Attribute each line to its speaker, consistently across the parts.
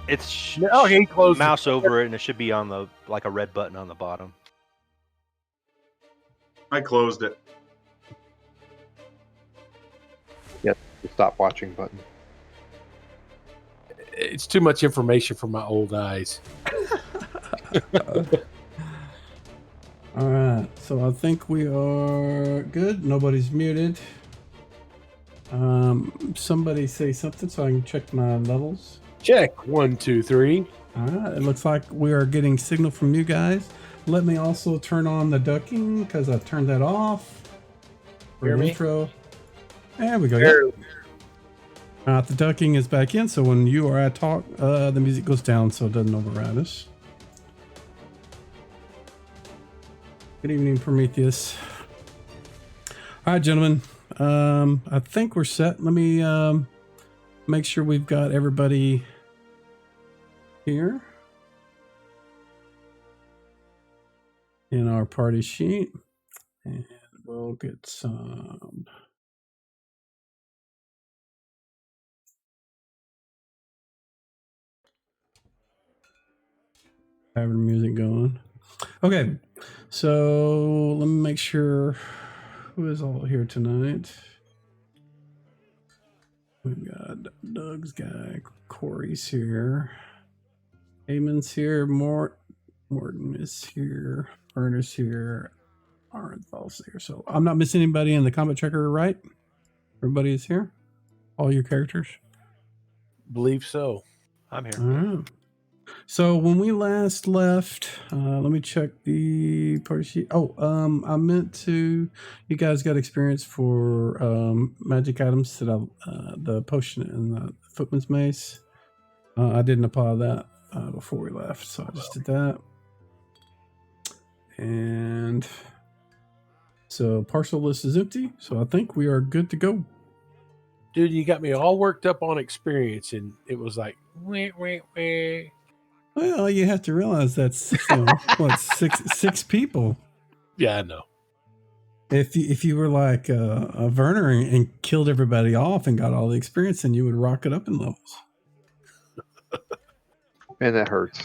Speaker 1: It's
Speaker 2: Oh, he closed it.
Speaker 1: mouse over it, and it should be on the like a red button on the bottom.
Speaker 3: I closed it.
Speaker 4: Yep, the stop watching button.
Speaker 2: It's too much information for my old eyes.
Speaker 5: All right, so I think we are good. Nobody's muted. Somebody say something so I can check my levels.
Speaker 2: Check 1, 2, 3.
Speaker 5: All right, it looks like we are getting signal from you guys. Let me also turn on the ducking because I turned that off. For
Speaker 2: Hear
Speaker 5: the
Speaker 2: me?
Speaker 5: intro. There we go. Yep. The ducking is back in, so when you or I talk, the music goes down so it doesn't override us. Good evening, Prometheus. All right, gentlemen. I think we're set. Let me make sure we've got everybody here in our party sheet, and we'll get some. Having the music going. Okay, so let me make sure who is all here tonight. We've got Doug's guy, Corey's here, Eamon's here, Morton is here, Ernest here, Arenthal's here. So I'm not missing anybody in the combat tracker, right? Everybody is here? All your characters?
Speaker 2: Believe so.
Speaker 1: I'm here.
Speaker 5: All right. So when we last left, let me check the party sheet. Oh, I meant to. You guys got experience for magic items that the potion and the footman's mace. I didn't apply that before we left, so I just did that. And so partial list is empty, so I think we are good to go.
Speaker 2: Dude, you got me all worked up on experience, and it was like, wah, wah, wah.
Speaker 5: Well, you have to realize that's what six people.
Speaker 2: Yeah, I know.
Speaker 5: If you were like a Werner and killed everybody off and got all the experience, then you would rock it up in levels.
Speaker 4: And that hurts.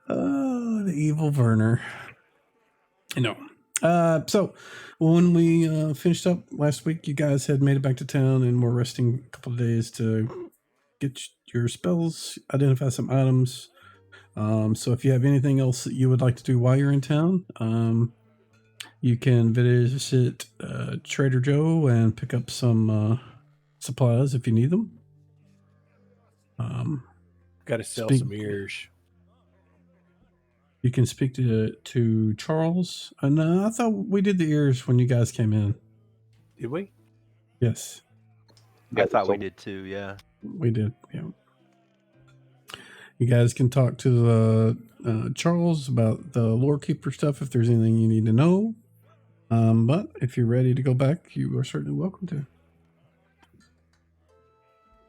Speaker 5: Oh, the evil Werner. No. So when we finished up last week, you guys had made it back to town and were resting a couple of days to get your spells, identify some items. So if you have anything else that you would like to do while you're in town, you can visit Trader Joe and pick up some supplies if you need them.
Speaker 2: Got to sell some ears.
Speaker 5: You can speak to Charles. And I thought we did the ears when you guys came in.
Speaker 2: Did we?
Speaker 5: Yes.
Speaker 1: I thought we did too, yeah.
Speaker 5: We did, yeah. You guys can talk to Charles about the lore keeper stuff if there's anything you need to know. But if you're ready to go back, you are certainly welcome to.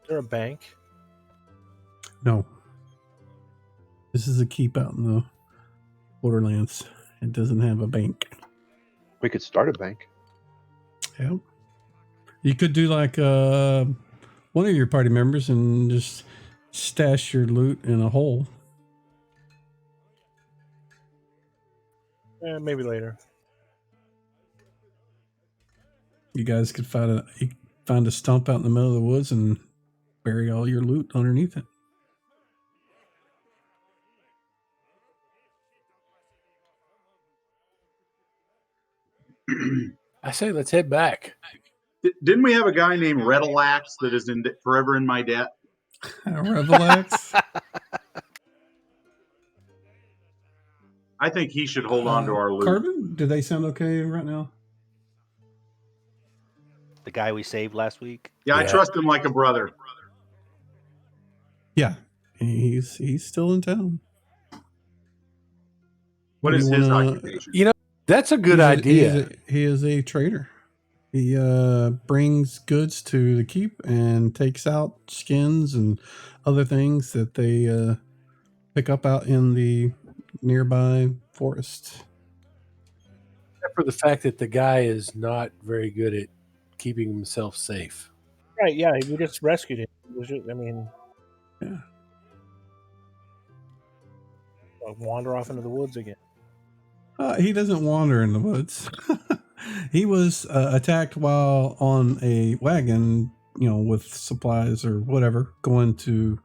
Speaker 2: Is there a bank?
Speaker 5: No. This is a keep out in the Borderlands. It doesn't have a bank.
Speaker 4: We could start a bank.
Speaker 5: Yeah. You could do like one of your party members and just stash your loot in a hole.
Speaker 2: Maybe later.
Speaker 5: You guys could find a stump out in the middle of the woods and bury all your loot underneath it.
Speaker 2: I say let's head back.
Speaker 3: Didn't we have a guy named Redalax that is forever in my debt?
Speaker 5: Revelax?
Speaker 3: I think he should hold on to our loot.
Speaker 5: Carbon, do they sound okay right now?
Speaker 1: The guy we saved last week?
Speaker 3: Yeah, I trust him like a brother.
Speaker 5: Yeah. He's still in town.
Speaker 3: What is his occupation?
Speaker 2: You know, that's a good idea.
Speaker 5: He is a trader. He brings goods to the keep and takes out skins and other things that they pick up out in the nearby forest.
Speaker 2: Except for the fact that the guy is not very good at keeping himself safe. Right? Yeah, we just rescued him. It was just, I mean,
Speaker 5: Yeah.
Speaker 2: wander off into the woods again.
Speaker 5: He doesn't wander in the woods. He was attacked while on a wagon, with supplies or whatever, going to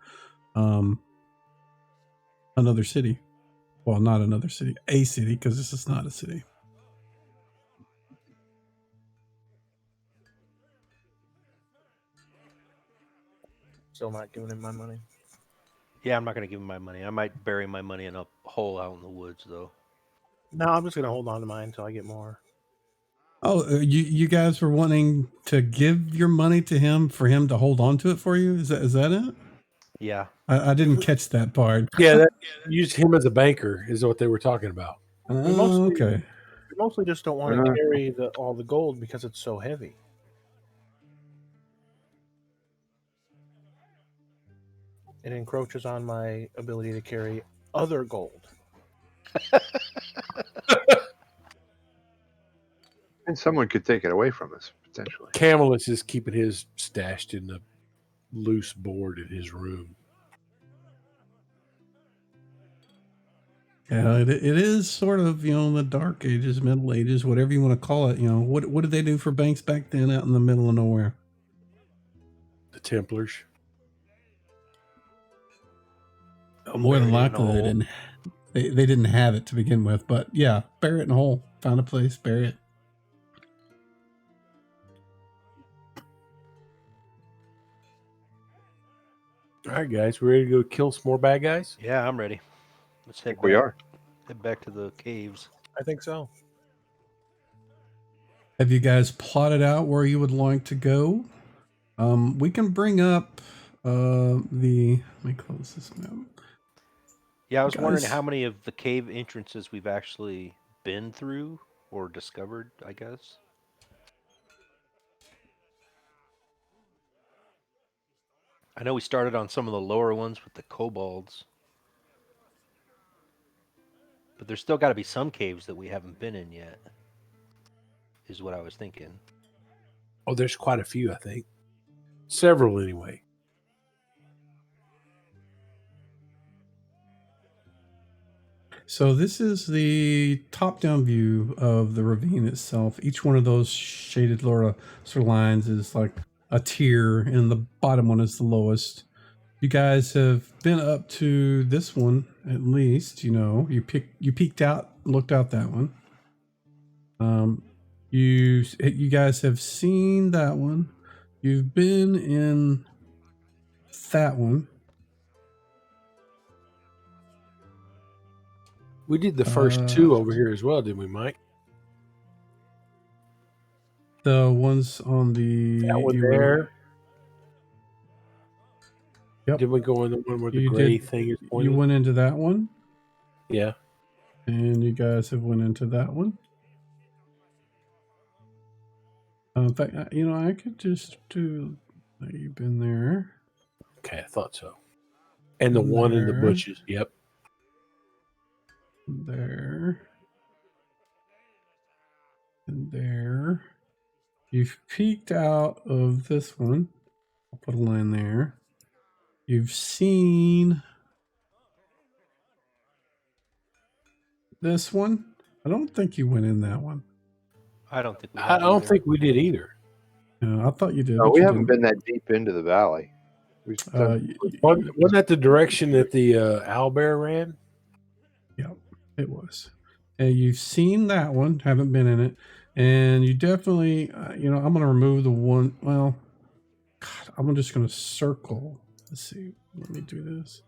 Speaker 5: another city. Well, not another city, a city, because this is not a city.
Speaker 2: Still not giving him my money.
Speaker 1: Yeah, I'm not gonna give him my money. I might bury my money in a hole out in the woods, though.
Speaker 2: No, I'm just gonna hold on to mine until I get more.
Speaker 5: Oh, you guys were wanting to give your money to him for him to hold on to it for you? Is that it?
Speaker 1: Yeah.
Speaker 5: I didn't catch that part.
Speaker 2: Yeah, that use him as a banker is what they were talking about.
Speaker 5: Oh, okay.
Speaker 2: We mostly just don't want to carry all the gold because it's so heavy. It encroaches on my ability to carry other gold.
Speaker 4: And someone could take it away from us, potentially.
Speaker 2: Camelus is keeping his stashed in the loose board in his room.
Speaker 5: Yeah, it is sort of, the Dark Ages, Middle Ages, whatever you want to call it. What did they do for banks back then out in the middle of nowhere?
Speaker 2: The Templars.
Speaker 5: More than
Speaker 1: Bury it in a
Speaker 5: likely, they
Speaker 1: hole.
Speaker 5: didn't. They didn't have it to begin with, but yeah, bury it in a hole. Find a place, bury it.
Speaker 2: All right, guys, we ready to go kill some more bad guys?
Speaker 1: Yeah, I'm ready. Let's
Speaker 4: I
Speaker 1: head
Speaker 4: think
Speaker 1: back.
Speaker 4: we are.
Speaker 1: Head back to the caves.
Speaker 2: I think so.
Speaker 5: Have you guys plotted out where you would like to go? We can bring up let me close this map.
Speaker 1: Yeah, I was wondering
Speaker 5: Guys.
Speaker 1: how many of the cave entrances we've actually been through or discovered, I guess. I know we started on some of the lower ones with the kobolds. But there's still got to be some caves that we haven't been in yet, is what I was thinking.
Speaker 2: Oh, there's quite a few, I think. Several, anyway.
Speaker 5: So this is the top-down view of the ravine itself. Each one of those shaded sort of lines is like a tier, and the bottom one is the lowest. You guys have been up to this one at least. You peeked out, looked out that one. You guys have seen that one. You've been in that one.
Speaker 2: We did the first two over here as well, didn't we, Mike?
Speaker 5: The ones on the
Speaker 2: That one there.
Speaker 5: Yep.
Speaker 2: Did we go in the one where the gray thing is pointing?
Speaker 5: You went into that one,
Speaker 2: Yeah.
Speaker 5: and you guys have went into that one. In fact, I could just do. You've been there.
Speaker 2: Okay, I thought so. And the one in the bushes. Yep.
Speaker 5: There. And there. You've peeked out of this one. I'll put a line there. You've seen this one. I don't think you went in that one.
Speaker 1: I don't think we
Speaker 2: I
Speaker 1: have
Speaker 2: don't
Speaker 1: either.
Speaker 2: think we did either.
Speaker 5: I thought you did.
Speaker 4: No,
Speaker 5: but
Speaker 4: we
Speaker 5: you
Speaker 4: haven't
Speaker 5: didn't.
Speaker 4: been that deep into the valley. We've done,
Speaker 2: Wasn't that the direction that the owlbear ran?
Speaker 5: Yep, it was. And you've seen that one, haven't been in it, and you definitely, I'm going to remove the one. Well, God, I'm just going to circle. Let's see. Let me do this.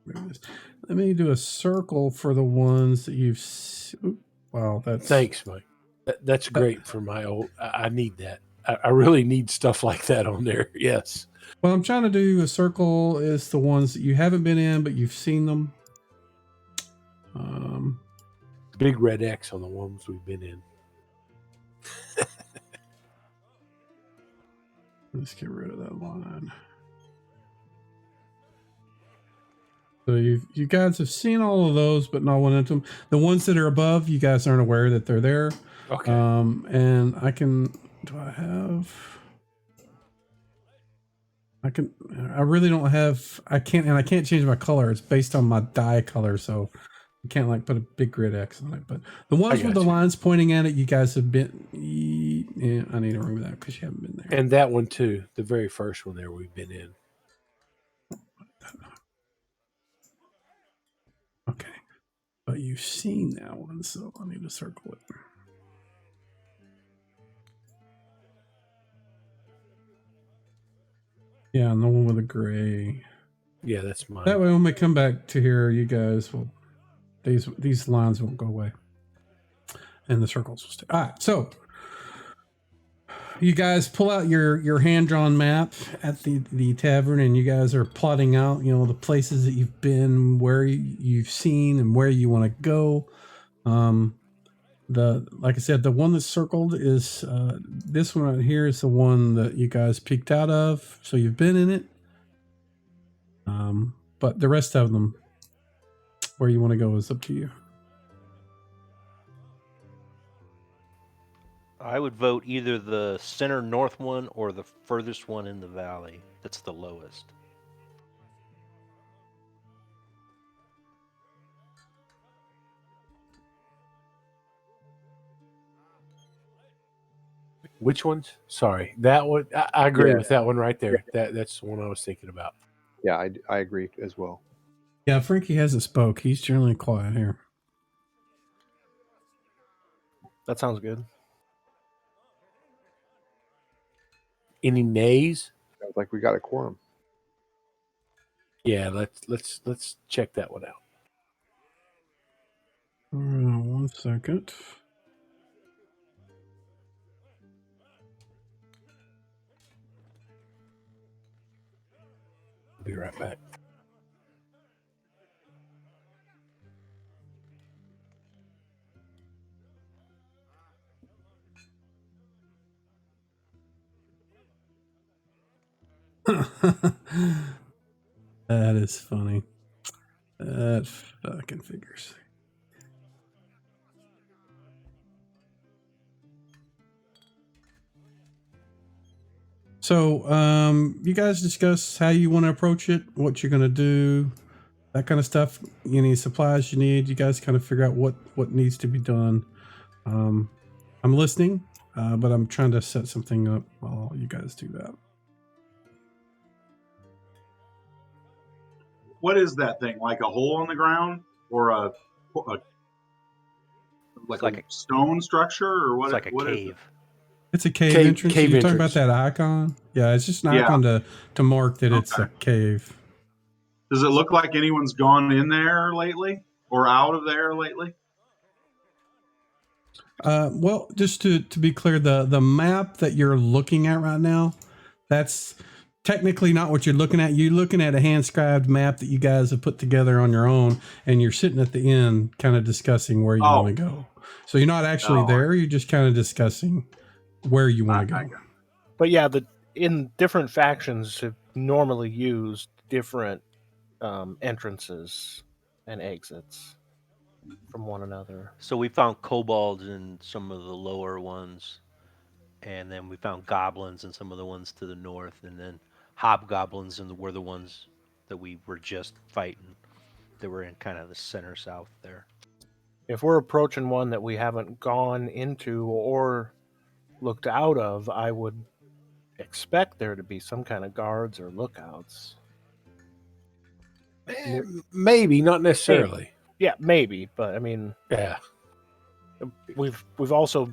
Speaker 5: Let me do a circle for the ones that you've. Wow, that's.
Speaker 2: Thanks, Mike. That's great for my old. I need that. I really need stuff like that on there. Yes.
Speaker 5: Well, I'm trying to do a circle is the ones that you haven't been in, but you've seen them.
Speaker 2: Big red X on the ones we've been in.
Speaker 5: Let's get rid of that line. So you guys have seen all of those, but not one into them. The ones that are above, you guys aren't aware that they're there.
Speaker 2: Okay.
Speaker 5: And I can. Do I have? I really don't have. I can't change my color. It's based on my dye color, so you can't like put a big grid X on it. But the ones with the lines pointing at it, you guys have been. Yeah, I need to remember that because you haven't been there.
Speaker 2: And that one too, the very first one there we've been in.
Speaker 5: Okay, but you've seen that one, so I need to circle it. Yeah, and the one with the gray.
Speaker 2: Yeah, that's mine.
Speaker 5: That way, when we come back to here, you guys will these lines won't go away, and the circles will stay. All right, so you guys pull out your hand drawn map at the tavern, and you guys are plotting out, the places that you've been, where you've seen, and where you want to go. Like I said, the one that's circled is this one right here is the one that you guys peeked out of, so you've been in it. But the rest of them, where you want to go, is up to you.
Speaker 1: I would vote either the center north one or the furthest one in the valley. That's the lowest.
Speaker 2: Which ones? Sorry, that one. I agree with that one right there. That's the one I was thinking about.
Speaker 4: Yeah, I agree as well.
Speaker 5: Yeah, Frankie hasn't spoke. He's generally quiet here.
Speaker 6: That sounds good.
Speaker 2: Any nays?
Speaker 4: Sounds like we got a quorum.
Speaker 2: Yeah, let's check that one out.
Speaker 5: 1 second.
Speaker 2: I'll be right back.
Speaker 5: That is funny. That fucking figures. So, you guys discuss how you want to approach it, what you're going to do, that kind of stuff. Any supplies you need. You guys kind of figure out what needs to be done. I'm listening, but I'm trying to set something up while you guys do that.
Speaker 3: What is that thing? Like a hole in the ground, or like a stone structure, or what?
Speaker 1: It's like a
Speaker 3: what
Speaker 1: cave.
Speaker 5: It's a cave entrance.
Speaker 2: Cave
Speaker 5: You're talking
Speaker 2: entrance.
Speaker 5: about that icon? Yeah, it's just an icon to mark that it's a cave.
Speaker 3: Does it look like anyone's gone in there lately or out of there lately?
Speaker 5: Well, just to be clear, the map that you're looking at right now, that's technically not what you're looking at. You're looking at a hand-scribed map that you guys have put together on your own, and you're sitting at the end kind of discussing where you want to go. So you're not actually there. You're just kind of discussing where you want to go.
Speaker 6: But yeah, in different factions have normally used different entrances and exits from one another.
Speaker 1: So we found kobolds in some of the lower ones, and then we found goblins in some of the ones to the north, and then hobgoblins were the ones that we were just fighting. They were in kind of the center south there.
Speaker 6: If we're approaching one that we haven't gone into or looked out of, I would expect there to be some kind of guards or lookouts.
Speaker 2: Maybe, not necessarily.
Speaker 6: Yeah, maybe, but I mean,
Speaker 2: Yeah.
Speaker 6: we've also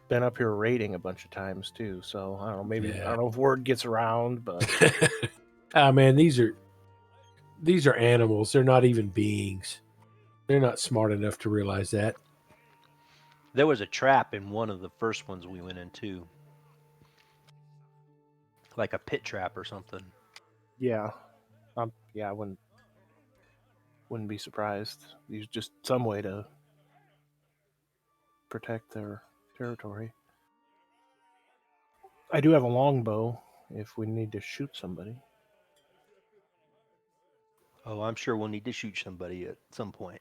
Speaker 6: been up here raiding a bunch of times too. So I don't know, maybe I don't know if word gets around, but
Speaker 2: Man, these are animals. They're not even beings. They're not smart enough to realize that.
Speaker 1: There was a trap in one of the first ones we went into, like a pit trap or something.
Speaker 6: yeah, I wouldn't be surprised. Use just some way to protect their territory. I do have a longbow if we need to shoot somebody.
Speaker 1: Oh, I'm sure we'll need to shoot somebody at some point.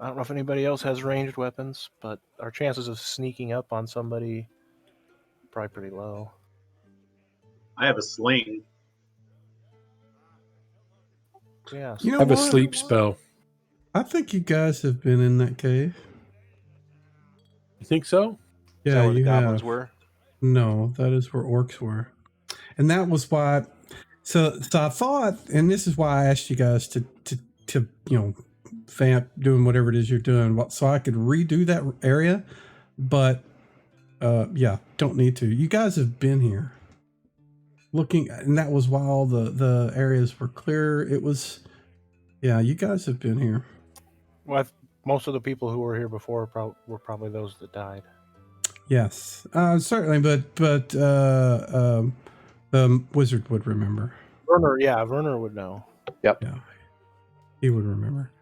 Speaker 6: I don't know if anybody else has ranged weapons, but our chances of sneaking up on somebody probably pretty low.
Speaker 3: I have a sling.
Speaker 6: Yes.
Speaker 5: You know
Speaker 2: Have a
Speaker 5: what?
Speaker 2: sleep spell.
Speaker 5: I think you guys have been in that cave.
Speaker 2: You think so?
Speaker 1: Is
Speaker 5: Yeah,
Speaker 1: that where the
Speaker 5: you
Speaker 1: goblins
Speaker 5: have.
Speaker 1: were?
Speaker 5: No, that is where orcs were, and that was why. So I thought, and this is why I asked you guys to vamp doing whatever it is you're doing, so I could redo that area. But yeah, don't need to. You guys have been here, looking, and that was why all the areas were clear. It was, yeah, you guys have been here.
Speaker 6: Well, most of the people who were here before were probably those that died.
Speaker 5: Yes, certainly, but the wizard would remember.
Speaker 6: Werner would know.
Speaker 4: Yep.
Speaker 5: Yeah, he would remember.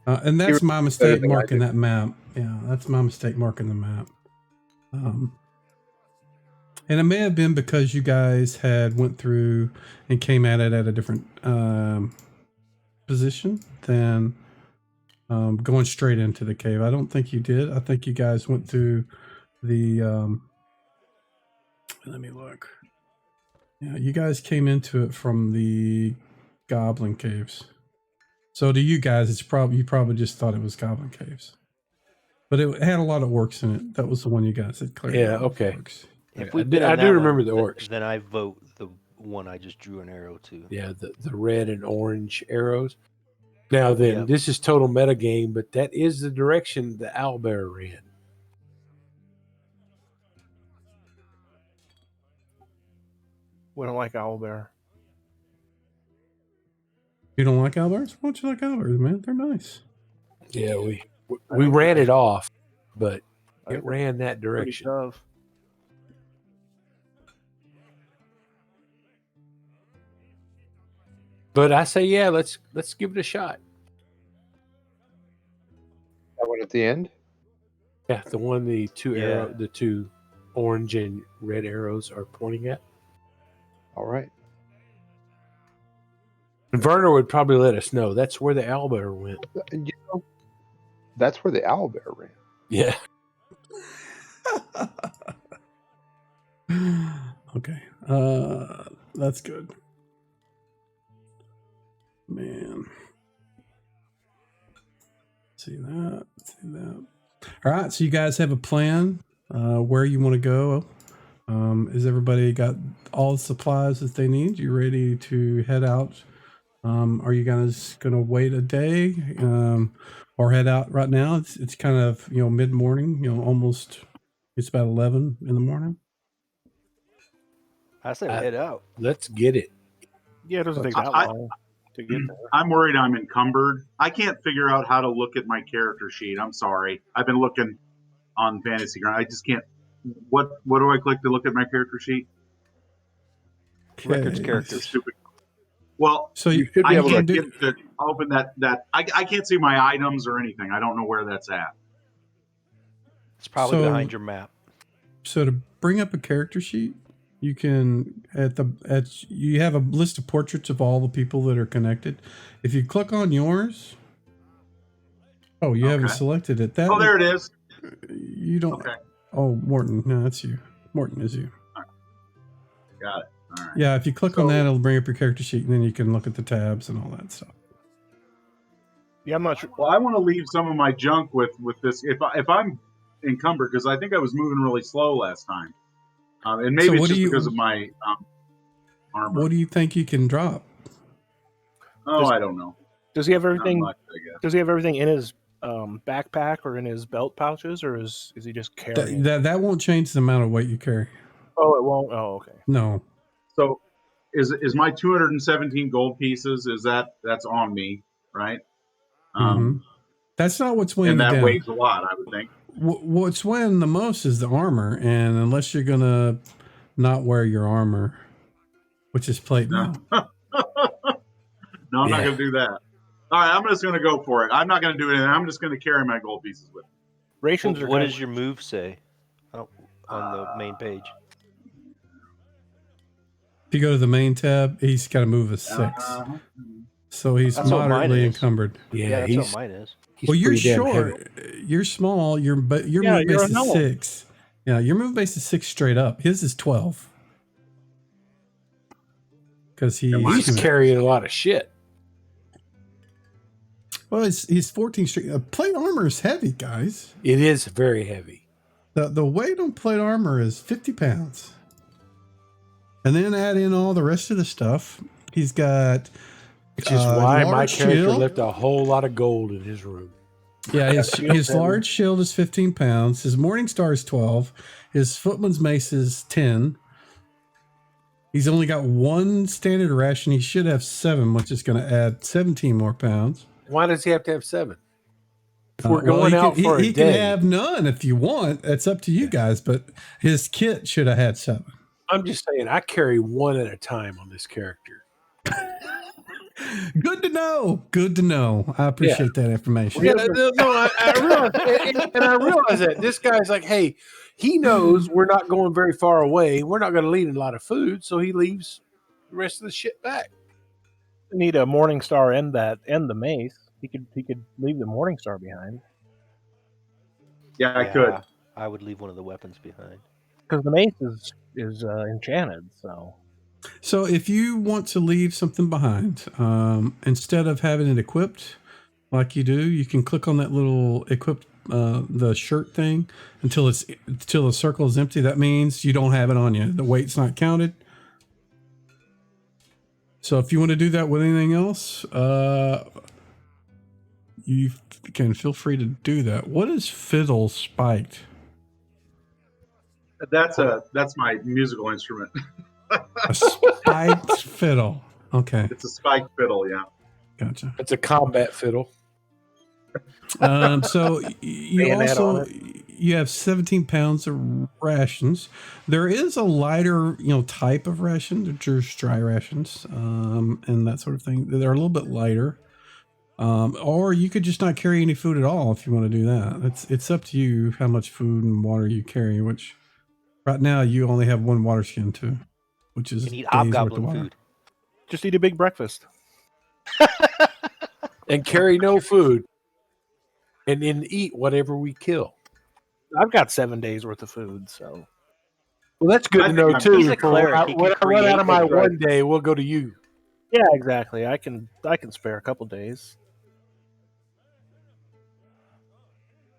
Speaker 5: And
Speaker 4: He
Speaker 5: that's my
Speaker 4: remembers better
Speaker 5: mistake
Speaker 4: than I
Speaker 5: marking
Speaker 4: do.
Speaker 5: that map. Yeah, that's my mistake marking the map. And it may have been because you guys had went through and came at it at a different position than going straight into the cave. I don't think you did. I think you guys went through the. Let me look. Yeah, you guys came into it from the goblin caves. So to you guys, it's probably you probably just thought it was goblin caves, but it had a lot of orcs in it. That was the one you guys had cleared.
Speaker 2: Yeah,
Speaker 5: out of
Speaker 2: okay.
Speaker 5: Orcs.
Speaker 1: If
Speaker 2: I
Speaker 1: we've
Speaker 2: do-
Speaker 1: been in
Speaker 2: I do
Speaker 1: that
Speaker 2: remember
Speaker 1: one,
Speaker 2: the orcs.
Speaker 1: Then I vote the one I just drew an arrow to.
Speaker 2: Yeah, the red and orange arrows. Now then,
Speaker 1: Yep.
Speaker 2: this is total metagame, but that is the direction the owlbear ran.
Speaker 6: We don't like owlbear.
Speaker 5: You don't like owlbears? Why don't you like owlbears, man? They're nice.
Speaker 2: Yeah, we
Speaker 6: I
Speaker 2: we
Speaker 6: think
Speaker 2: ran
Speaker 6: they're
Speaker 2: it off, but
Speaker 6: I
Speaker 2: it
Speaker 6: think they're
Speaker 2: ran that
Speaker 6: pretty
Speaker 2: direction.
Speaker 6: tough.
Speaker 2: But I say, yeah, let's give it a shot.
Speaker 4: That one at the end.
Speaker 2: Yeah, the one the
Speaker 1: Yeah.
Speaker 2: two orange and red arrows are pointing at.
Speaker 4: All right.
Speaker 2: And Werner would probably let us know. That's where the owlbear went.
Speaker 4: You know, that's where the owlbear ran.
Speaker 2: Yeah.
Speaker 5: Okay. That's good. Man. See that. See that. All right. So you guys have a plan where you want to go. Is everybody got all the supplies that they need? You ready to head out? Are you guys going to wait a day or head out right now? It's kind of, mid-morning, almost, it's about 11 in the morning.
Speaker 1: I say we head out.
Speaker 2: Let's get it.
Speaker 6: Yeah, it doesn't take that
Speaker 3: I-
Speaker 6: long to get there.
Speaker 3: I'm worried I'm encumbered. I can't figure out how to look at my character sheet. I'm sorry. I've been looking on Fantasy Ground. I just can't. What do I click to look at my character sheet?
Speaker 1: Records
Speaker 5: Okay.
Speaker 1: characters.
Speaker 3: Stupid. Well,
Speaker 5: So you
Speaker 4: should be
Speaker 3: I
Speaker 4: able
Speaker 3: can't
Speaker 4: to.
Speaker 3: get to open that. I can't see my items or anything. I don't know where that's at.
Speaker 1: It's probably
Speaker 5: So-
Speaker 1: behind your map.
Speaker 5: So to bring up a character sheet, you can you have a list of portraits of all the people that are connected. If you click on yours, you haven't
Speaker 3: Okay.
Speaker 5: selected it. That
Speaker 3: Oh, there it is.
Speaker 5: you don't.
Speaker 3: Okay,
Speaker 5: Oh, Morton, no, that's you. Morton is you.
Speaker 3: got it. All right.
Speaker 5: Yeah, if you click on
Speaker 3: So-
Speaker 5: that, it'll bring up your character sheet, and then you can look at the tabs and all that stuff.
Speaker 6: Yeah, I'm not sure.
Speaker 3: Well, I want to leave some of my junk with this. If I'm encumbered, because I think I was moving really slow last time, and maybe
Speaker 5: So
Speaker 3: it's
Speaker 5: what do
Speaker 3: just
Speaker 5: you-
Speaker 3: because of my armor.
Speaker 5: What do you think you can drop?
Speaker 3: I don't know.
Speaker 6: Does he have
Speaker 3: Not
Speaker 6: everything?
Speaker 3: much, I guess.
Speaker 6: Does he have everything in his backpack or in his belt pouches, or is he just carrying?
Speaker 5: That won't change the amount of weight you carry.
Speaker 6: Oh, it won't. Oh, okay.
Speaker 5: No.
Speaker 3: So, is my 217 gold pieces? That's on me, right?
Speaker 5: That's not what's weighing
Speaker 3: And
Speaker 5: you
Speaker 3: that
Speaker 5: down.
Speaker 3: weighs a lot, I would think.
Speaker 5: What's weighing the most is the armor, and unless you're gonna not wear your armor, which is plate
Speaker 3: No.
Speaker 5: mail.
Speaker 3: No, I'm not
Speaker 2: Yeah.
Speaker 3: going to do that. All right, I'm just going to go for it. I'm not going to do anything. I'm just going to carry my gold pieces with me.
Speaker 6: Rations are.
Speaker 1: What
Speaker 6: kind
Speaker 1: does your move say on the main page?
Speaker 5: If you go to the main tab, he's got to move a 6,
Speaker 3: Uh-huh.
Speaker 5: so he's
Speaker 1: That's what mine
Speaker 5: moderately
Speaker 1: is.
Speaker 5: encumbered.
Speaker 2: Yeah,
Speaker 1: That's
Speaker 2: he's,
Speaker 1: what mine is.
Speaker 2: he's
Speaker 5: Well, you're
Speaker 2: pretty damn
Speaker 5: short.
Speaker 2: heavy.
Speaker 5: You're small. Your
Speaker 6: Yeah,
Speaker 5: move
Speaker 6: you're
Speaker 5: base
Speaker 6: a
Speaker 5: is
Speaker 6: gnome.
Speaker 5: 6. Yeah, your move base is 6 straight up. His is 12. Because
Speaker 3: Yeah,
Speaker 2: He's
Speaker 3: mine's-
Speaker 2: carrying a lot of shit.
Speaker 5: Well, he's 14 strength. Plate armor is heavy, guys.
Speaker 2: It is very heavy.
Speaker 5: The weight on plate armor is 50 pounds. And then add in all the rest of the stuff. He's got
Speaker 2: Which is why my
Speaker 5: large
Speaker 2: character
Speaker 5: shield.
Speaker 2: left a whole lot of gold in his room.
Speaker 5: Yeah, his large shield is 15 pounds. His morning star is 12. His footman's mace is 10. He's only got one standard ration. He should have 7, which is going to add 17 more pounds.
Speaker 2: Why does he have to have 7? If we're
Speaker 5: Well,
Speaker 2: going
Speaker 5: he
Speaker 2: out
Speaker 5: can,
Speaker 2: for
Speaker 5: he
Speaker 2: a
Speaker 5: can
Speaker 2: day,
Speaker 5: have none if you want. That's up to you guys. But his kit should have had 7.
Speaker 2: I'm just saying I carry one at a time on this character.
Speaker 5: Good to know. Good to know. I appreciate that information.
Speaker 2: Yeah, no, I realize, and I realize that this guy's like, hey, he knows we're not going very far away. We're not going to leave a lot of food, so he leaves the rest of the shit back.
Speaker 6: Need a morning star and the mace. He could leave the morning star behind
Speaker 3: Yeah, I could.
Speaker 1: I would leave one of the weapons behind.
Speaker 6: because the mace is enchanted.
Speaker 5: So if you want to leave something behind, instead of having it equipped like you do, you can click on that little equip the shirt thing until the circle is empty. That means you don't have it on you. The weight's not counted. So if you want to do that with anything else, you can feel free to do that. What is fiddle spiked?
Speaker 3: That's my musical instrument.
Speaker 5: A spiked fiddle. Okay,
Speaker 3: It's a spiked fiddle, yeah.
Speaker 5: gotcha.
Speaker 2: It's a combat fiddle.
Speaker 5: So you
Speaker 6: Bayonet
Speaker 5: also
Speaker 6: on
Speaker 5: you have 17 pounds of rations. There is a lighter, type of ration. They're just dry rations, and that sort of thing. They're a little bit lighter. Or you could just not carry any food at all if you want to do that. It's up to you how much food and water you carry. Which right now you only have one water skin too, which is
Speaker 1: You can eat
Speaker 5: days worth of
Speaker 1: hobgoblin
Speaker 5: water.
Speaker 1: food.
Speaker 6: Just eat a big breakfast.
Speaker 2: And carry no food. And then eat whatever we kill.
Speaker 6: I've got 7 days worth of food, so
Speaker 2: Well, that's good
Speaker 3: I
Speaker 2: to
Speaker 3: think
Speaker 2: know
Speaker 3: I'm-
Speaker 2: too.
Speaker 1: He's a
Speaker 2: For
Speaker 1: cleric. He can
Speaker 2: when I run out of my
Speaker 1: create-
Speaker 2: one day, we'll go to you.
Speaker 6: yeah, exactly. I can spare a couple days.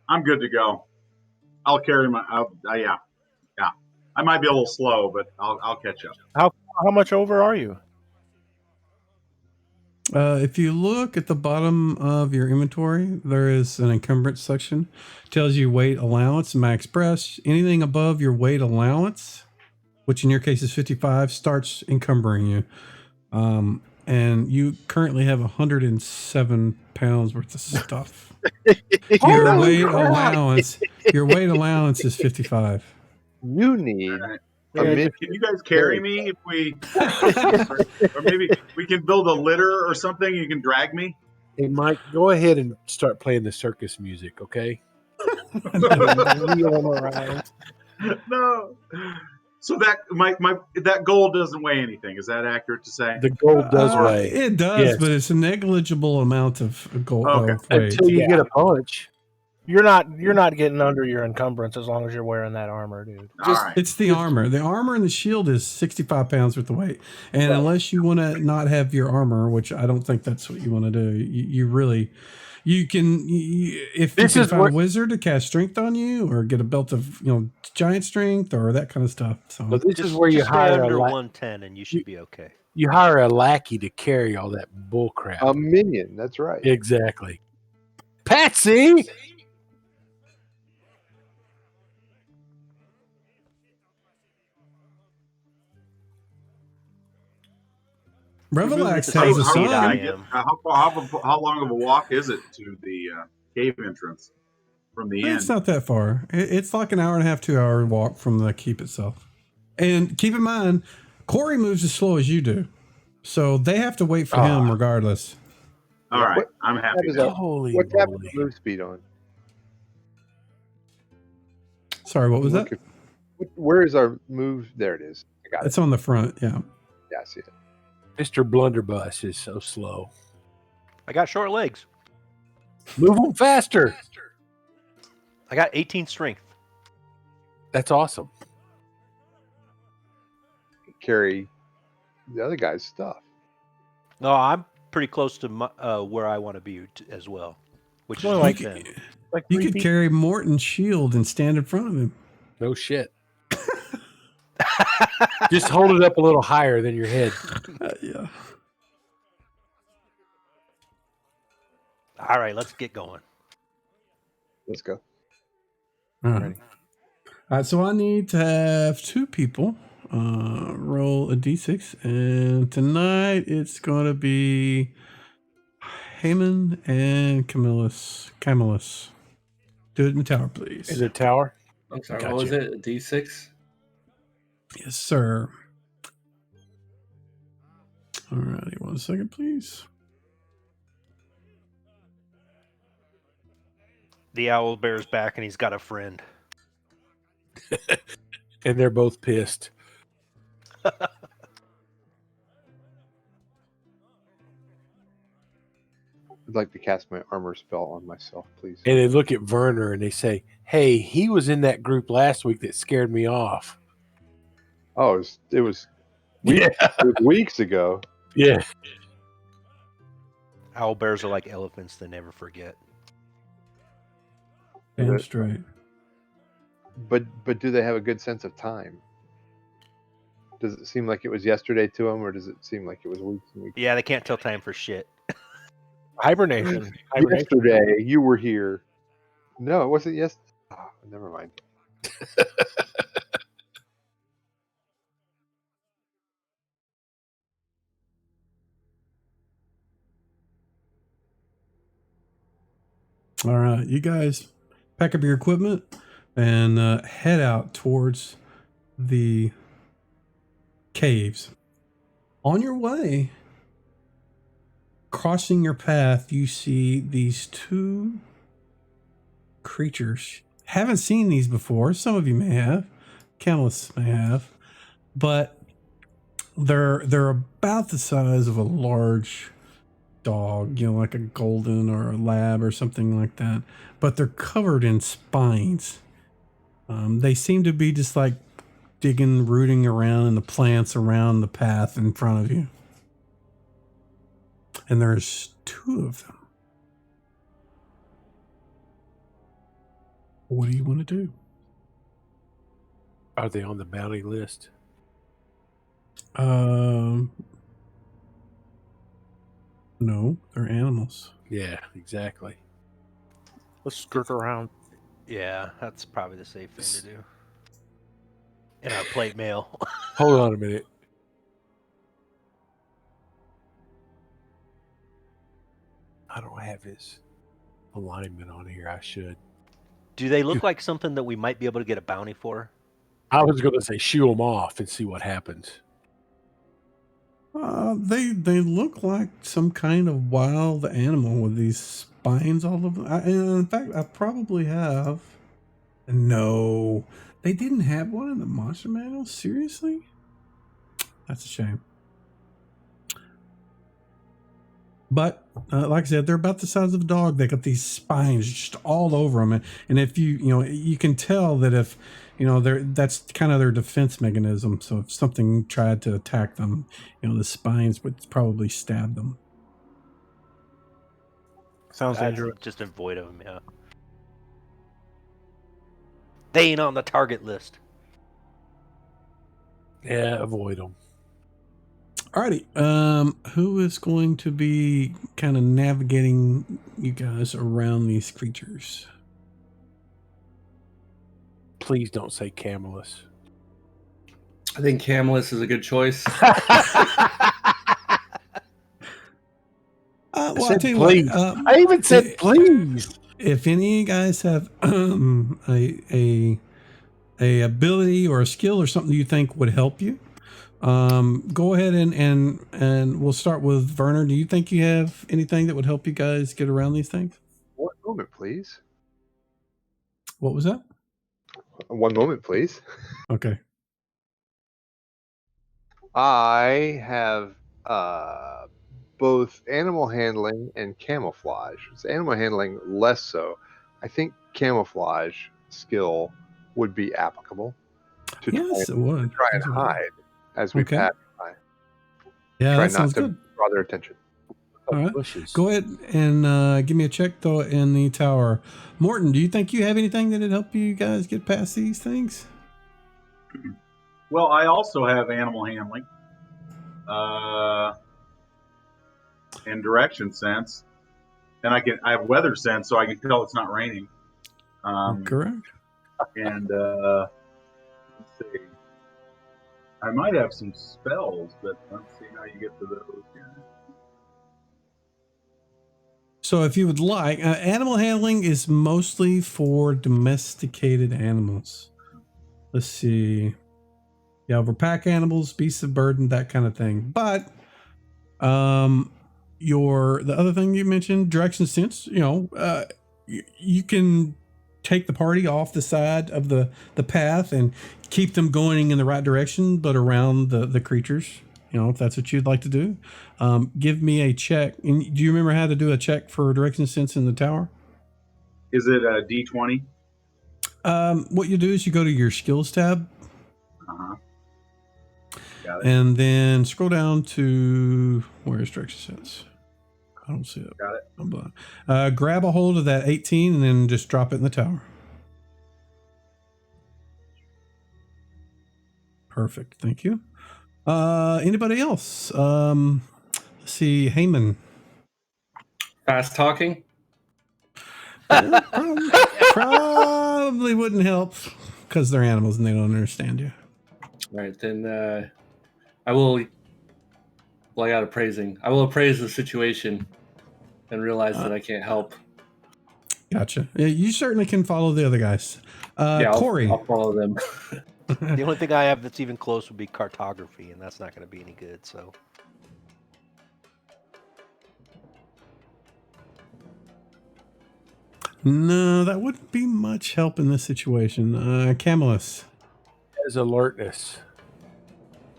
Speaker 3: I'm good to go. I'll carry my. Yeah. I might be a little slow, but I'll catch up.
Speaker 6: How much over are you?
Speaker 5: If you look at the bottom of your inventory, there is an encumbrance section. It tells you weight allowance, max breast. Anything above your weight allowance, which in your case is 55, starts encumbering you. And you currently have 107 pounds worth of stuff. Your weight allowance is 55.
Speaker 4: You need
Speaker 3: Alright.
Speaker 4: a mid-
Speaker 3: Can you guys carry me if we, or maybe we can build a litter or something? You can drag me.
Speaker 2: Hey, Mike, go ahead and start playing the circus music, okay?
Speaker 6: Wheel 'em around.
Speaker 3: No. So that gold doesn't weigh anything. Is that accurate to say?
Speaker 2: The gold does weigh.
Speaker 5: It does,
Speaker 2: Yes.
Speaker 5: but it's a negligible amount of gold.
Speaker 3: Okay.
Speaker 5: Of weight.
Speaker 2: Until you get a bunch.
Speaker 6: You're not getting under your encumbrance as long as you're wearing that armor, dude.
Speaker 3: All right.
Speaker 5: It's the armor. The armor and the shield is 65 pounds worth of weight. And unless you want to not have your armor, which I don't think that's what you want to do, you can, if
Speaker 2: This
Speaker 5: you
Speaker 2: is
Speaker 5: can find
Speaker 2: what-
Speaker 5: a wizard to cast strength on you or get a belt of, giant strength or that kind of stuff. So
Speaker 2: But this is where you
Speaker 1: Just stay
Speaker 2: hire
Speaker 1: under
Speaker 2: a
Speaker 1: 110 and you should be okay.
Speaker 2: you hire a lackey to carry all that bull crap.
Speaker 4: a minion. That's right.
Speaker 2: Exactly. Patsy!
Speaker 5: Revelax
Speaker 1: How-
Speaker 5: has a
Speaker 1: how-
Speaker 5: son.
Speaker 1: I
Speaker 3: I get-
Speaker 1: am.
Speaker 3: how long of a walk is it to the cave entrance from the inn?
Speaker 5: It's not that far. It's like an hour and a half, 2 hour walk from the keep itself. And keep in mind, Corey moves as slow as you do. So they have to wait for him regardless.
Speaker 3: All right,
Speaker 4: What-
Speaker 3: I'm happy.
Speaker 4: is
Speaker 3: now.
Speaker 4: that?
Speaker 2: Holy
Speaker 4: What's happening
Speaker 2: moly.
Speaker 4: to move speed on?
Speaker 5: Sorry, what was that?
Speaker 4: Look at- Where is our move? There it is. I got it.
Speaker 5: It's on the front, yeah.
Speaker 4: Yeah, I see it.
Speaker 2: Mr. Blunderbuss is so slow.
Speaker 1: I got short legs.
Speaker 2: Move them faster.
Speaker 1: I got 18 strength.
Speaker 2: That's awesome.
Speaker 4: Carry the other guy's stuff.
Speaker 1: No, I'm pretty close to where I want to be as well, which is
Speaker 6: More
Speaker 1: about
Speaker 6: like-
Speaker 1: 10.
Speaker 6: Like
Speaker 5: You
Speaker 6: 3
Speaker 5: could
Speaker 6: feet.
Speaker 5: carry Morton's shield and stand in front of him.
Speaker 2: No shit. Just hold it up a little higher than your head.
Speaker 5: Yeah.
Speaker 1: All right, let's get going.
Speaker 4: Let's go.
Speaker 5: All right.
Speaker 6: Ready.
Speaker 5: All right, so I need to have 2 people roll a d6, and tonight it's going to be Heyman and Camillus. Do it in the tower, please.
Speaker 2: In the tower.
Speaker 7: I'm sorry,
Speaker 2: Gotcha.
Speaker 7: what was it? A D6?
Speaker 5: Yes, sir. All righty, 1 second, please.
Speaker 1: The owl bear's back, and he's got a friend.
Speaker 2: And they're both pissed.
Speaker 4: I'd like to cast my armor spell on myself, please.
Speaker 2: And they look at Werner and they say, "Hey, he was in that group last week that scared me off."
Speaker 4: Oh, it was weeks ago.
Speaker 2: Yeah.
Speaker 1: Owl bears are like elephants; they never forget.
Speaker 5: Damn
Speaker 4: But-
Speaker 5: straight.
Speaker 4: But do they have a good sense of time? Does it seem like it was yesterday to them, or does it seem like it was weeks and weeks?
Speaker 1: Yeah, they can't tell time for shit.
Speaker 2: Hibernation.
Speaker 4: Yesterday, you were here. No, it wasn't yesterday. Oh, never mind.
Speaker 5: All right, you guys pack up your equipment and head out towards the caves. On your way, crossing your path, you see these 2 creatures. Haven't seen these before. Some of you may have. Camillus may have. But they're about the size of a large dog, like a golden or a lab or something like that. But they're covered in spines. They seem to be just like digging, rooting around in the plants around the path in front of you. And there's 2 of them. What do you want to do?
Speaker 2: Are they on the bounty list?
Speaker 5: No, they're animals.
Speaker 2: Yeah, exactly.
Speaker 6: Let's skirt around.
Speaker 1: Yeah, that's probably the safe thing to do. In our plate mail.
Speaker 2: Hold on a minute. I don't have his alignment on here. I should.
Speaker 1: Do they look like something that we might be able to get a bounty for?
Speaker 2: I was going to say shoo them off and see what happens.
Speaker 5: They look like some kind of wild animal with these spines all over. And in fact, I probably have. No, they didn't have one in the monster manual. Seriously, that's a shame. But like I said, they're about the size of a dog. They got these spines just all over them, and if you can tell that if that's kind of their defense mechanism. So if something tried to attack them, the spines would probably stab them.
Speaker 6: Sounds dangerous.
Speaker 1: Just avoid them, yeah. They ain't on the target list.
Speaker 2: Yeah, avoid them.
Speaker 5: Alrighty, who is going to be kind of navigating you guys around these creatures?
Speaker 2: Please don't say Camillus.
Speaker 7: I think Camillus is a good choice.
Speaker 5: Well,
Speaker 2: I
Speaker 5: I'll
Speaker 2: said
Speaker 5: tell you
Speaker 2: please.
Speaker 5: what,
Speaker 2: I even said please.
Speaker 5: if any of you guys have a ability or a skill or something you think would help you, go ahead and we'll start with Werner. Do you think you have anything that would help you guys get around these things?
Speaker 4: One moment, please.
Speaker 5: What was that?
Speaker 4: One moment, please.
Speaker 5: Okay.
Speaker 4: I have both animal handling and camouflage. It's animal handling less so. I think camouflage skill would be applicable to
Speaker 5: Yes, it would.
Speaker 4: try and
Speaker 5: Yes, it would.
Speaker 4: hide as we
Speaker 5: Okay.
Speaker 4: pass by.
Speaker 5: Yeah,
Speaker 4: Try
Speaker 5: that
Speaker 4: not
Speaker 5: sounds
Speaker 4: to
Speaker 5: good.
Speaker 4: draw their attention.
Speaker 5: All right.
Speaker 2: Bushes.
Speaker 5: Go ahead and give me a check though in the tower. Morton, do you think you have anything that'd help you guys get past these things?
Speaker 3: Well, I also have animal handling, and direction sense, and I have weather sense, so I can tell it's not raining.
Speaker 5: Correct.
Speaker 3: And let's see, I might have some spells, but let's see how you get to those here.
Speaker 5: So, if you would like, animal handling is mostly for domesticated animals. Let's see. Yeah, over pack animals, beasts of burden, that kind of thing. But the other thing you mentioned, direction sense, you can take the party off the side of the path and keep them going in the right direction, but around the creatures. If that's what you'd like to do, give me a check. And do you remember how to do a check for direction sense in the tower?
Speaker 3: Is it a D20?
Speaker 5: What you do is you go to your skills tab.
Speaker 3: Uh-huh. Got it.
Speaker 5: And then scroll down to where's direction sense? I don't see it.
Speaker 3: Got it.
Speaker 5: I'm blind. Grab a hold of that 18 and then just drop it in the tower. Perfect. Thank you. Anybody else? Let's see. Heyman.
Speaker 7: Fast talking.
Speaker 5: Probably wouldn't help because they're animals and they don't understand you.
Speaker 7: Right, then I will. Well, I got appraising. I will appraise the situation and realize that I can't help.
Speaker 5: Gotcha. Yeah, you certainly can follow the other guys.
Speaker 7: Yeah,
Speaker 5: Corey.
Speaker 7: I'll follow them.
Speaker 1: The only thing I have that's even close would be cartography, and that's not going to be any good. So
Speaker 5: No, that wouldn't be much help in this situation. Camillus.
Speaker 2: As alertness.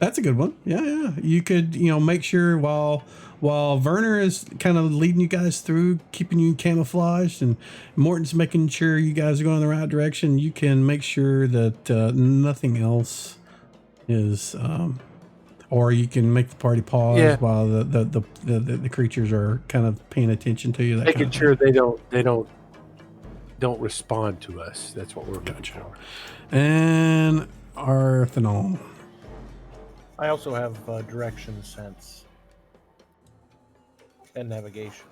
Speaker 5: That's a good one. Yeah. You could, make sure while Werner is kind of leading you guys through, keeping you camouflaged, and Morton's making sure you guys are going in the right direction, you can make sure that nothing else is, or you can make the party pause while the creatures are kind of paying attention to you. That
Speaker 2: Making
Speaker 5: kind of
Speaker 2: sure they don't respond to us. That's what we're looking for.
Speaker 5: And Arthanol.
Speaker 6: I also have direction sense and navigation.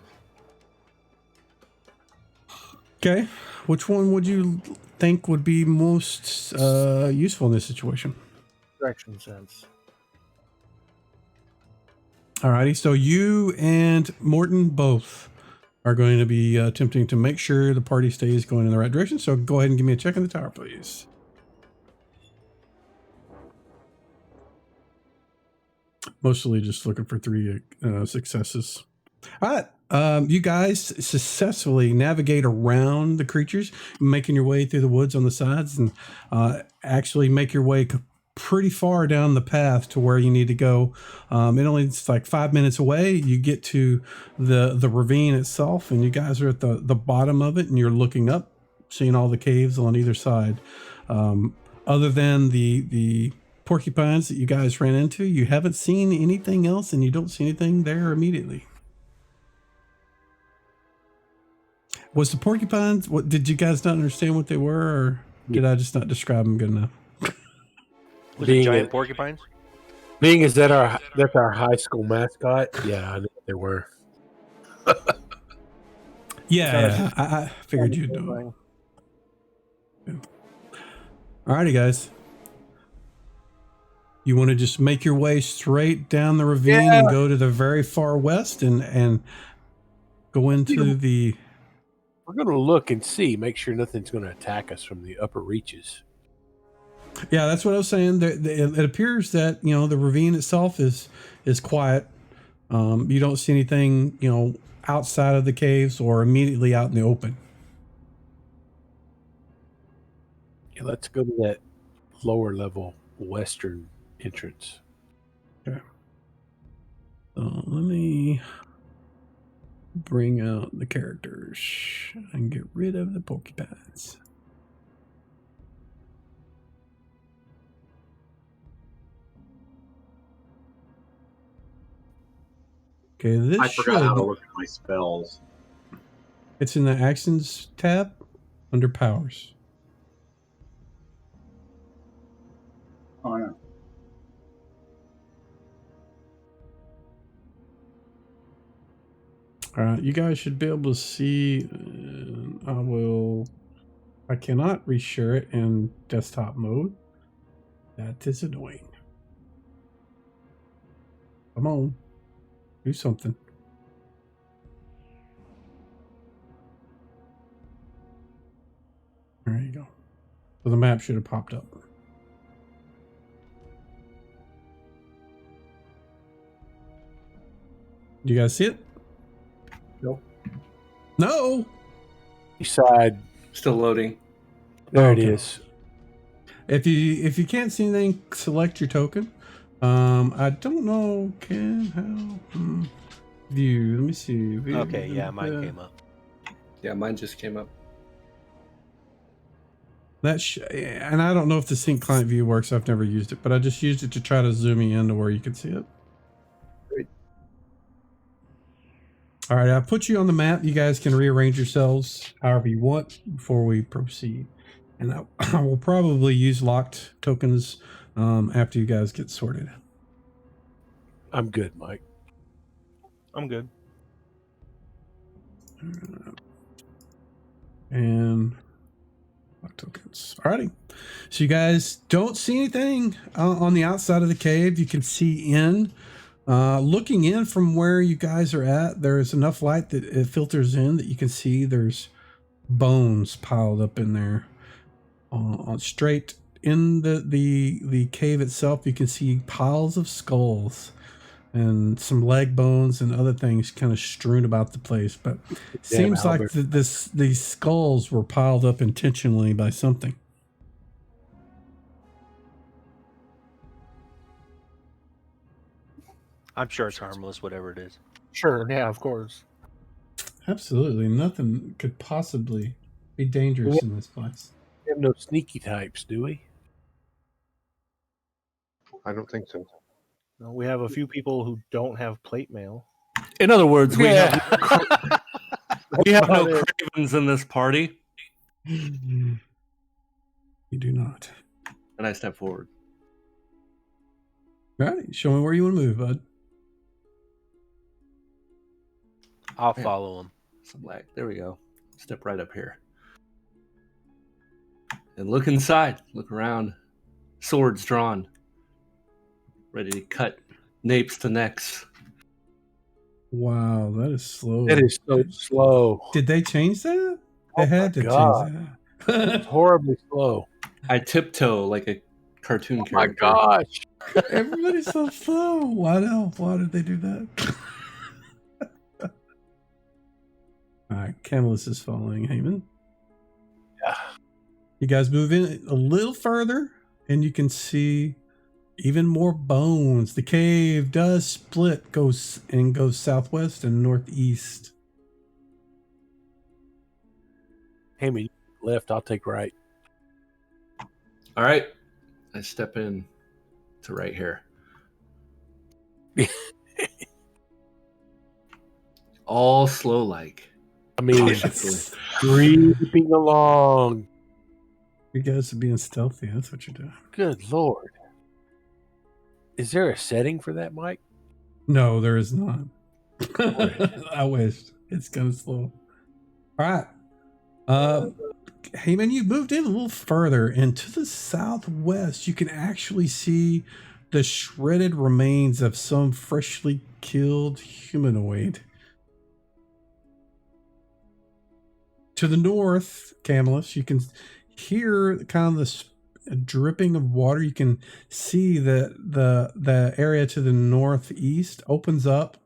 Speaker 5: Okay. Which one would you think would be most useful in this situation?
Speaker 6: Direction sense.
Speaker 5: Alrighty. So you and Morton both are going to be attempting to make sure the party stays going in the right direction. So go ahead and give me a check in the tower, please. Mostly just looking for 3 successes. All right. You guys successfully navigate around the creatures, making your way through the woods on the sides, and actually make your way pretty far down the path to where you need to go. It's like 5 minutes away. You get to the ravine itself, and you guys are at the bottom of it, and you're looking up, seeing all the caves on either side. Other than the porcupines that you guys ran into, you haven't seen anything else, and you don't see anything there immediately. Was the porcupines, what did you guys not understand what they were, or did I just not describe them good enough?
Speaker 1: was it giant porcupines?
Speaker 2: Being is that's our high school mascot. Yeah, I knew what they were.
Speaker 5: Yeah, I figured you'd know. Alrighty, guys. You want to just make your way straight down the ravine and go to the very far west and go into the...
Speaker 2: We're going to look and see, make sure nothing's going to attack us from the upper reaches.
Speaker 5: Yeah, that's what I was saying. It appears that, the ravine itself is quiet. You don't see anything, outside of the caves or immediately out in the open.
Speaker 2: Yeah, let's go to that lower level western entrance.
Speaker 5: Okay. So let me bring out the characters and get rid of the porcupines. Okay, this
Speaker 3: I forgot how to
Speaker 5: should.
Speaker 3: look at my spells.
Speaker 5: It's in the actions tab under powers.
Speaker 3: Oh, yeah.
Speaker 5: All right, you guys should be able to see. I cannot reshare it in desktop mode. That is annoying. Come on, do something. There you go. So the map should have popped up. Do you guys see it?
Speaker 6: Nope.
Speaker 5: No.
Speaker 2: East side.
Speaker 7: Still loading.
Speaker 2: There
Speaker 5: Okay.
Speaker 2: it is.
Speaker 5: If you can't see anything, select your token. I don't know. View. Let me see. View,
Speaker 1: Okay, yeah, mine came up.
Speaker 7: Yeah, mine just came up.
Speaker 5: And I don't know if the sync client view works. I've never used it, but I just used it to try to zoom you in to where you could see it.
Speaker 4: Great.
Speaker 5: All right, I put you on the map. You guys can rearrange yourselves however you want before we proceed. And I will probably use locked tokens after you guys get sorted.
Speaker 2: I'm good, Mike.
Speaker 6: I'm good.
Speaker 5: And lock tokens. Alrighty. So you guys don't see anything on the outside of the cave. You can see in. Looking in from where you guys are at, there is enough light that it filters in that you can see there's bones piled up in there. Straight in the cave itself, you can see piles of skulls and some leg bones and other things kind of strewn about the place. But it seems like these skulls were piled up intentionally by something.
Speaker 1: I'm sure it's harmless, whatever it is.
Speaker 6: Sure, yeah, of course.
Speaker 5: Absolutely. Nothing could possibly be dangerous in this place.
Speaker 2: We have no sneaky types, do we?
Speaker 4: I don't think so.
Speaker 6: No, we have a few people who don't have plate mail.
Speaker 7: In other words, we
Speaker 2: Yeah.
Speaker 7: have we have no
Speaker 6: About it.
Speaker 7: cravens in this party.
Speaker 5: You do not.
Speaker 7: And I step forward.
Speaker 5: All right. Show me where you want to move, bud.
Speaker 1: I'll
Speaker 7: Yeah.
Speaker 1: follow him.
Speaker 7: Some lag. There we go. Step right up here. And look inside. Look around. Swords drawn. Ready to cut napes to necks.
Speaker 5: Wow, that is slow.
Speaker 2: That is so slow.
Speaker 5: Did they change that? They
Speaker 2: Oh
Speaker 5: had
Speaker 2: my
Speaker 5: to
Speaker 2: God.
Speaker 5: change that.
Speaker 2: It's horribly slow.
Speaker 7: I tiptoe like a cartoon
Speaker 2: Oh my
Speaker 7: character.
Speaker 2: gosh.
Speaker 5: Everybody's so slow. Why now? Why did they do that? All right, Camillus is following Heyman.
Speaker 2: Yeah.
Speaker 5: You guys move in a little further, and you can see even more bones. The cave does split, goes southwest and northeast.
Speaker 2: Hey, man, left. I'll take right.
Speaker 7: All right. I step in to right here. All slow like.
Speaker 2: I mean,
Speaker 7: Cautiously.
Speaker 2: creeping along.
Speaker 5: You guys are being stealthy. That's what you're doing.
Speaker 2: Good Lord. Is there a setting for that, Mike?
Speaker 5: No, there is not. I wish. It's kind of slow. All right. Hey, man, you moved in a little further, and to the southwest, you can actually see the shredded remains of some freshly killed humanoid. To the north, Camillus, you can hear kind of this dripping of water. You can see that the area to the northeast opens up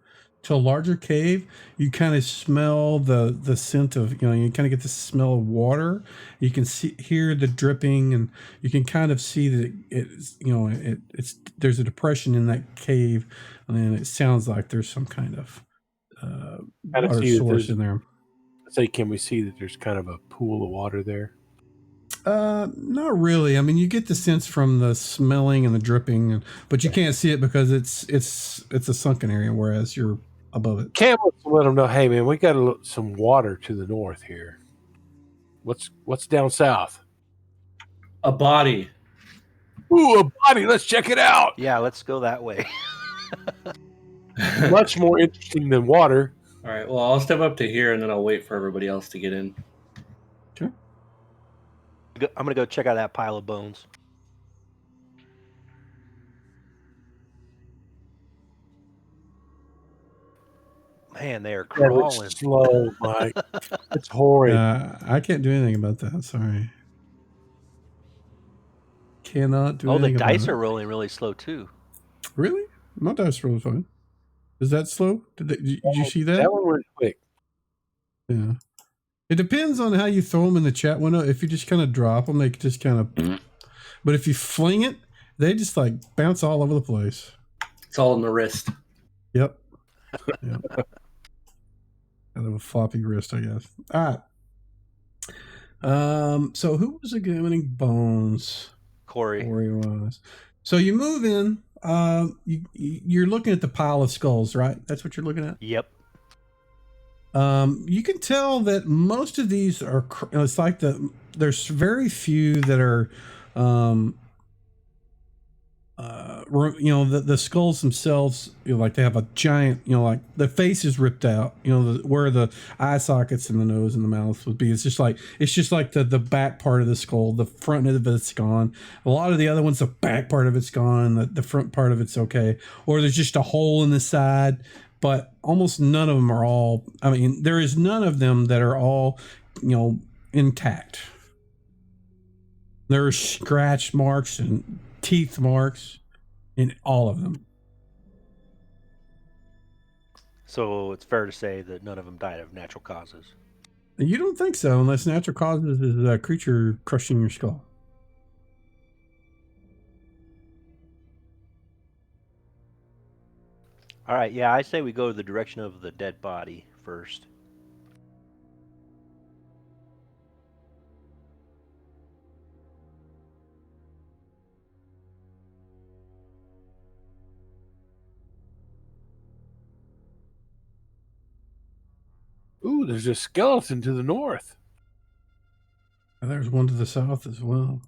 Speaker 5: to a larger cave. You kind of smell the scent of, you kind of get the smell of water. You can hear the dripping, and you can kind of see that it's there's a depression in that cave, and it sounds like there's some kind of water source in there.
Speaker 2: Say, can we see that there's kind of a pool of water there?
Speaker 5: Not really. I mean, you get the sense from the smelling and the dripping, but you can't see it because it's a sunken area, whereas you're above it.
Speaker 2: Campbell let them know, hey man, we got some water to the north here. What's down south?
Speaker 7: A body.
Speaker 2: Ooh, a body. Let's check it out.
Speaker 1: Yeah, let's go that way.
Speaker 2: Much more interesting than water.
Speaker 7: All right. Well, I'll step up to here and then I'll wait for everybody else to get in.
Speaker 5: Sure.
Speaker 1: I'm gonna go check out that pile of bones. Man, they are
Speaker 2: That was
Speaker 1: crawling.
Speaker 2: slow, Mike. It's horrid.
Speaker 5: I can't do anything about that. Sorry. Cannot do
Speaker 1: Oh, the
Speaker 5: anything about
Speaker 1: dice
Speaker 5: it.
Speaker 1: are rolling really slow too.
Speaker 5: Really? My dice roll fine. Is that slow? Did you see that?
Speaker 2: That one went quick.
Speaker 5: Yeah. It depends on how you throw them in the chat window. If you just kind of drop them, they just kind of. But if you fling it, they just like bounce all over the place.
Speaker 7: It's all in the wrist.
Speaker 5: Yep. Yep. Kind of a floppy wrist, I guess. All right. So who was examining bones?
Speaker 1: Corey.
Speaker 5: Corey was. So you move in. You're looking at the pile of skulls, right? That's what you're looking at.
Speaker 1: Yep.
Speaker 5: You can tell that most of these are. It's like there's very few that are. The skulls themselves, like they have a giant, like the face is ripped out, where the eye sockets and the nose and the mouth would be. It's just like the back part of the skull, the front of it's gone. A lot of the other ones, the back part of it's gone, the front part of it's okay, or there's just a hole in the side. But almost none of them are all. I mean, there is none of them that are all, intact. There are scratch marks and teeth marks in all of them.
Speaker 1: So it's fair to say that none of them died of natural causes.
Speaker 5: You don't think so, unless natural causes is a creature crushing your skull.
Speaker 1: All right, yeah, I say we go to the direction of the dead body first.
Speaker 2: Ooh, there's a skeleton to the north.
Speaker 5: And there's one to the south as well.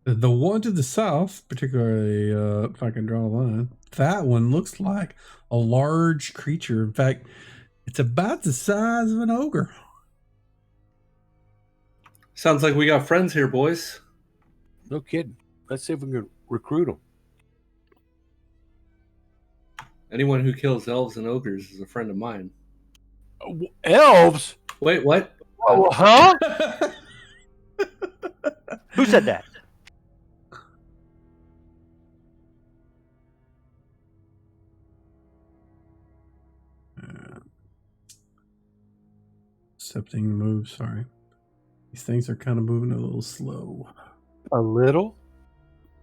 Speaker 5: The one to the south, particularly, if I can draw a line, that one looks like a large creature. In fact, it's about the size of an ogre.
Speaker 7: Sounds like we got friends here, boys.
Speaker 2: No kidding. Let's see if we can recruit them.
Speaker 7: Anyone who kills elves and ogres is a friend of mine.
Speaker 2: Elves?
Speaker 7: Wait, what?
Speaker 2: Oh, huh?
Speaker 1: Who said that?
Speaker 5: Accepting the move, sorry. These things are kind of moving a little slow.
Speaker 2: A little?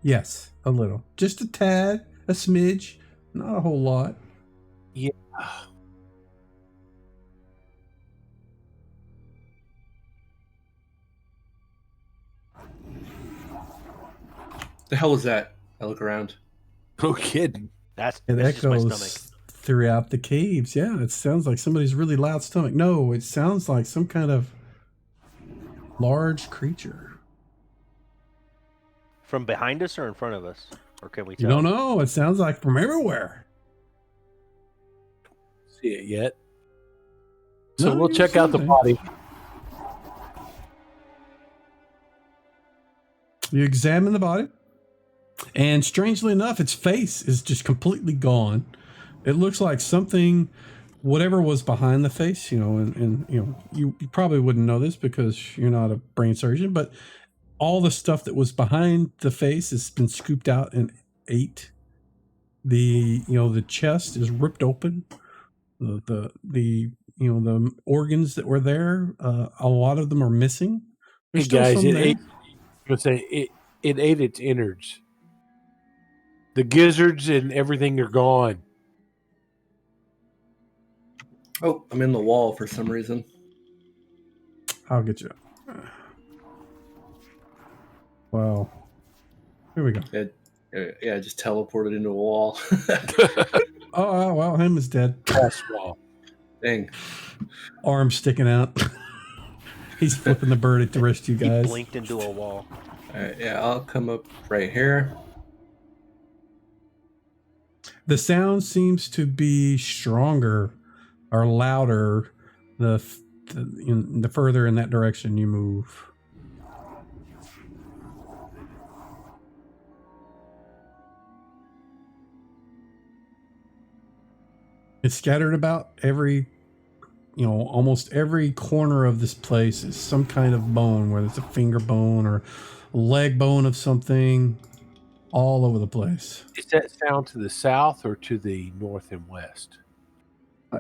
Speaker 5: Yes, a little. Just a tad, a smidge, not a whole lot.
Speaker 2: Yeah.
Speaker 7: The hell was that? I look around.
Speaker 2: No kidding.
Speaker 1: That's
Speaker 5: It
Speaker 1: just my stomach.
Speaker 5: echoes throughout the caves. Yeah, it sounds like somebody's really loud stomach. No, it sounds like some kind of large creature.
Speaker 1: From behind us or in front of us? Or can we
Speaker 5: You
Speaker 1: tell?
Speaker 5: don't know. It sounds like from everywhere.
Speaker 2: See it yet? So
Speaker 5: No,
Speaker 2: we'll
Speaker 5: you
Speaker 2: check
Speaker 5: see
Speaker 2: out the
Speaker 5: anything.
Speaker 2: body.
Speaker 5: You examine the body, and strangely enough, its face is just completely gone. It looks like something, whatever was behind the face, and you probably wouldn't know this because you're not a brain surgeon, but all the stuff that was behind the face has been scooped out and ate. The chest is ripped open. The organs that were there, a lot of them are missing. There's
Speaker 2: Hey
Speaker 5: still
Speaker 2: guys,
Speaker 5: some there.
Speaker 2: it ate its innards. The gizzards and everything are gone.
Speaker 7: Oh, I'm in the wall for some reason.
Speaker 5: I'll get you. Wow. Here we go.
Speaker 7: Yeah, I just teleported into a wall.
Speaker 5: Oh, well, him is dead.
Speaker 2: Pass wall.
Speaker 7: Dang.
Speaker 5: Arm sticking out. He's flipping the bird at the rest of you
Speaker 1: He
Speaker 5: guys.
Speaker 1: blinked into a wall.
Speaker 7: All right, yeah, I'll come up right here.
Speaker 5: The sound seems to be stronger or louder the further in that direction you move. It's scattered about almost every corner of this place is some kind of bone, whether it's a finger bone or a leg bone of something, all over the place.
Speaker 2: Is that sound to the south or to the north and west?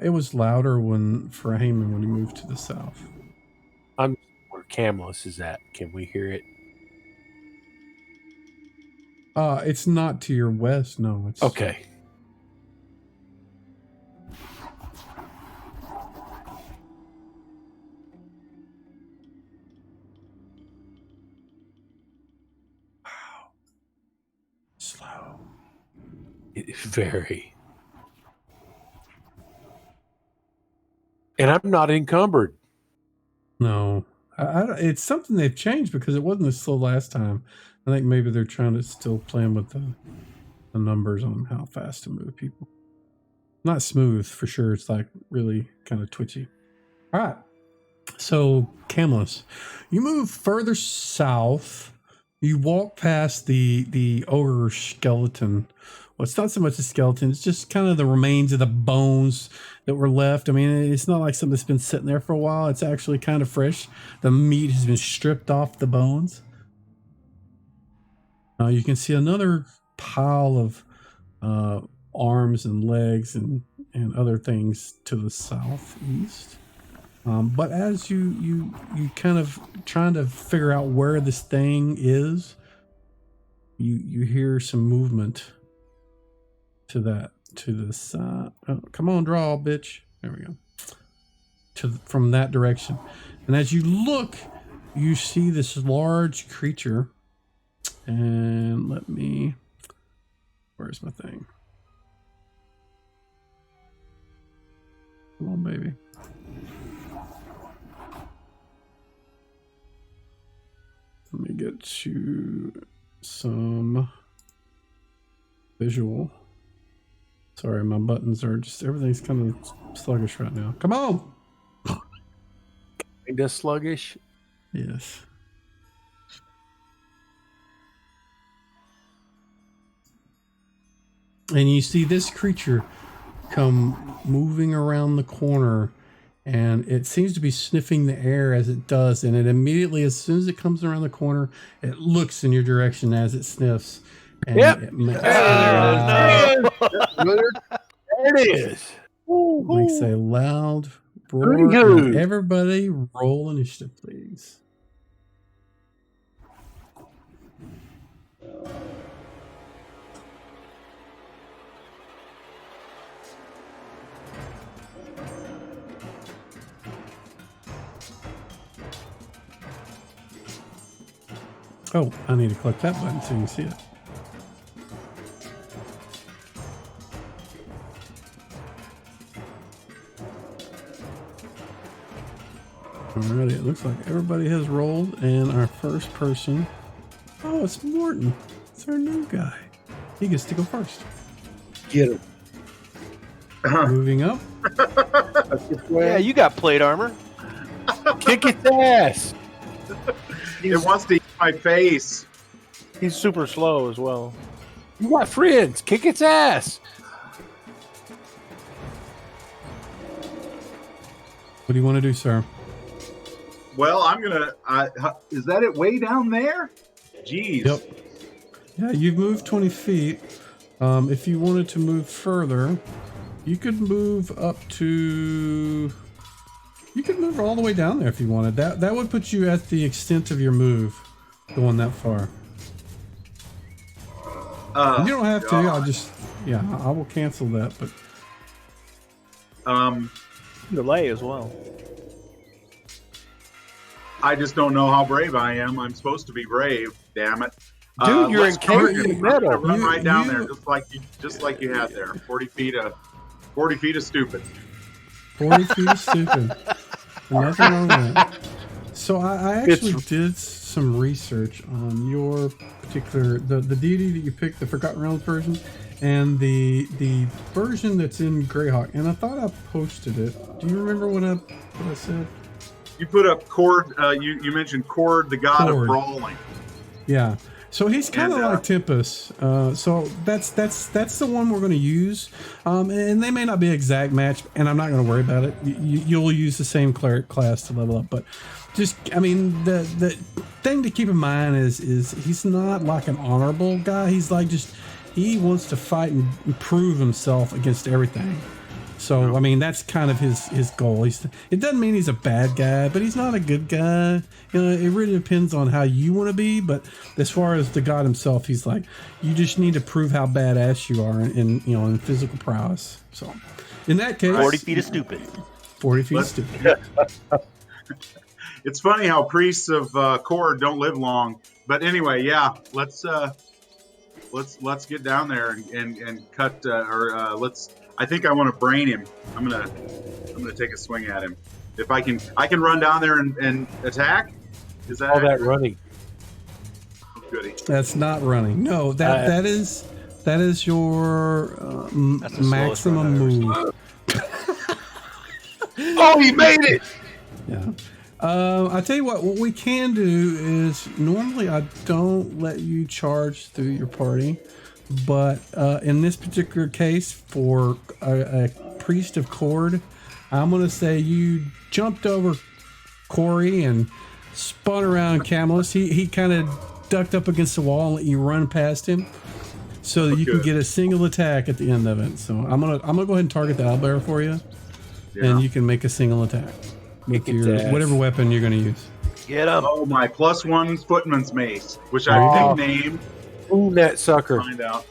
Speaker 5: It was louder for Heyman when he moved to the south.
Speaker 2: I'm where Camillus is at. Can we hear it?
Speaker 5: It's not to your west, no. It's
Speaker 2: Okay.
Speaker 5: slow.
Speaker 2: It's very. And I'm not encumbered.
Speaker 5: No, it's something they've changed because it wasn't this slow last time. I think maybe they're trying to still play with the numbers on how fast to move people. Not smooth for sure. It's like really kind of twitchy. All right. So Camillus, you move further south. You walk past the ogre skeleton. Well, it's not so much a skeleton. It's just kind of the remains of the bones that were left. I mean, it's not like something that's been sitting there for a while. It's actually kind of fresh. The meat has been stripped off the bones. You can see another pile of arms and legs and other things to the southeast. But as you kind of trying to figure out where this thing is, you hear some movement to the side. Oh, come on, draw, bitch. There we go. From that direction. And as you look, you see this large creature. And where's my thing? Come on, baby. Let me get you some visual. Sorry, my buttons are everything's kind of sluggish right now. Come on!
Speaker 2: Kinda sluggish.
Speaker 5: Yes. And you see this creature come moving around the corner, and it seems to be sniffing the air as it does, and it immediately, as soon as it comes around the corner, it looks in your direction as it sniffs. And
Speaker 2: Yep.
Speaker 5: it makes,
Speaker 2: There it is.
Speaker 5: makes a loud roar.
Speaker 2: Hoo-hoo.
Speaker 5: And everybody roll initiative, please. Oh, I need to click that button so you can see it. Alrighty, it looks like everybody has rolled, and our first person. Oh, it's Morton. It's our new guy. He gets to go first.
Speaker 2: Get him.
Speaker 5: Moving up.
Speaker 1: Yeah, you got plate armor.
Speaker 2: Kick its ass.
Speaker 3: It wants to eat my face.
Speaker 6: He's super slow as well.
Speaker 2: You got friends. Kick its ass.
Speaker 5: What do you want to do, sir?
Speaker 3: Well, I'm gonna. Is that it way down there? Jeez.
Speaker 5: Yep. Yeah, you've moved 20 feet. If you wanted to move further, you could move up to... You could move all the way down there if you wanted. That would put you at the extent of your move, going that far. You don't have to. I'll just... Yeah, I will cancel that, but...
Speaker 6: Delay as well.
Speaker 3: I just don't know how brave I am. I'm supposed to be brave. Damn it,
Speaker 2: Dude, you're
Speaker 3: let's
Speaker 2: encased
Speaker 3: go.
Speaker 2: in metal.
Speaker 3: Run right down
Speaker 5: You-
Speaker 3: there, just like you had there. 40 feet of 40 feet is stupid.
Speaker 5: 40 feet is stupid. Nothing wrong with that. So I actually did some research on your particular the deity that you picked, the Forgotten Realms version, and the version that's in Greyhawk. And I thought I posted it. Do you remember what I said?
Speaker 3: You put up Cord. You mentioned Cord, the god of
Speaker 5: Cord.
Speaker 3: brawling.
Speaker 5: Yeah. So he's kind of
Speaker 3: And,
Speaker 5: like Tempest. So that's the one we're going to use. And they may not be exact match, and I'm not going to worry about it. You'll use the same cleric class to level up, but just, I mean, the thing to keep in mind is he's not like an honorable guy. He's like he wants to fight and prove himself against everything. So, I mean, that's kind of his goal. It doesn't mean he's a bad guy, but he's not a good guy. You know, it really depends on how you want to be. But as far as the god himself, he's like, you just need to prove how badass you are in physical prowess. So, in that case,
Speaker 1: 40 feet is stupid.
Speaker 5: 40 feet is stupid.
Speaker 3: It's funny how priests of Cord don't live long. But anyway, yeah, let's get down there and cut let's. I think I want to brain him. I'm gonna take a swing at him. If I can run down there and attack. Is that
Speaker 6: all that running?
Speaker 3: Oh, goody.
Speaker 5: That's not running. No, that is your
Speaker 1: That's the slowest run
Speaker 5: maximum
Speaker 1: I've ever
Speaker 5: move.
Speaker 2: Oh, he made it!
Speaker 5: Yeah. I tell you what we can do is normally I don't let you charge through your party, but in this particular case for a priest of Cord, I'm going to say you jumped over Corey and spun around Camelus. He kind of ducked up against the wall and let you run past him so that you can get a single attack at the end of it. So I'm gonna go ahead and target the owlbear for you, and you can make a single attack with your whatever weapon you're going to use.
Speaker 1: Get him.
Speaker 3: Oh, my +1 footman's mace, which I nicknamed.
Speaker 6: Ooh, that sucker!
Speaker 3: Find out.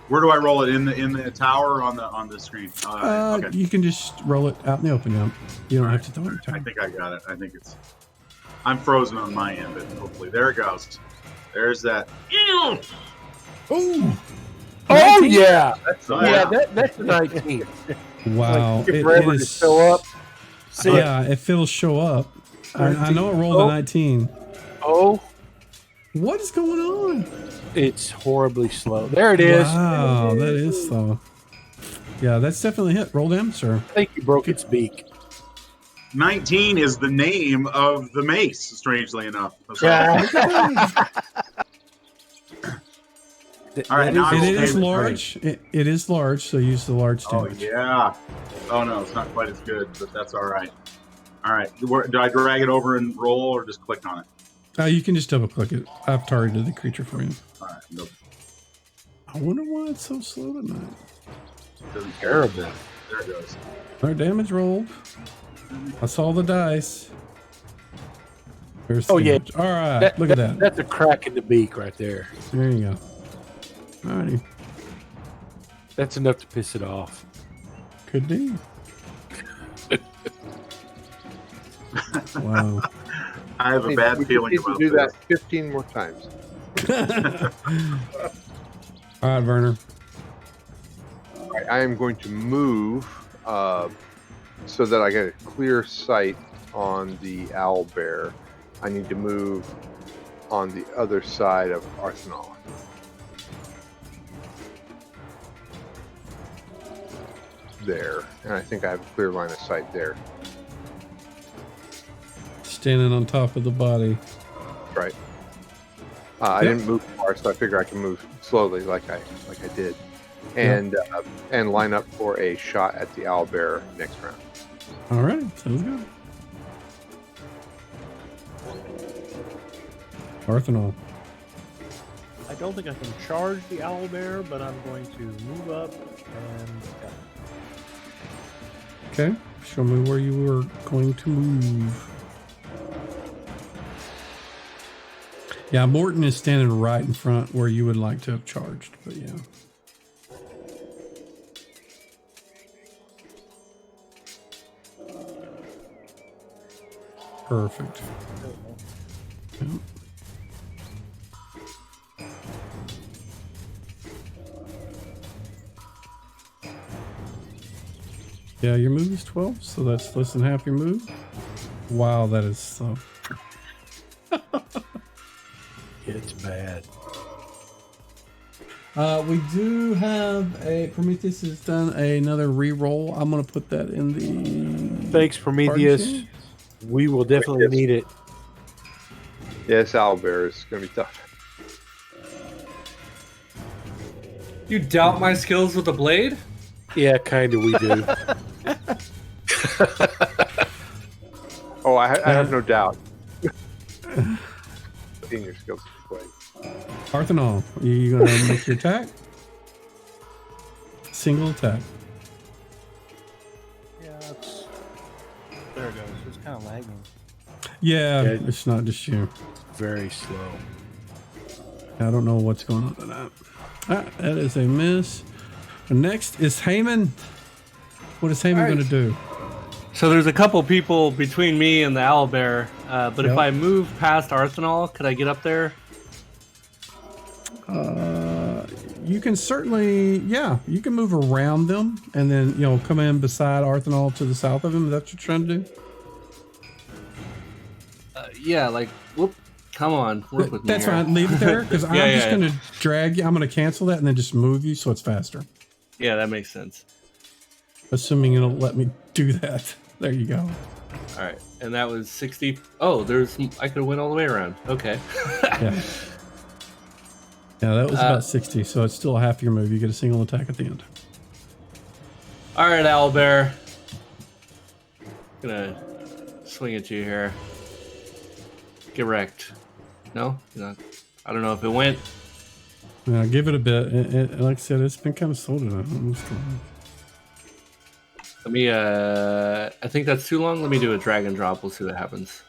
Speaker 3: Where do I roll it in the tower or on the screen? Okay.
Speaker 5: You can just roll it out in the open. You don't have to throw it.
Speaker 3: I think I got it. I think I'm frozen on my end, but hopefully there it goes. There's that.
Speaker 5: Ooh.
Speaker 6: Oh yeah,
Speaker 3: That's
Speaker 6: that's a 19.
Speaker 5: Wow.
Speaker 6: Like, it forever to show up.
Speaker 5: Yeah, if it'll show up. I know it rolled a 19.
Speaker 6: Oh,
Speaker 5: What is going on?
Speaker 6: it's horribly slow. There it is.
Speaker 5: Wow, that is slow. Yeah, that's definitely a hit. Roll damage, sir.
Speaker 6: I think you broke its beak.
Speaker 3: 19 is the name of the mace, strangely enough.
Speaker 6: Yeah.
Speaker 3: All right, now
Speaker 5: It is large. It is large, so use the large
Speaker 3: Oh,
Speaker 5: damage.
Speaker 3: yeah. Oh, no, it's not quite as good, but that's all right. All right. Do I drag it over and roll or just click on it?
Speaker 5: You can just double click it. I've targeted the creature for you.
Speaker 3: All right. Nope.
Speaker 5: I wonder why it's so slow tonight.
Speaker 3: Doesn't
Speaker 6: Terrible.
Speaker 3: There it goes.
Speaker 5: Our damage rolled. I saw the dice. There's
Speaker 6: Oh, yeah.
Speaker 5: damage. All right, look at that.
Speaker 6: That's a crack in the beak right there.
Speaker 5: There you go. Alrighty.
Speaker 6: That's enough to piss it off.
Speaker 5: Could be. Wow.
Speaker 3: I have a bad
Speaker 4: we
Speaker 3: feeling
Speaker 4: just need
Speaker 3: about
Speaker 4: to do
Speaker 3: this.
Speaker 4: that 15 more times.
Speaker 5: All right, Werner.
Speaker 4: All right, I am going to move so that I get a clear sight on the owlbear. I need to move on the other side of Arsenal. There, and I think I have a clear line of sight there.
Speaker 5: Standing on top of the body.
Speaker 4: Right. I didn't move far, so I figure I can move slowly, like I did, and line up for a shot at the owlbear next round.
Speaker 5: All right, sounds good. Arthanol.
Speaker 6: I don't think I can charge the owlbear, but I'm going to move up and attack.
Speaker 5: Okay, show me where you were going to move. Yeah, Morton is standing right in front where you would like to have charged, but yeah. Perfect. Yep. Yeah, your move is 12, so that's less than half your move. Wow, that is slow.
Speaker 2: It's bad.
Speaker 5: We do have a Prometheus has done another re-roll. I'm gonna put that in the
Speaker 2: Thanks, Prometheus.
Speaker 5: party.
Speaker 2: We will definitely need it.
Speaker 4: Yes, owlbear is going to be tough.
Speaker 7: You doubt my skills with a blade?
Speaker 2: Yeah, kind of we do.
Speaker 4: Oh, I have no doubt. Seeing your skills play.
Speaker 5: Parthenol, you gonna make your attack? Single attack.
Speaker 6: Yeah, there it goes. It's kind of lagging.
Speaker 5: Yeah,
Speaker 2: Yeah.
Speaker 5: it's not just you.
Speaker 2: Very slow.
Speaker 5: I don't know what's going on with that. That is a miss. Next is Heyman. What is Heyman
Speaker 7: All right.
Speaker 5: going to do?
Speaker 7: So there's a couple people between me and the owlbear, but
Speaker 5: Yep.
Speaker 7: if I move past Arsenal, could I get up there?
Speaker 5: You can certainly, you can move around them and then, come in beside Arthanol to the south of him. Is that what you're trying to do?
Speaker 7: Yeah, like, whoop, come on, work with me.
Speaker 5: That's
Speaker 7: here.
Speaker 5: fine. Leave it there because I'm
Speaker 7: Yeah,
Speaker 5: just
Speaker 7: yeah.
Speaker 5: going to drag you. I'm going to cancel that and then just move you so it's faster.
Speaker 7: Yeah, that makes sense.
Speaker 5: Assuming it'll let me do that. There you go.
Speaker 7: All right, and that was 60. Oh, I could have went all the way around. Okay.
Speaker 5: Yeah. Yeah, that was about 60, so it's still half your move. You get a single attack at the end.
Speaker 7: All right, owlbear. Gonna swing at you here. Get wrecked. No, you're not. I don't know if it went.
Speaker 5: Yeah, give it a bit. Like I said, it's been kind of slow tonight.
Speaker 7: Let me. I think that's too long. Let me do a drag and drop. We'll see what happens.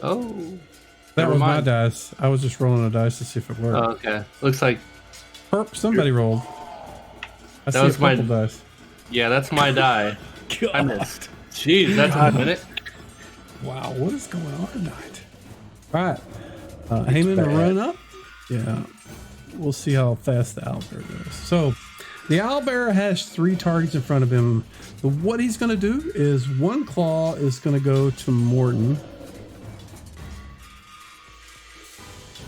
Speaker 7: Oh.
Speaker 5: That
Speaker 7: never
Speaker 5: was my
Speaker 7: mind.
Speaker 5: dice. I was just rolling a dice to see if it worked.
Speaker 7: Oh, okay. Looks like.
Speaker 5: Somebody rolled. I see
Speaker 7: was
Speaker 5: a purple
Speaker 7: my-
Speaker 5: dice.
Speaker 7: Yeah, that's my die. I missed. Jeez, that's a minute.
Speaker 5: Wow, what is going on tonight? All right. Heyman will run up. Yeah. We'll see how fast the owlbear goes. So the owlbear has 3 targets in front of him. But what he's going to do is one claw is going to go to Morton.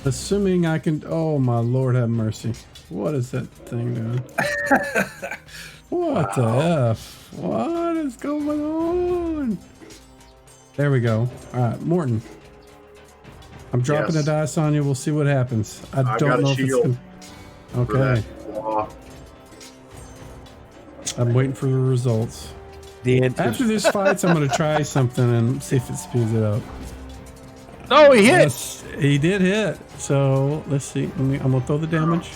Speaker 5: Assuming I can... Oh, my Lord have mercy. What is that thing doing? What the F? What is going on? There we go. All right, Morton. I'm dropping
Speaker 3: Yes.
Speaker 5: a dice on you. We'll see what happens. I
Speaker 3: I've
Speaker 5: don't
Speaker 3: got a
Speaker 5: know if it's
Speaker 3: shield
Speaker 5: gonna...
Speaker 3: for
Speaker 5: Okay.
Speaker 3: that claw.
Speaker 5: I'm waiting for the results. After this fight, I'm going to try something and see if it speeds it up.
Speaker 2: Oh, he hit.
Speaker 5: Yes, he did hit. So let's see. I'm going to throw the damage.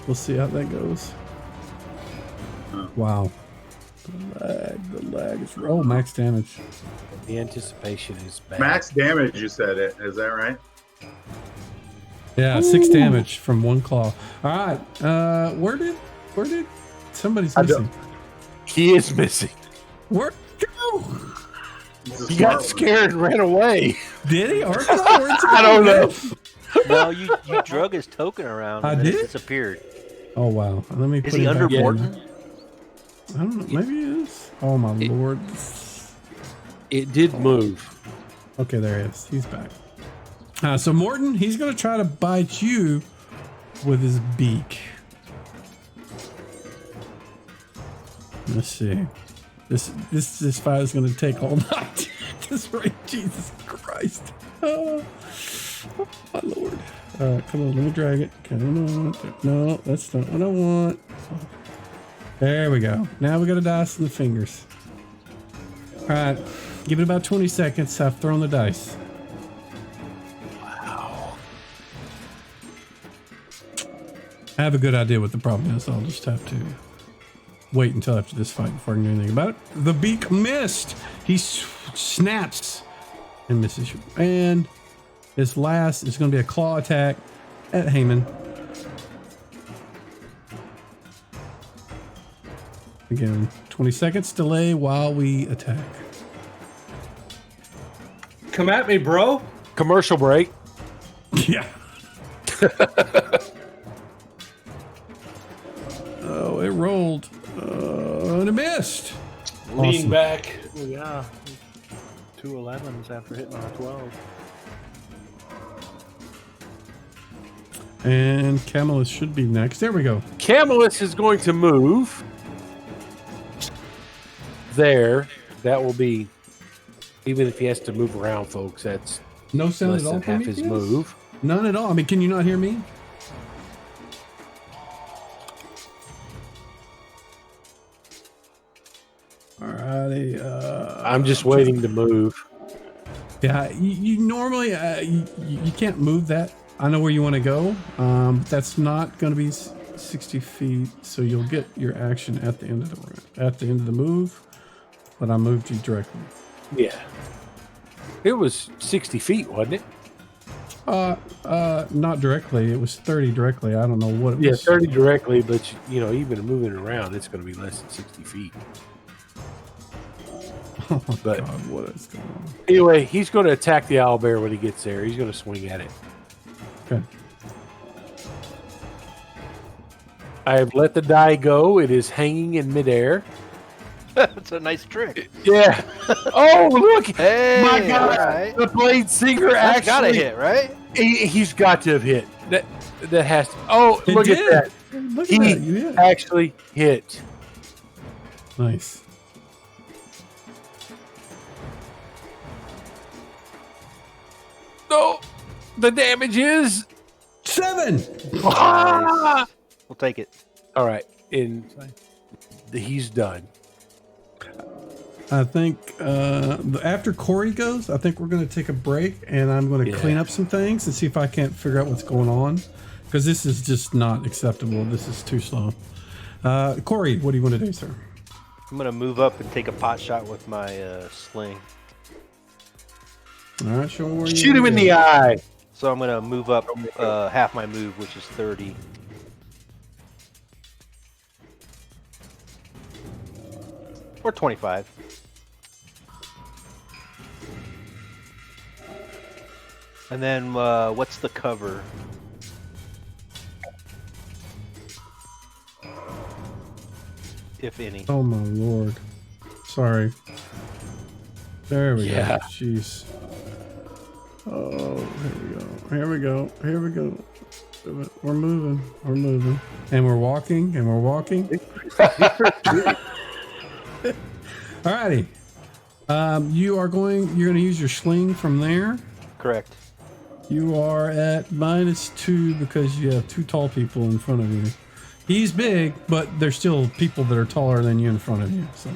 Speaker 5: We'll see how that goes. Wow. The lag is... Oh, max damage.
Speaker 2: The anticipation is bad.
Speaker 3: Max damage, you said it. Is that right?
Speaker 5: Yeah, 6 damage from one claw. All right. Where did somebody's missing?
Speaker 2: He is missing.
Speaker 5: Where'd he go?
Speaker 2: He got scared and ran away.
Speaker 5: Did he? Or I
Speaker 2: don't know.
Speaker 1: No, you drug his token around
Speaker 5: I
Speaker 1: and then
Speaker 5: did?
Speaker 1: it disappeared.
Speaker 5: Oh wow. Let me.
Speaker 1: Is
Speaker 5: put
Speaker 1: he
Speaker 5: him
Speaker 1: under
Speaker 5: back in.
Speaker 1: Morton?
Speaker 5: I don't know. Maybe he is. Oh my Lord.
Speaker 2: It did move.
Speaker 5: Okay, there he is. He's back. So Morton, he's gonna try to bite you with his beak. Let's see. This fight is gonna take all night. This rate, Jesus Christ. Oh my Lord. Come on, let me drag it. No, that's not what I want. There we go. Now we got a dice in the fingers. All right, give it about 20 seconds. I've thrown the dice. Wow. I have a good idea what the problem is. I'll just have to wait until after this fight before I can do anything about it. The beak missed. He snaps and misses you. And his last is going to be a claw attack at Heyman. Again, 20 seconds delay while we attack.
Speaker 7: Come at me, bro.
Speaker 2: Commercial break.
Speaker 5: Yeah. rolled. And it missed.
Speaker 6: Lean
Speaker 5: Awesome.
Speaker 6: back. Yeah. 2 11s after hitting our 12.
Speaker 5: And Camelus should be next. There we go.
Speaker 2: Camelus is going to move there. That will be, even if he has to move around, folks, that's
Speaker 5: No sound
Speaker 2: less
Speaker 5: at all
Speaker 2: than
Speaker 5: from
Speaker 2: half
Speaker 5: me,
Speaker 2: his
Speaker 5: Piers?
Speaker 2: move.
Speaker 5: None at all. I mean, can you not hear me? Alrighty.
Speaker 2: I'm just waiting to move.
Speaker 5: Yeah, you normally you can't move that. I know where you want to go. But that's not going to be 60 feet, so you'll get your action at the end of the move. But I moved you directly.
Speaker 2: Yeah. It was 60 feet, wasn't it?
Speaker 5: Not directly. It was 30 directly. I don't know what it
Speaker 2: Yeah,
Speaker 5: was.
Speaker 2: 30 directly, but even moving it around, it's going to be less than 60 feet.
Speaker 5: Oh my
Speaker 2: But-
Speaker 5: God, what is going on?
Speaker 2: Anyway, he's going to attack the owlbear when he gets there. He's going to swing at it.
Speaker 5: Okay.
Speaker 2: I have let the die go. It is hanging in midair.
Speaker 1: That's a nice trick.
Speaker 2: Yeah. Oh, look.
Speaker 1: Hey,
Speaker 2: My God.
Speaker 1: all right.
Speaker 2: The blade singer
Speaker 1: That's gotta
Speaker 2: actually
Speaker 1: hit, right?
Speaker 2: He's got to have hit. That has to. Oh,
Speaker 5: It
Speaker 2: look
Speaker 5: did.
Speaker 2: at that.
Speaker 5: Look
Speaker 2: He
Speaker 5: at that. You hit.
Speaker 2: actually hit.
Speaker 5: Nice.
Speaker 2: No, the damage is
Speaker 5: 7.
Speaker 2: Ah!
Speaker 1: We'll take it.
Speaker 2: All right, and he's done.
Speaker 5: I think after Corey goes, I think we're going to take a break, and I'm going to
Speaker 2: Yeah.
Speaker 5: clean up some things and see if I can't figure out what's going on, because this is just not acceptable. This is too slow. Corey, what do you want to do, sir?
Speaker 1: I'm gonna move up and take a pot shot with my sling.
Speaker 5: All right, show me where you
Speaker 2: Shoot him
Speaker 5: wanna
Speaker 2: in
Speaker 5: go.
Speaker 2: the eye.
Speaker 1: So I'm gonna move up half my move, which is 30. Or 25. And then what's the cover? If any.
Speaker 5: Oh my lord! Sorry. There we
Speaker 2: Yeah.
Speaker 5: go. Jeez. Oh, here we go. Here we go. We're moving. We're moving. And we're walking. And we're walking. Alrighty. You're going to use your sling from there.
Speaker 1: Correct.
Speaker 5: You are at -2 because you have 2 tall people in front of you. He's big, but there's still people that are taller than you in front of you. So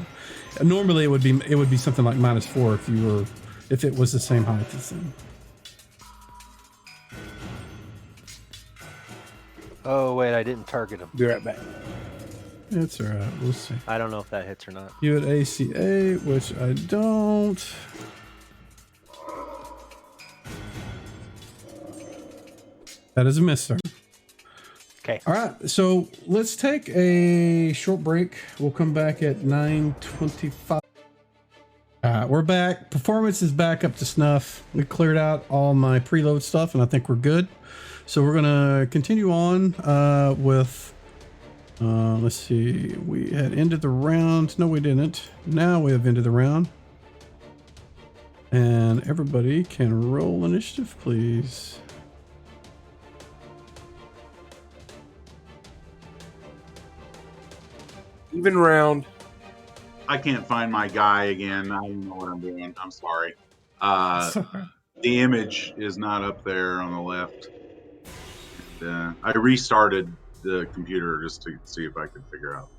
Speaker 5: normally it would be something like -4 if it was the same height as him.
Speaker 1: Oh wait, I didn't target him.
Speaker 2: Be right back.
Speaker 5: It's alright. We'll see.
Speaker 1: I don't know if that hits or not.
Speaker 5: You at ACA, which I don't. That is a miss, sir.
Speaker 1: Okay.
Speaker 5: All right, so let's take a short break. We'll come back at 9:25. All right, we're back. Performance is back up to snuff. We cleared out all my preload stuff, and I think we're good. So we're gonna continue on with. Let's see. We had ended the round. No, we didn't. Now we have ended the round. And everybody can roll initiative, please.
Speaker 2: Even round.
Speaker 3: I can't find my guy again. I don't know what I'm doing. I'm sorry. The image is not up there on the left. And, I restarted the computer just to see if I could figure out.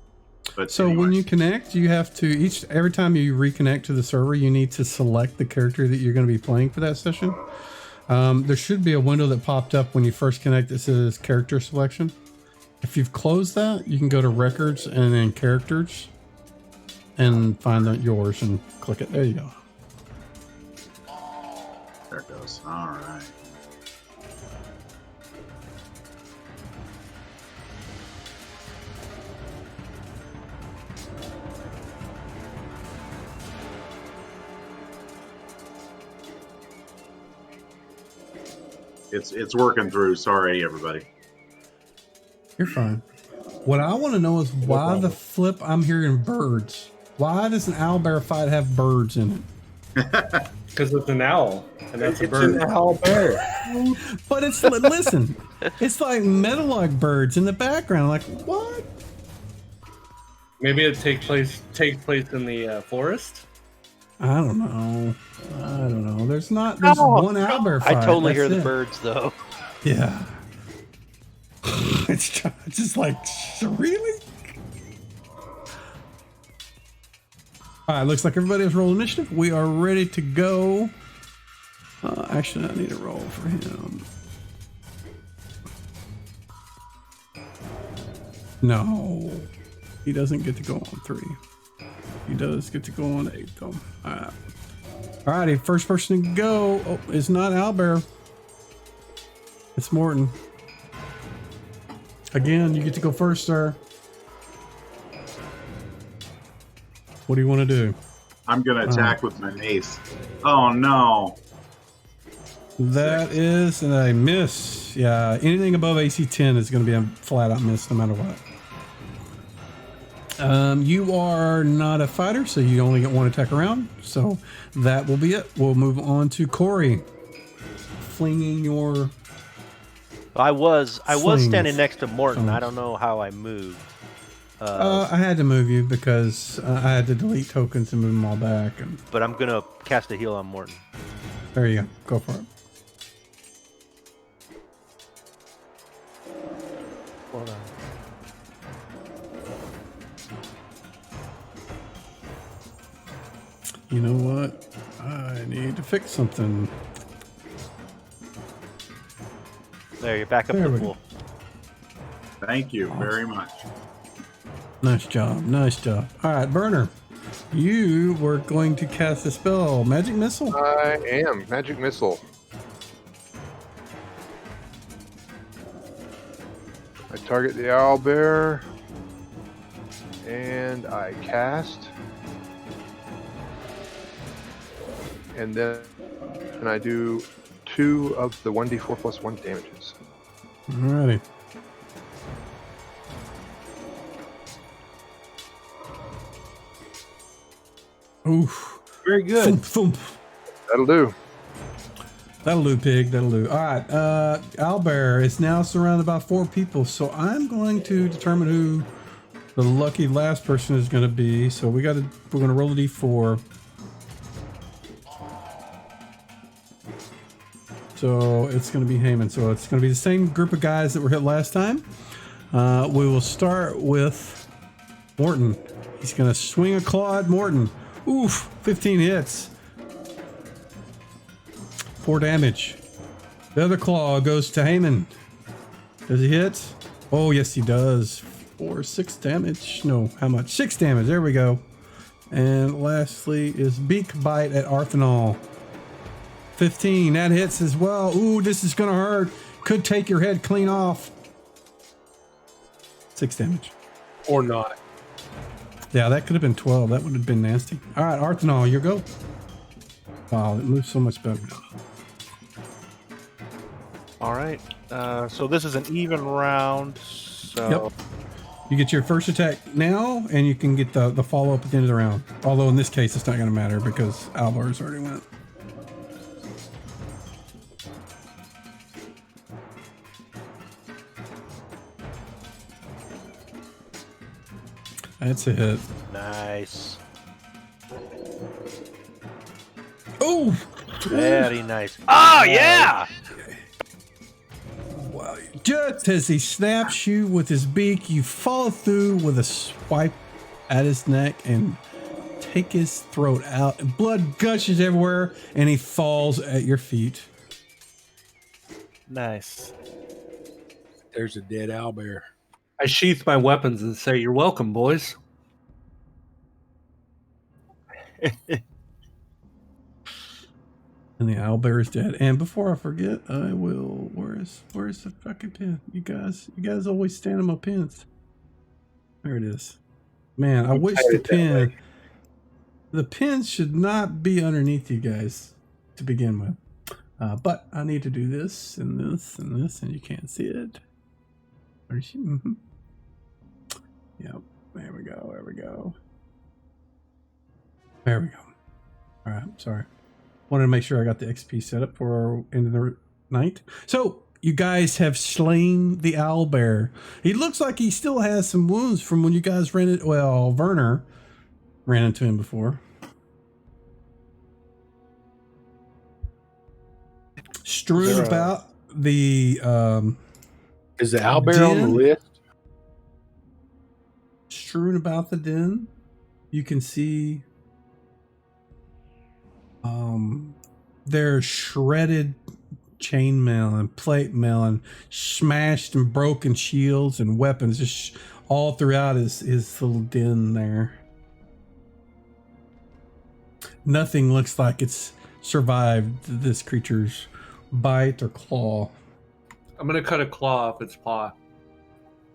Speaker 3: But
Speaker 5: So
Speaker 3: anyway.
Speaker 5: when you connect, you have to every time you reconnect to the server, you need to select the character that you're going to be playing for that session. There should be a window that popped up when you first connect that says character selection. If you've closed that, you can go to records and then characters and find yours and click it. There you go.
Speaker 3: There it goes. All right. It's working through. Sorry, everybody.
Speaker 5: You're fine. What I want to know is why the
Speaker 2: problem.
Speaker 5: flip I'm hearing birds. Why does an owlbear fight have birds in it?
Speaker 7: Because it's an owl, and that's a
Speaker 2: It's an
Speaker 7: bird.
Speaker 2: owl bear.
Speaker 5: But it's listen, it's like metal-like birds in the background. Like what?
Speaker 7: Maybe it takes place in the forest.
Speaker 5: I don't know. There's one owlbear fight.
Speaker 1: I totally
Speaker 5: That's
Speaker 1: hear the
Speaker 5: it.
Speaker 1: birds though.
Speaker 5: Yeah. It's just like, really? All right, looks like everybody has rolled initiative. We are ready to go. Actually, I need a roll for him. No, he doesn't get to go on 3. He does get to go on 8, though. All right. All righty, first person to go. Oh, it's not Owlbear. It's Morton. Again, you get to go first, sir. What do you want to do?
Speaker 3: I'm going to attack with my mace. Oh, no.
Speaker 5: That is a miss. Yeah, anything above AC 10 is going to be a flat out miss no matter what. You are not a fighter, so you only get one attack around. So that will be it. We'll move on to Corey. Flinging your...
Speaker 1: I was
Speaker 5: Slings.
Speaker 1: standing next to Morton.
Speaker 5: Oh.
Speaker 1: I don't know how I moved.
Speaker 5: I had to move you because I had to delete tokens and move them all back. And
Speaker 1: But I'm gonna cast a heal on Morton.
Speaker 5: there you go. Go for it.
Speaker 6: Hold on.
Speaker 5: You know what? I need to fix something.
Speaker 1: There, you're back up
Speaker 5: There
Speaker 1: to
Speaker 5: we
Speaker 1: full.
Speaker 3: Thank you very much.
Speaker 5: Nice job. Nice job. All right, Burner. You were going to cast a spell. Magic Missile?
Speaker 4: I am. Magic Missile. I target the owlbear. And I cast. And then I do 2 of the 1d4 plus 1 damages.
Speaker 5: Alrighty. Oof.
Speaker 2: Very good.
Speaker 5: Thump, thump.
Speaker 4: That'll do.
Speaker 5: That'll do, pig. That'll do. All right. Owlbear is now surrounded by 4 people, so I'm going to determine who the lucky last person is going to be. So we're going to roll a d4. So it's going to be Heyman. So it's going to be the same group of guys that were hit last time. We will start with Morton. He's going to swing a claw at Morton. Oof, 15 hits. 4 damage. The other claw goes to Heyman. Does he hit? Oh, yes, he does. 6 damage. No, how much? 6 damage. There we go. And lastly is Beak Bite at Arthanol. 15. That hits as well. Ooh, this is going to hurt. Could take your head clean off. 6 damage.
Speaker 2: Or not.
Speaker 5: Yeah, that could have been 12. That would have been nasty. All right, Arthanol, your go. Wow, it moves so much better.
Speaker 6: All right. So this is an even round. So
Speaker 5: Yep. You get your first attack now, and you can get the follow-up at the end of the round. Although in this case, it's not going to matter because Alvarez already went. That's a hit.
Speaker 1: Nice.
Speaker 5: Oh!
Speaker 1: Very nice. Oh, yeah!
Speaker 5: Wow. Just as he snaps you with his beak, you follow through with a swipe at his neck and take his throat out. And blood gushes everywhere, and he falls at your feet.
Speaker 6: nice.
Speaker 2: There's a dead owlbear.
Speaker 7: I sheath my weapons and say, "You're welcome, boys."
Speaker 5: And the owlbear is dead. And before I forget, I will. Where's the fucking pin? You guys always stand on my pins. There it is. Man, I wish the pin. The pins should not be underneath you guys to begin with. But I need to do this and this and this, and you can't see it. Mhm. Yep. There we go. There we go. There we go. All right. Sorry. Wanted to make sure I got the XP set up for our end of the night. So you guys have slain the owlbear. He looks like he still has some wounds from when you guys ran it. Well, Werner ran into him before. Strewn about the
Speaker 2: Is the owlbear on the
Speaker 5: den.
Speaker 2: list?
Speaker 5: Strewn about the den, you can see there's shredded chainmail and plate mail and smashed and broken shields and weapons just all throughout his little den there. Nothing looks like it's survived this creature's bite or claw.
Speaker 7: I'm gonna cut a claw off its paw.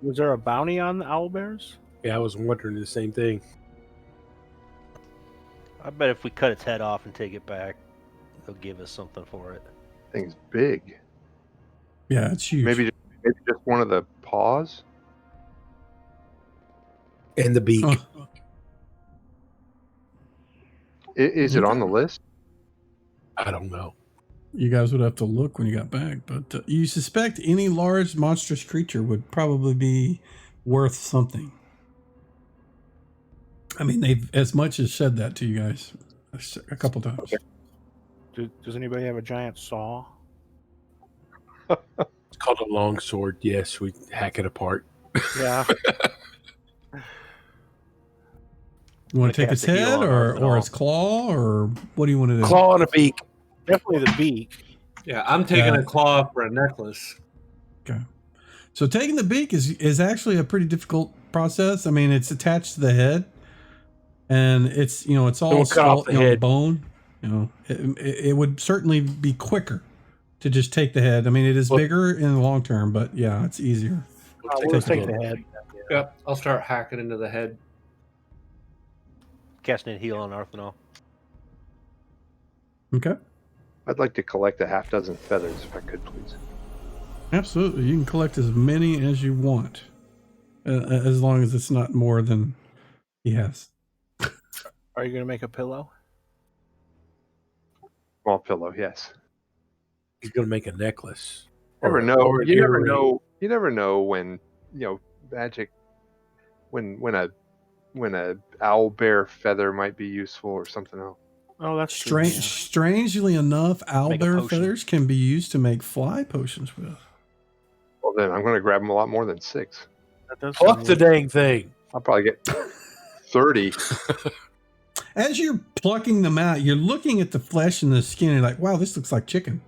Speaker 6: Was there a bounty on the owlbears?
Speaker 2: Yeah, I was wondering the same thing.
Speaker 1: I bet if we cut its head off and take it back, they'll give us something for it.
Speaker 4: Thing's big.
Speaker 5: Yeah, it's huge.
Speaker 4: Maybe just one of the paws.
Speaker 2: And the beak.
Speaker 5: Huh.
Speaker 4: Is it on the list?
Speaker 2: I don't know.
Speaker 5: You guys would have to look when you got back, but you suspect any large monstrous creature would probably be worth something. I mean, they've as much as said that to you guys a couple times.
Speaker 2: Okay.
Speaker 6: Does anybody have a giant saw?
Speaker 2: It's called a long sword. Yes, we hack it apart.
Speaker 6: Yeah.
Speaker 5: You want to take its
Speaker 1: Cast a heal
Speaker 5: head
Speaker 1: on Earth and
Speaker 5: or
Speaker 1: all.
Speaker 5: its claw, or what do you want to do?
Speaker 2: Claw and a beak.
Speaker 6: Definitely the beak.
Speaker 7: Yeah, I'm taking
Speaker 5: Yeah.
Speaker 7: a claw for a necklace.
Speaker 5: Okay. So taking the beak is actually a pretty difficult process. I mean, it's attached to the head, and it's it's all
Speaker 2: We'll cut off the head.
Speaker 5: bone. It would certainly be quicker to just take the head. I mean, it is
Speaker 2: Well-
Speaker 5: bigger in the long term, but yeah, it's easier.
Speaker 6: We'll take the head.
Speaker 7: Yep, I'll start hacking into the head.
Speaker 1: Casting a heal on Earth and all.
Speaker 5: Okay.
Speaker 4: I'd like to collect a half dozen feathers if I could, please.
Speaker 5: Absolutely. You can collect as many as you want, as long as it's not more than he has.
Speaker 6: Are you going to make a pillow?
Speaker 4: Small pillow, yes.
Speaker 2: He's going to make a necklace.
Speaker 4: You never know.
Speaker 2: or an
Speaker 4: You never
Speaker 2: earring.
Speaker 4: know. You never know when magic. When a owl bear feather might be useful or something else.
Speaker 6: Oh, that's true.
Speaker 5: Strangely enough,
Speaker 1: Make a
Speaker 5: owlbear
Speaker 1: potion.
Speaker 5: feathers can be used to make fly potions with.
Speaker 4: Well, then I'm going to grab them a lot more than 6.
Speaker 6: That does
Speaker 2: Pluck
Speaker 6: sound
Speaker 2: the
Speaker 6: weird.
Speaker 2: dang thing.
Speaker 4: I'll probably get 30.
Speaker 5: As you're plucking them out, you're looking at the flesh and the skin, and you're like, wow, this looks like chicken.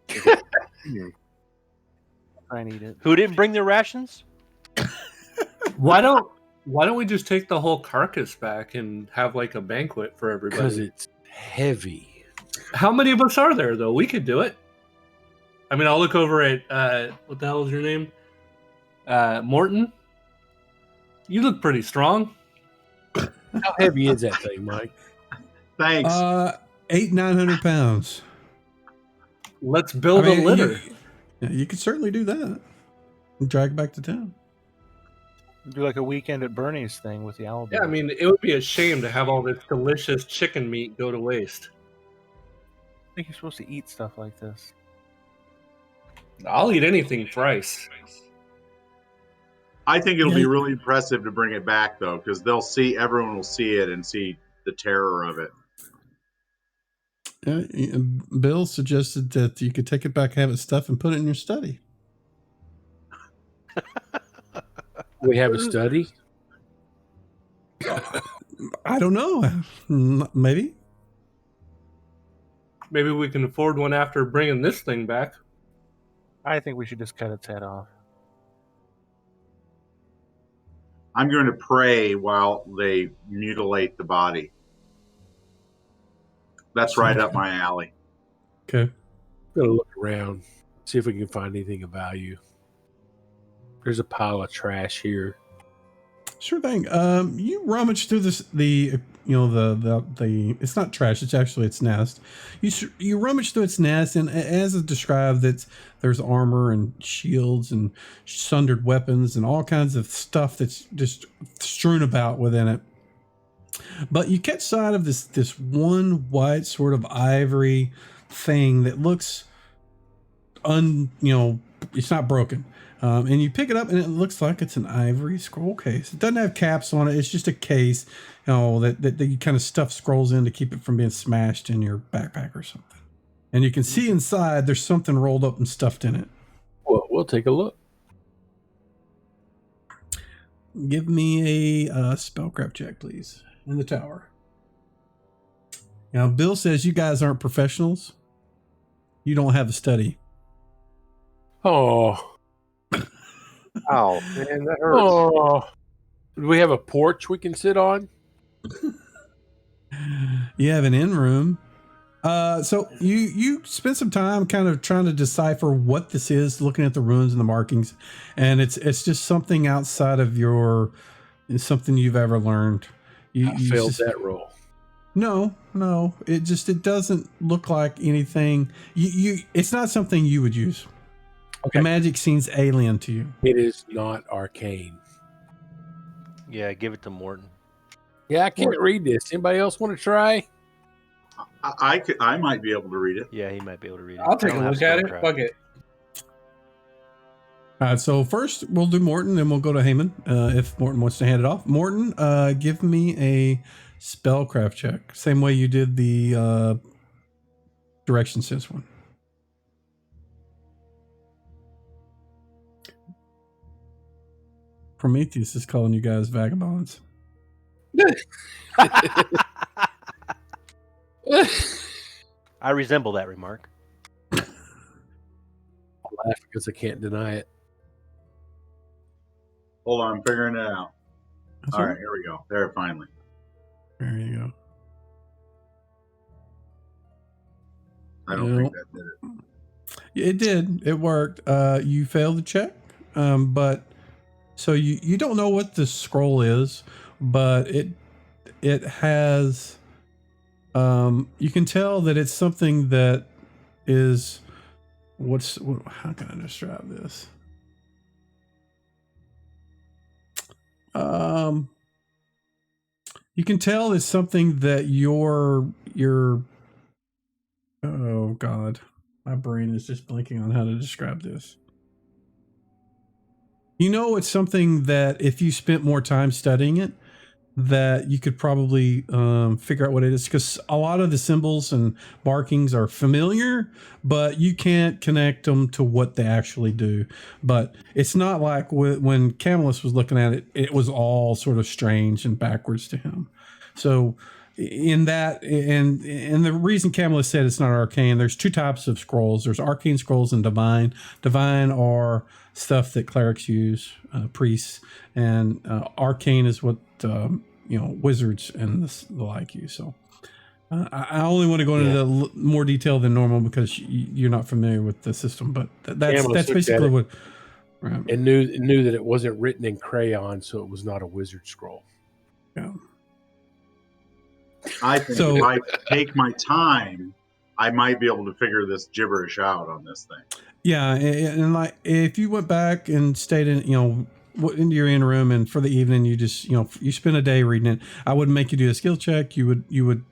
Speaker 6: Try and eat it.
Speaker 1: Who didn't bring their rations?
Speaker 7: Why don't we just take the whole carcass back and have like a banquet for
Speaker 2: Because
Speaker 7: everybody?
Speaker 2: it's heavy.
Speaker 7: How many of us are there though? We could do it. I mean, I'll look over at what the hell is your name? Morton. You look pretty strong.
Speaker 2: How heavy is that thing, Mike?
Speaker 3: Thanks.
Speaker 5: 800-900 pounds.
Speaker 7: Let's build
Speaker 5: I mean,
Speaker 7: a litter.
Speaker 5: You could certainly do that. And drag it back to town.
Speaker 6: Do like a weekend at Bernie's thing with the owlbear.
Speaker 7: Yeah, I mean, it would be a shame to have all this delicious chicken meat go to waste.
Speaker 6: I think you're supposed to eat stuff like this.
Speaker 7: I'll eat anything thrice.
Speaker 3: I think it'll be
Speaker 5: Yeah.
Speaker 3: really impressive to bring it back though, because everyone will see it and see the terror of it.
Speaker 5: Bill suggested that you could take it back, have it stuffed, and put it in your study.
Speaker 2: We have a study.
Speaker 5: I don't know. Maybe.
Speaker 7: Maybe we can afford one after bringing this thing back.
Speaker 6: I think we should just cut its head off.
Speaker 3: I'm going to pray while they mutilate the body. That's right up my alley.
Speaker 5: Okay.
Speaker 2: We're gonna look around, see if we can find anything of value. There's a pile of trash here.
Speaker 5: Sure thing. You rummage through the it's not trash. It's actually its nest. You rummage through its nest, and as it's described, there's armor and shields and sundered weapons and all kinds of stuff that's just strewn about within it. But you catch sight of this one white sort of ivory thing that looks it's not broken. And you pick it up and it looks like it's an ivory scroll case. It doesn't have caps on it. It's just a case, that you kind of stuff scrolls in to keep it from being smashed in your backpack or something. And you can see inside there's something rolled up and stuffed in it.
Speaker 2: Well, we'll take a look.
Speaker 5: Give me a spellcraft check, please, in the tower. Now, Bill says you guys aren't professionals. You don't have a study.
Speaker 2: Oh,
Speaker 4: Ow, man, that hurts.
Speaker 2: oh. Do we have a porch we can sit on?
Speaker 5: You have an in room. So you spend some time kind of trying to decipher what this is, looking at the runes and the markings, and it's just something outside of it's something you've ever learned.
Speaker 2: I failed that roll.
Speaker 5: No, it doesn't look like anything. It's not something you would use.
Speaker 2: Okay.
Speaker 5: The magic seems alien to you.
Speaker 2: It is not arcane.
Speaker 1: Yeah, give it to Morton.
Speaker 2: Yeah, I can't read this. Anybody else want to try?
Speaker 3: I might be able to read it.
Speaker 1: Yeah, he might be able to read it.
Speaker 7: I'll take
Speaker 1: I
Speaker 7: a
Speaker 1: don't have
Speaker 7: look at it.
Speaker 1: spellcraft.
Speaker 7: Fuck it.
Speaker 5: All right, so first we'll do Morton, then we'll go to Heyman if Morton wants to hand it off. Morton, give me a spellcraft check. Same way you did the direction sense one. Prometheus is calling you guys vagabonds.
Speaker 1: I resemble that remark.
Speaker 2: I'll laugh because I can't deny it.
Speaker 3: Hold on, I'm figuring it out.
Speaker 5: That's
Speaker 3: All
Speaker 5: all
Speaker 3: right, here we go. There, finally.
Speaker 5: There you go.
Speaker 3: I don't think that did it.
Speaker 5: It did. It worked. You failed the check, but so you don't know what the scroll is, but it has. You can tell that it's something that is. How can I describe this? You can tell it's something that your oh God, my brain is just blanking on how to describe this. You know, it's something that if you spent more time studying it, that you could probably figure out what it is, because a lot of the symbols and markings are familiar, but you can't connect them to what they actually do. But it's not like when Camillus was looking at it, it was all sort of strange and backwards to him. So in that, and the reason Camillus said it's not arcane, there's two types of scrolls. There's arcane scrolls and divine. Divine are stuff that clerics use, priests, and arcane is what wizards and the like use. So I only want to go into the more detail than normal because you're not familiar with the system, but that's basically what. Right.
Speaker 2: And knew that it wasn't written in crayon, so it was not a wizard scroll.
Speaker 5: Yeah.
Speaker 3: I think if I take my time, I might be able to figure this gibberish out on this thing.
Speaker 5: Yeah, and like if you went back and stayed in, into your inner room, and for the evening you just, you spend a day reading it, I wouldn't make you do a skill check. You would,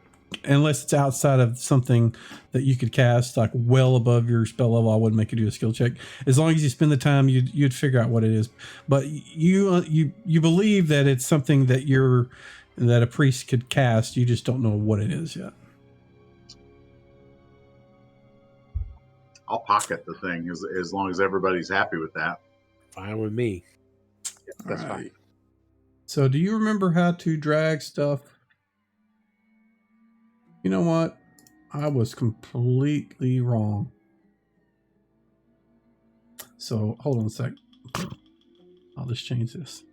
Speaker 5: unless it's outside of something that you could cast like well above your spell level, I wouldn't make you do a skill check. As long as you spend the time, you'd figure out what it is. But you believe that it's something that a priest could cast. You just don't know what it is yet.
Speaker 3: I'll pocket the thing as long as everybody's happy with that.
Speaker 2: Fine with me.
Speaker 4: That's fine.
Speaker 5: So do you remember how to drag stuff? You know what? I was completely wrong. So hold on a sec. I'll just change this.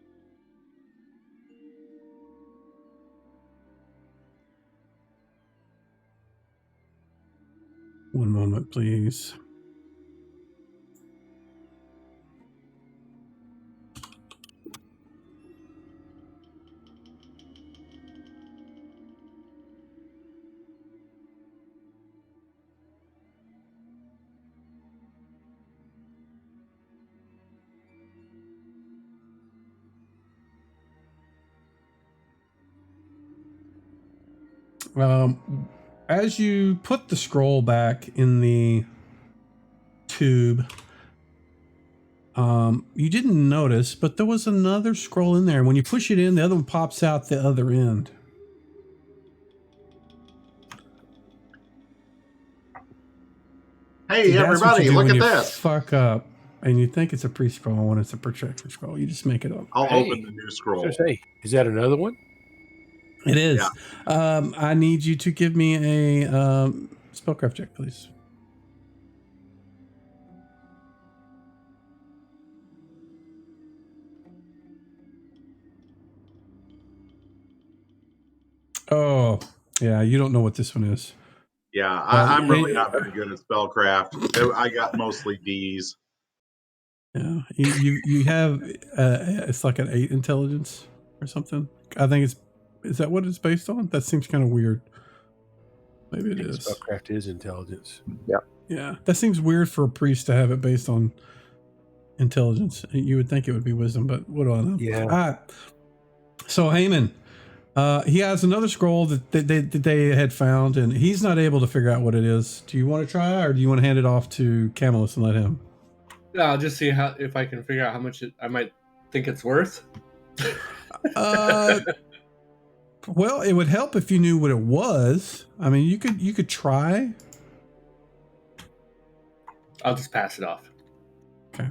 Speaker 5: One moment, please. As you put the scroll back in the tube, you didn't notice, but there was another scroll in there. When you push it in, the other one pops out the other end.
Speaker 3: Hey,
Speaker 5: See, that's what you
Speaker 3: everybody,
Speaker 5: do
Speaker 3: look
Speaker 5: when
Speaker 3: at
Speaker 5: you
Speaker 3: this.
Speaker 5: fuck up and you think it's a pre-scroll when it's a projection scroll. You just make it up.
Speaker 3: I'll
Speaker 2: Hey.
Speaker 3: open the new scroll.
Speaker 2: Just say, is that another one?
Speaker 5: It is. I need you to give me a spellcraft check, please. Oh, yeah. You don't know what this one is.
Speaker 3: Yeah,
Speaker 5: Well,
Speaker 3: I'm really not very good at spellcraft. I got mostly D's.
Speaker 5: Yeah, you have it's like an 8 intelligence or something. I think is that what it's based on? That seems kind of weird. Maybe it is.
Speaker 2: Spellcraft is intelligence.
Speaker 5: Yeah, that seems weird for a priest to have it based on intelligence. You would think it would be wisdom, but what do I know?
Speaker 2: Yeah.
Speaker 5: All right. So Haman, he has another scroll that they had found, and he's not able to figure out what it is. Do you want to try, or do you want to hand it off to Camillus and let him?
Speaker 7: No, I'll just see if I can figure out how much I might think it's worth.
Speaker 5: Well, it would help if you knew what it was. I mean, you could try.
Speaker 7: I'll just pass it off.
Speaker 5: Okay.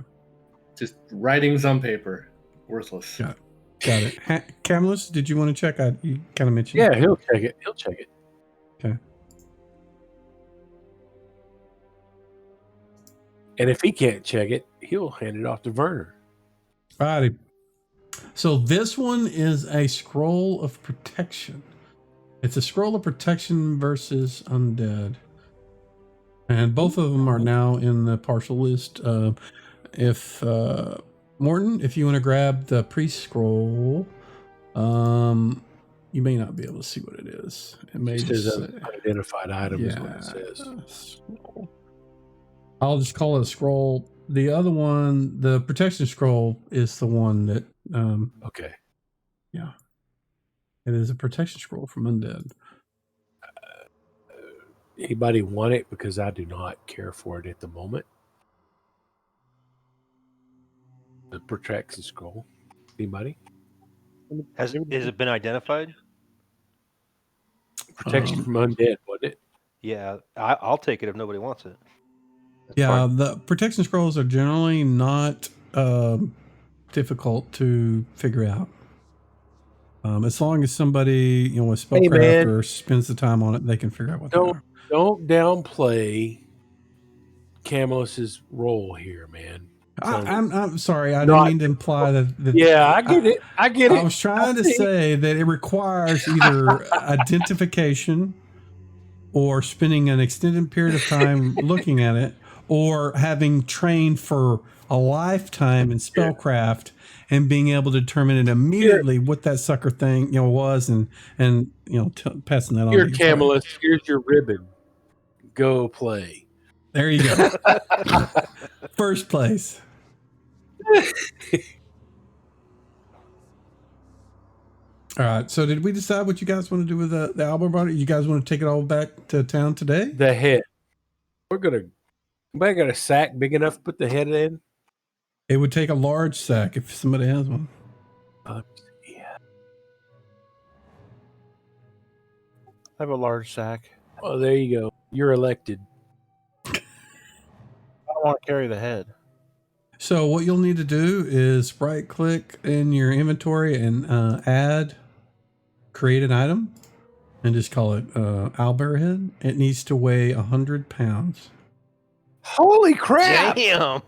Speaker 7: Just writings on paper, worthless.
Speaker 5: Got it. Camillus, did you want to check? You kind of mentioned.
Speaker 2: Yeah, he'll check it.
Speaker 5: Okay.
Speaker 2: And if he can't check it, he'll hand it off to Werner.
Speaker 5: Alrighty. So this one is a scroll of protection. It's a scroll of protection versus undead. And both of them are now in the partial list. If Morton, if you want to grab the priest scroll, you may not be able to see what it is. It may
Speaker 2: It
Speaker 5: just
Speaker 2: says
Speaker 5: say,
Speaker 2: unidentified item is what it says.
Speaker 5: Scroll. I'll just call it a scroll. The other one, the protection scroll, is the one that
Speaker 2: Okay.
Speaker 5: yeah. It is a protection scroll from undead.
Speaker 2: Anybody want it? Because I do not care for it at the moment. The protection scroll. Anybody?
Speaker 1: Has it been identified?
Speaker 2: Protection from undead, wasn't it?
Speaker 1: Yeah, I'll take it if nobody wants it.
Speaker 5: Yeah, the protection scrolls are generally not difficult to figure out. As long as somebody, with spellcraft or spends the time on it, they can figure out what they are.
Speaker 2: Don't downplay Camillus's role here, man.
Speaker 5: I'm sorry. I didn't mean to imply that.
Speaker 2: Yeah, I get it. I get it.
Speaker 5: I was trying to say that it requires either identification or spending an extended period of time looking at it, or having trained for a lifetime in spellcraft and being able to determine it immediately what that sucker thing was, and passing that on.
Speaker 2: Here, Camillus, here's your ribbon. Go play.
Speaker 5: There you go. First place. All right. So did we decide what you guys want to do with the album? You guys want to take it all back to town today?
Speaker 2: The head. Anybody got a sack big enough to put the head in?
Speaker 5: It would take a large sack if somebody has one.
Speaker 2: Yeah.
Speaker 6: I have a large sack.
Speaker 2: Oh, there you go. You're elected.
Speaker 6: I don't want to carry the head.
Speaker 5: So what you'll need to do is right click in your inventory and create an item, and just call it owlbear head. It needs to weigh 100 pounds.
Speaker 2: Holy crap!
Speaker 1: Damn.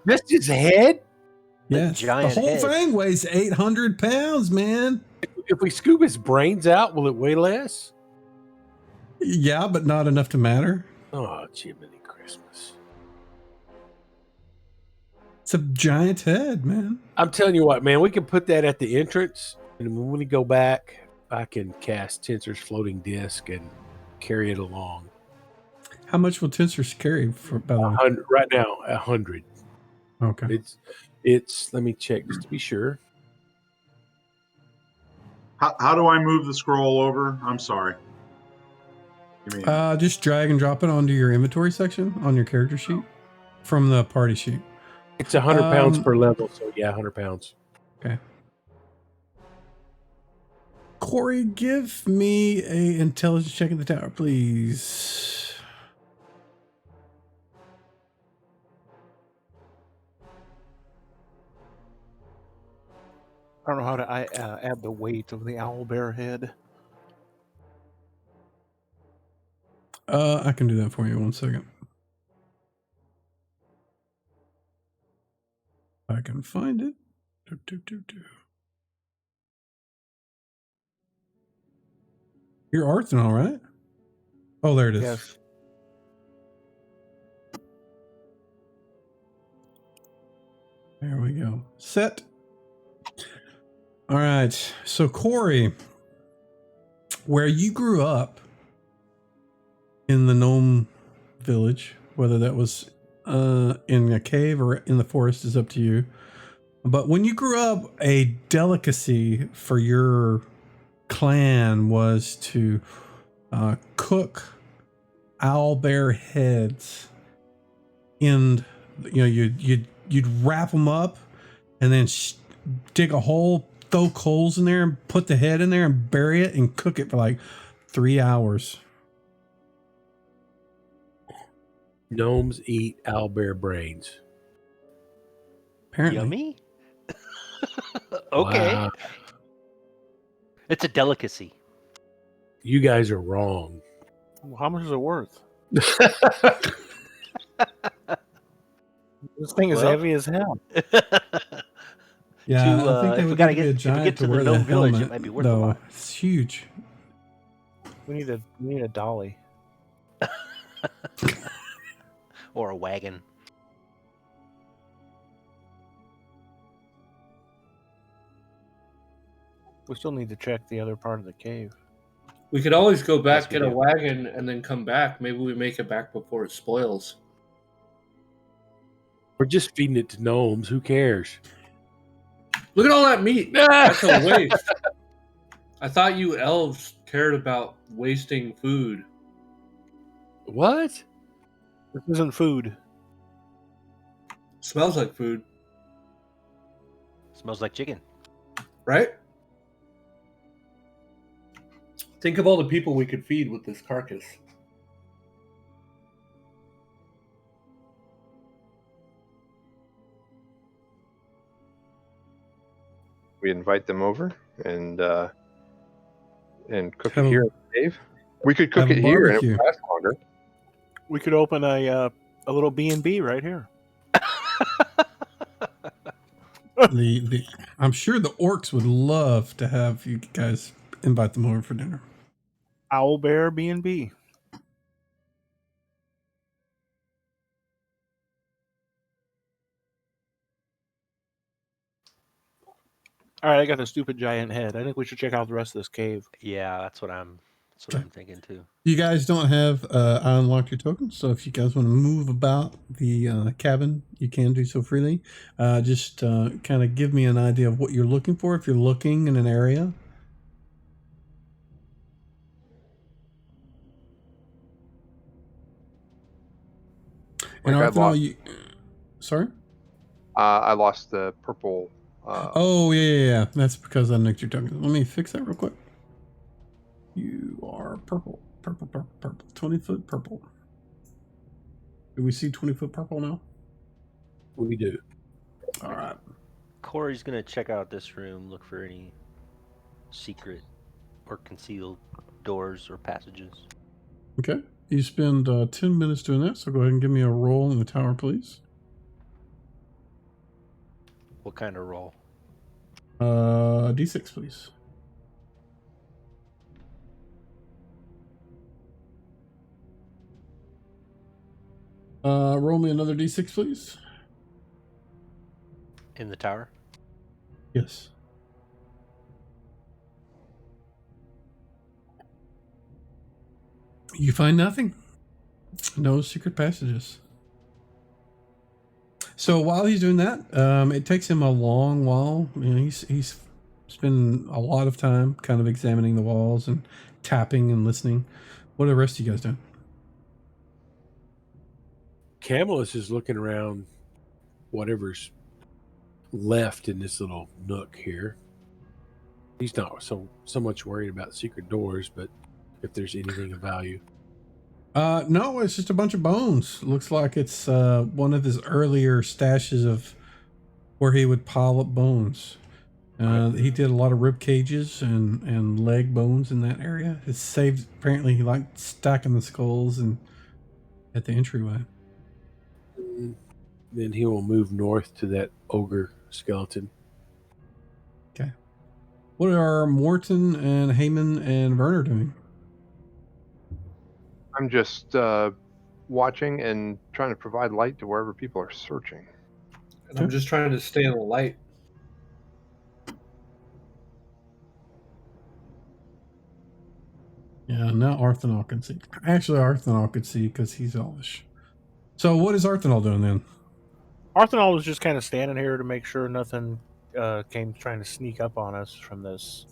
Speaker 2: That's his head?
Speaker 5: Yes.
Speaker 1: giant
Speaker 5: The whole
Speaker 1: head.
Speaker 5: thing weighs 800 pounds, man.
Speaker 2: If we scoop his brains out, will it weigh less?
Speaker 5: Yeah, but not enough to matter.
Speaker 2: Oh, Jiminy Christmas.
Speaker 5: It's a giant head, man.
Speaker 2: I'm telling you what, man, we can put that at the entrance, and when we go back, I can cast Tensor's floating disc and carry it along.
Speaker 5: How much will Tensors carry by the way?
Speaker 2: 100, right now, 100.
Speaker 5: Okay.
Speaker 2: It's. Let me check just to be sure.
Speaker 3: How do I move the scroll over? I'm sorry. You mean
Speaker 5: Just drag and drop it onto your inventory section on your character sheet from the party sheet.
Speaker 2: It's 100 pounds
Speaker 5: Um,
Speaker 2: per level, so yeah, 100 pounds.
Speaker 5: Okay. Corey, give me a intelligence check in the tower, please.
Speaker 6: I don't know how to add the weight of the owl bear head.
Speaker 5: I can do that for you. 1 second. I can find it. Your art's all right. Oh, there it is.
Speaker 6: Yes.
Speaker 5: There we go. Set. All right. So, Corey, where you grew up in the gnome village, whether that was in a cave or in the forest is up to you. But when you grew up, a delicacy for your clan was to cook owl bear heads. And you'd wrap them up and then dig a hole, throw coals in there, and put the head in there and bury it and cook it for like 3 hours.
Speaker 2: Gnomes eat owlbear brains.
Speaker 5: Apparently.
Speaker 1: Yummy. Okay.
Speaker 2: Wow.
Speaker 1: It's a delicacy.
Speaker 2: You guys are wrong.
Speaker 6: Well, how much is it worth? This thing is
Speaker 1: Well.
Speaker 6: heavy as hell.
Speaker 5: Yeah, I think they
Speaker 1: if we
Speaker 5: would
Speaker 1: gotta
Speaker 5: need to be a
Speaker 1: get if we
Speaker 5: giant
Speaker 1: get
Speaker 5: to
Speaker 1: to
Speaker 5: wear
Speaker 1: the
Speaker 5: the
Speaker 1: gnome village,
Speaker 5: helmet,
Speaker 1: it might be worth a
Speaker 5: though.
Speaker 1: lot.
Speaker 5: It's huge.
Speaker 6: We need a dolly.
Speaker 1: Or a wagon.
Speaker 6: We still need to check the other part of the cave.
Speaker 7: We could always go back,
Speaker 6: Yes, we
Speaker 7: get a
Speaker 6: do.
Speaker 7: wagon, and then come back. Maybe we make it back before it spoils.
Speaker 2: We're just feeding it to gnomes. Who cares?
Speaker 7: Look at all that meat. That's a waste. I thought you elves cared about wasting food.
Speaker 2: What?
Speaker 6: This isn't food.
Speaker 7: Smells like food,
Speaker 1: Smells like chicken.
Speaker 7: right? Think of all the people we could feed with this carcass.
Speaker 4: We invite them over and cook
Speaker 5: Have
Speaker 4: it
Speaker 5: a-
Speaker 4: here in the cave. We could cook
Speaker 5: have a
Speaker 4: it here and it
Speaker 5: barbecue.
Speaker 4: would last longer.
Speaker 6: We could open a little B&B right here.
Speaker 5: I'm sure the orcs would love to have you guys invite them over for dinner.
Speaker 6: Owl bear B&B. All right, I got the stupid giant head. I think we should check out the rest of this cave.
Speaker 1: Yeah, that's what I'm thinking too.
Speaker 5: You guys don't have unlocked your tokens, so if you guys want to move about the cabin, you can do so freely. Just kind of give me an idea of what you're looking for if you're looking in an area. And
Speaker 4: Like I
Speaker 5: Arthur,
Speaker 4: lost-
Speaker 5: sorry?
Speaker 4: I lost the purple.
Speaker 5: Oh, yeah. That's because I nicked your token. Let me fix that real quick. You are purple. 20-foot purple. Do we see 20-foot purple now?
Speaker 2: We do.
Speaker 5: All right.
Speaker 1: Corey's gonna check out this room, look for any secret or concealed doors or passages.
Speaker 5: Okay. You spend 10 minutes doing that, so go ahead and give me a roll in the tower, please.
Speaker 1: What kind of roll?
Speaker 5: D6, please. Roll me another D6, please.
Speaker 1: In the tower?
Speaker 5: Yes. You find nothing. No secret passages. So while he's doing that, it takes him a long while. You know, he's spending a lot of time kind of examining the walls and tapping and listening. What are the rest of you guys doing?
Speaker 2: Camillus is looking around whatever's left in this little nook here. He's not so much worried about secret doors, but if there's anything of value.
Speaker 5: No, it's just a bunch of bones. Looks like it's one of his earlier stashes of where he would pile up bones. He did a lot of rib cages and leg bones in that area. It saved. Apparently, he liked stacking the skulls and at the entryway.
Speaker 2: Then he will move north to that ogre skeleton.
Speaker 5: Okay. What are Morton and Heyman and Werner doing?
Speaker 4: I'm just watching and trying to provide light to wherever people are searching.
Speaker 7: And I'm just trying to stay in the light.
Speaker 5: Yeah, now Arthanol can see. Actually, Arthanol could see because he's elvish. So what is Arthanol doing then?
Speaker 6: Arthanol was just kind of standing here to make sure nothing came trying to sneak up on us from this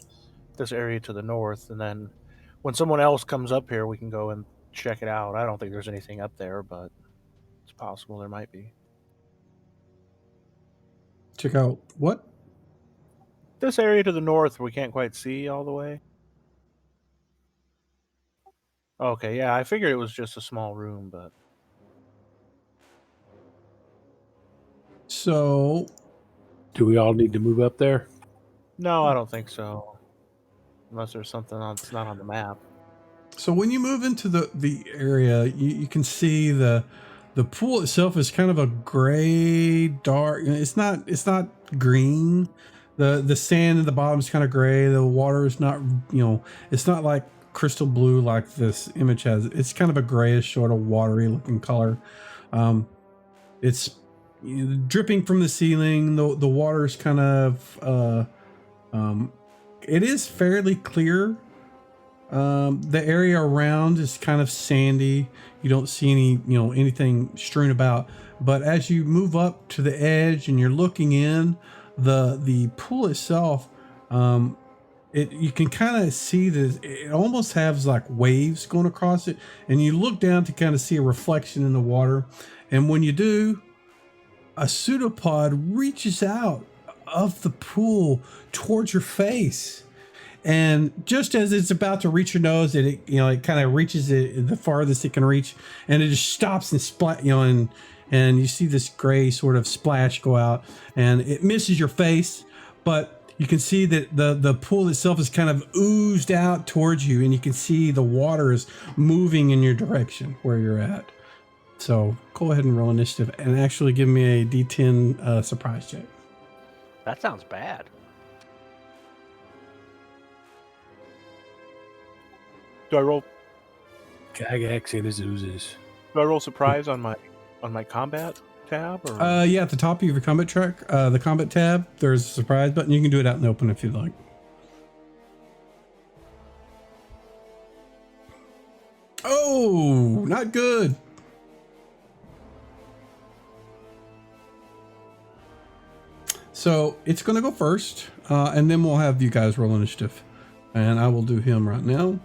Speaker 6: area to the north, and then when someone else comes up here, we can go and check it out. I don't think there's anything up there, but it's possible there might be.
Speaker 5: Check out what?
Speaker 6: This area to the north we can't quite see all the way. Okay, yeah, I figured it was just a small room, but
Speaker 5: So
Speaker 2: Do we all need to move up there?
Speaker 6: no, I don't think so. Unless there's something that's not on the map.
Speaker 5: So when you move into the area, you can see the pool itself is kind of a gray, dark. It's not green. The sand at the bottom is kind of gray. The water is not, it's not like crystal blue like this image has. It's kind of a grayish, sort of watery looking color. It's dripping from the ceiling. The water is kind of, it is fairly clear. The area around is kind of sandy. You don't see any, anything strewn about. But as you move up to the edge and you're looking in, the pool itself, you can kind of see that it almost has like waves going across it. And you look down to kind of see a reflection in the water. And when you do, a pseudopod reaches out of the pool towards your face. And just as it's about to reach your nose, it kind of reaches it the farthest it can reach, and it just stops and splat, and you see this gray sort of splash go out, and it misses your face, but you can see that the pool itself is kind of oozed out towards you, and you can see the water is moving in your direction where you're at. So go ahead and roll initiative, and actually give me a D10 surprise check.
Speaker 1: That sounds bad.
Speaker 6: Do I roll
Speaker 2: Gygax and his oozes.
Speaker 6: surprise on my combat tab? Or?
Speaker 5: Yeah, at the top of your combat track, the combat tab, there's a surprise button. You can do it out in the open if you'd like. Oh, not good. So it's going to go first, and then we'll have you guys roll initiative. And I will do him right now.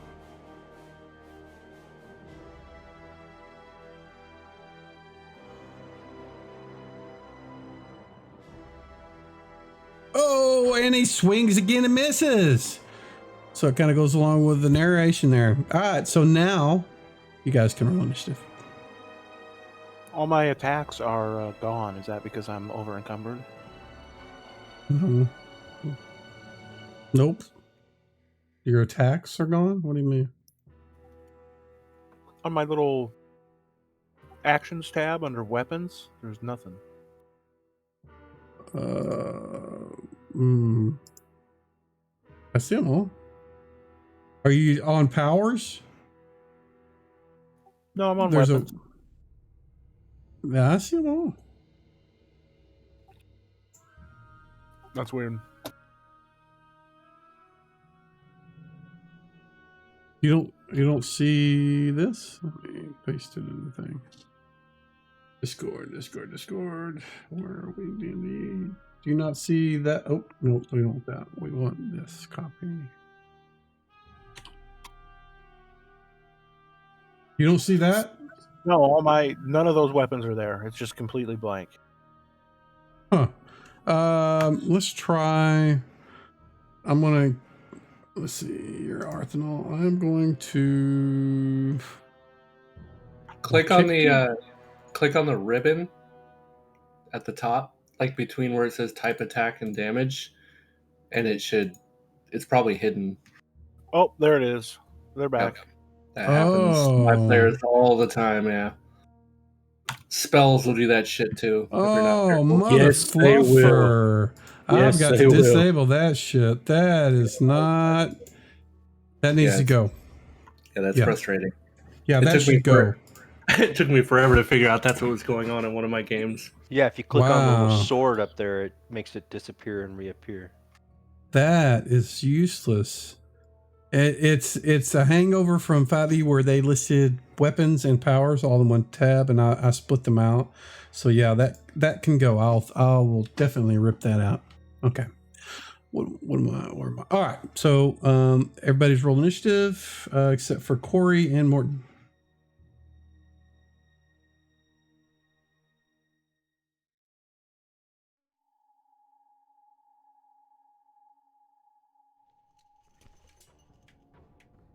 Speaker 5: Oh, and he swings again and misses. So it kind of goes along with the narration there. All right, so now you guys can roll initiative.
Speaker 6: All my attacks are gone. Is that because I'm over encumbered?
Speaker 5: No. Nope. Your attacks are gone? What do you mean?
Speaker 6: On my little actions tab under weapons, there's nothing.
Speaker 5: I see them all. Are you on powers?
Speaker 6: No, I'm on weapons.
Speaker 5: Yeah, I see them all.
Speaker 6: That's weird.
Speaker 5: You don't see this? Let me paste it in the thing. Discord. Where are we, D&D? Do you not see that? Oh, no, we don't want that. We want this copy. You don't see that?
Speaker 6: No, none of those weapons are there. It's just completely blank.
Speaker 5: Huh. Let's try. I'm gonna. Let's see. Your Arthanol. I'm going to
Speaker 7: Click on
Speaker 5: kick
Speaker 7: the ribbon at the top, like between where it says type attack and damage, and it's probably hidden.
Speaker 6: Oh, there it is. They're back.
Speaker 7: Yep. That happens to my
Speaker 5: Oh.
Speaker 7: players all the time, yeah. Spells will do that shit too. If you're not
Speaker 5: Oh,
Speaker 7: careful.
Speaker 5: mother
Speaker 2: Yes, they will.
Speaker 5: fluffer. I've
Speaker 2: Yes,
Speaker 5: got
Speaker 2: they
Speaker 5: to
Speaker 2: will.
Speaker 5: disable that shit. That is not. That needs
Speaker 7: Yeah.
Speaker 5: to go.
Speaker 7: Yeah, that's
Speaker 5: Yeah.
Speaker 7: frustrating.
Speaker 5: Yeah,
Speaker 7: It
Speaker 5: that
Speaker 7: took me
Speaker 5: should go.
Speaker 7: It took me forever to figure out that's what was going on in one of my games.
Speaker 1: Yeah, if you click on the
Speaker 5: Wow.
Speaker 1: little sword up there, it makes it disappear and reappear.
Speaker 5: That is useless. It's a hangover from 5e where they listed weapons and powers all in one tab, and I split them out. So yeah, that can go. I will definitely rip that out. Okay. What am I? Where am I? All right. So everybody's roll initiative except for Corey and Morton.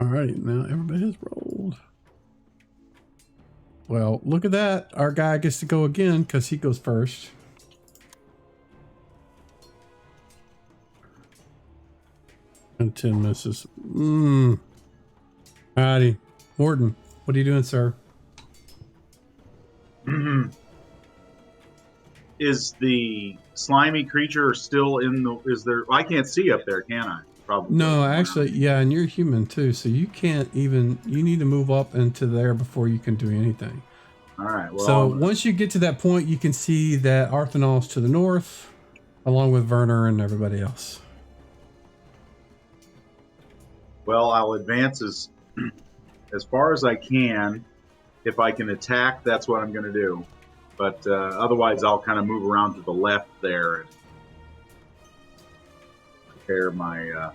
Speaker 5: All right. Now everybody has rolled. Well, look at that. Our guy gets to go again because he goes first. And 10 misses. Alrighty. Morton, what are you doing, sir?
Speaker 3: Is the slimy creature still in the? Is there? I can't see up there, can I? Probably.
Speaker 5: No, actually, yeah, and you're human too, so you can't even. You need to move up into there before you can do anything.
Speaker 3: All right. Well,
Speaker 5: So once you get to that point, you can see that Arthanol's to the north, along with Werner and everybody else.
Speaker 3: well, I'll advance as far as I can. If I can attack, that's what I'm going to do. But otherwise, I'll kind of move around to the left there and prepare my.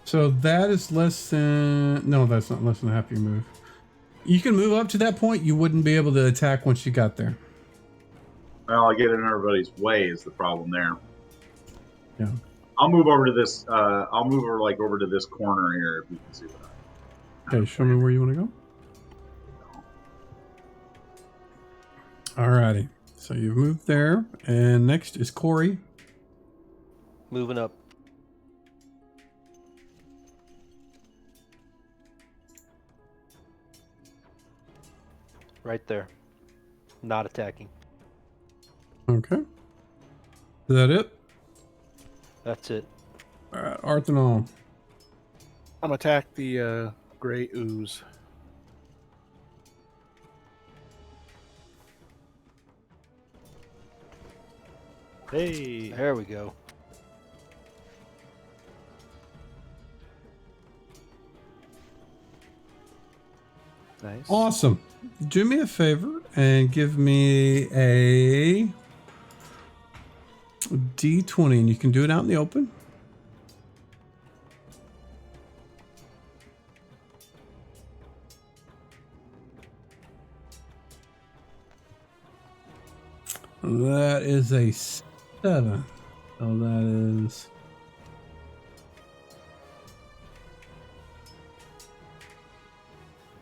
Speaker 5: So that is less than. No, that's not less than half your move. You can move up to that point. You wouldn't be able to attack once you got there.
Speaker 3: Well, I get in everybody's way is the problem there.
Speaker 5: Yeah.
Speaker 3: I'll move over to this. I'll move over to this corner here if you can see what I.
Speaker 5: Okay, show me where you want to go. Alrighty. So you've moved there, and next is Corey.
Speaker 1: Moving up. Right there. Not attacking.
Speaker 5: Okay. Is that it?
Speaker 1: That's it.
Speaker 5: All right, Arthanol.
Speaker 6: I'm attack the gray ooze. Hey,
Speaker 1: There we go.
Speaker 6: nice.
Speaker 5: Awesome. Do me a favor and give me a D20, and you can do it out in the open. That is a 7. So that is.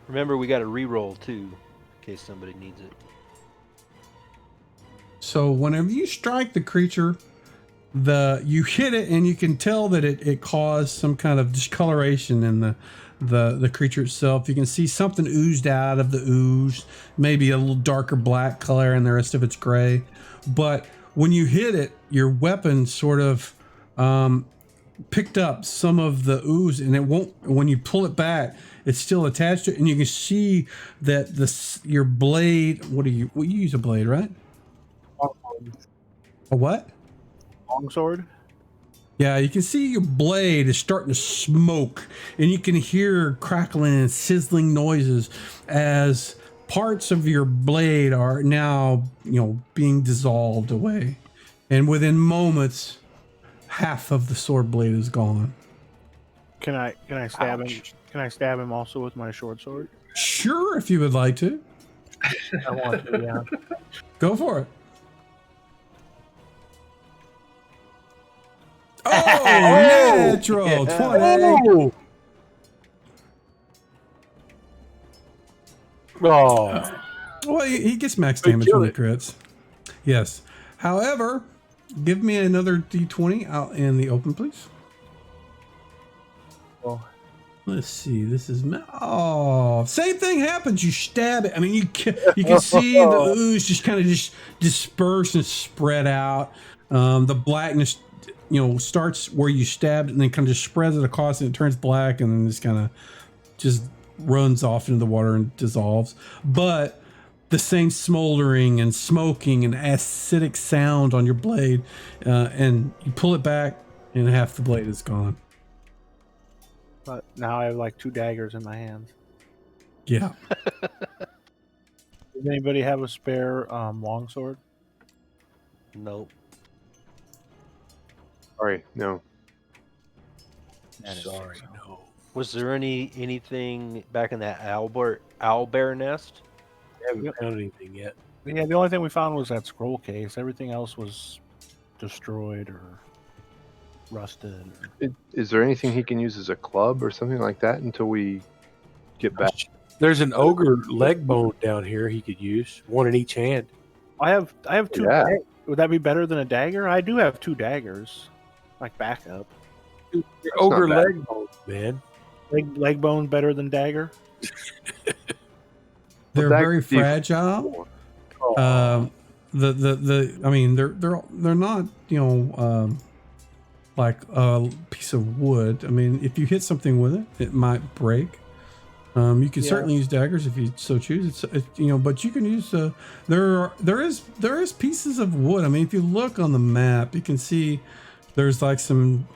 Speaker 1: Remember, we got to re-roll too, in case somebody needs it.
Speaker 5: So whenever you strike the creature, you hit it, and you can tell that it caused some kind of discoloration in the creature itself. You can see something oozed out of the ooze, maybe a little darker black color, and the rest of it's gray. But when you hit it, your weapon sort of picked up some of the ooze, and it won't. When you pull it back, it's still attached to it, and you can see that your blade. What you use a blade, right? A what?
Speaker 6: Longsword.
Speaker 5: Yeah, you can see your blade is starting to smoke, and you can hear crackling and sizzling noises as parts of your blade are now, being dissolved away. And within moments, half of the sword blade is gone.
Speaker 6: Can I stab him?
Speaker 1: Ouch.
Speaker 6: Can I stab him also with my short sword?
Speaker 5: Sure, if you would like to.
Speaker 6: I want to, yeah.
Speaker 5: Go for it. Oh, natural 20.
Speaker 2: Oh! Oh!
Speaker 5: Well, he gets max
Speaker 2: They
Speaker 5: damage
Speaker 2: kill
Speaker 5: when he
Speaker 2: it.
Speaker 5: crits. Yes. However, give me another d20 out in the open, please.
Speaker 6: Well,
Speaker 5: Let's see. This is same thing happens. You stab it. I mean, you can see the ooze just kind of just disperse and spread out. The blackness, starts where you stabbed, and then kind of just spreads it across, and it turns black, and then just kind of just runs off into the water and dissolves. But the same smoldering and smoking and acidic sound on your blade, and you pull it back, and half the blade is gone.
Speaker 6: but now I have like 2 daggers in my hands.
Speaker 5: Yeah.
Speaker 6: Does anybody have a spare longsword?
Speaker 1: Nope.
Speaker 4: Sorry, no.
Speaker 6: That is
Speaker 2: Sorry,
Speaker 6: so.
Speaker 2: no.
Speaker 1: Was there anything back in that owlbear nest?
Speaker 2: I haven't found anything yet.
Speaker 6: Yeah, the only thing we found was that scroll case. Everything else was destroyed or rusted.
Speaker 4: Is there anything he can use as a club or something like that until we get back?
Speaker 2: There's an ogre leg bone down here he could use, one in each hand.
Speaker 6: I have 2.
Speaker 4: Yeah.
Speaker 6: Would that be better than a dagger? I do have 2 daggers, like backup.
Speaker 2: Your
Speaker 4: That's
Speaker 2: ogre
Speaker 4: not bad.
Speaker 2: leg bone, man.
Speaker 6: Leg bone better than dagger.
Speaker 5: They're
Speaker 4: that
Speaker 5: very
Speaker 4: could be-
Speaker 5: fragile.
Speaker 2: Oh,
Speaker 5: I mean, they're not, like a piece of wood. I mean, if you hit something with it, it might break. You can
Speaker 6: Yeah.
Speaker 5: certainly use daggers if you so choose. It's but you can use there is pieces of wood. I mean, if you look on the map, you can see there's like some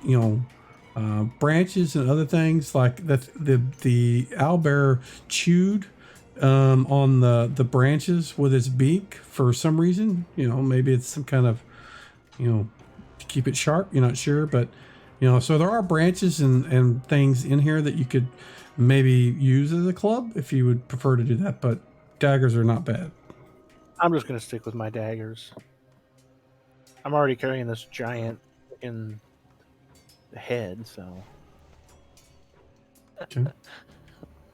Speaker 5: branches and other things like that. The owlbear chewed on the branches with its beak for some reason. Maybe it's some kind of to keep it sharp. You're not sure, but so there are branches and things in here that you could maybe use as a club if you would prefer to do that, but daggers are not bad.
Speaker 6: I'm just gonna stick with my daggers. I'm already carrying this giant in head, so.
Speaker 5: Okay.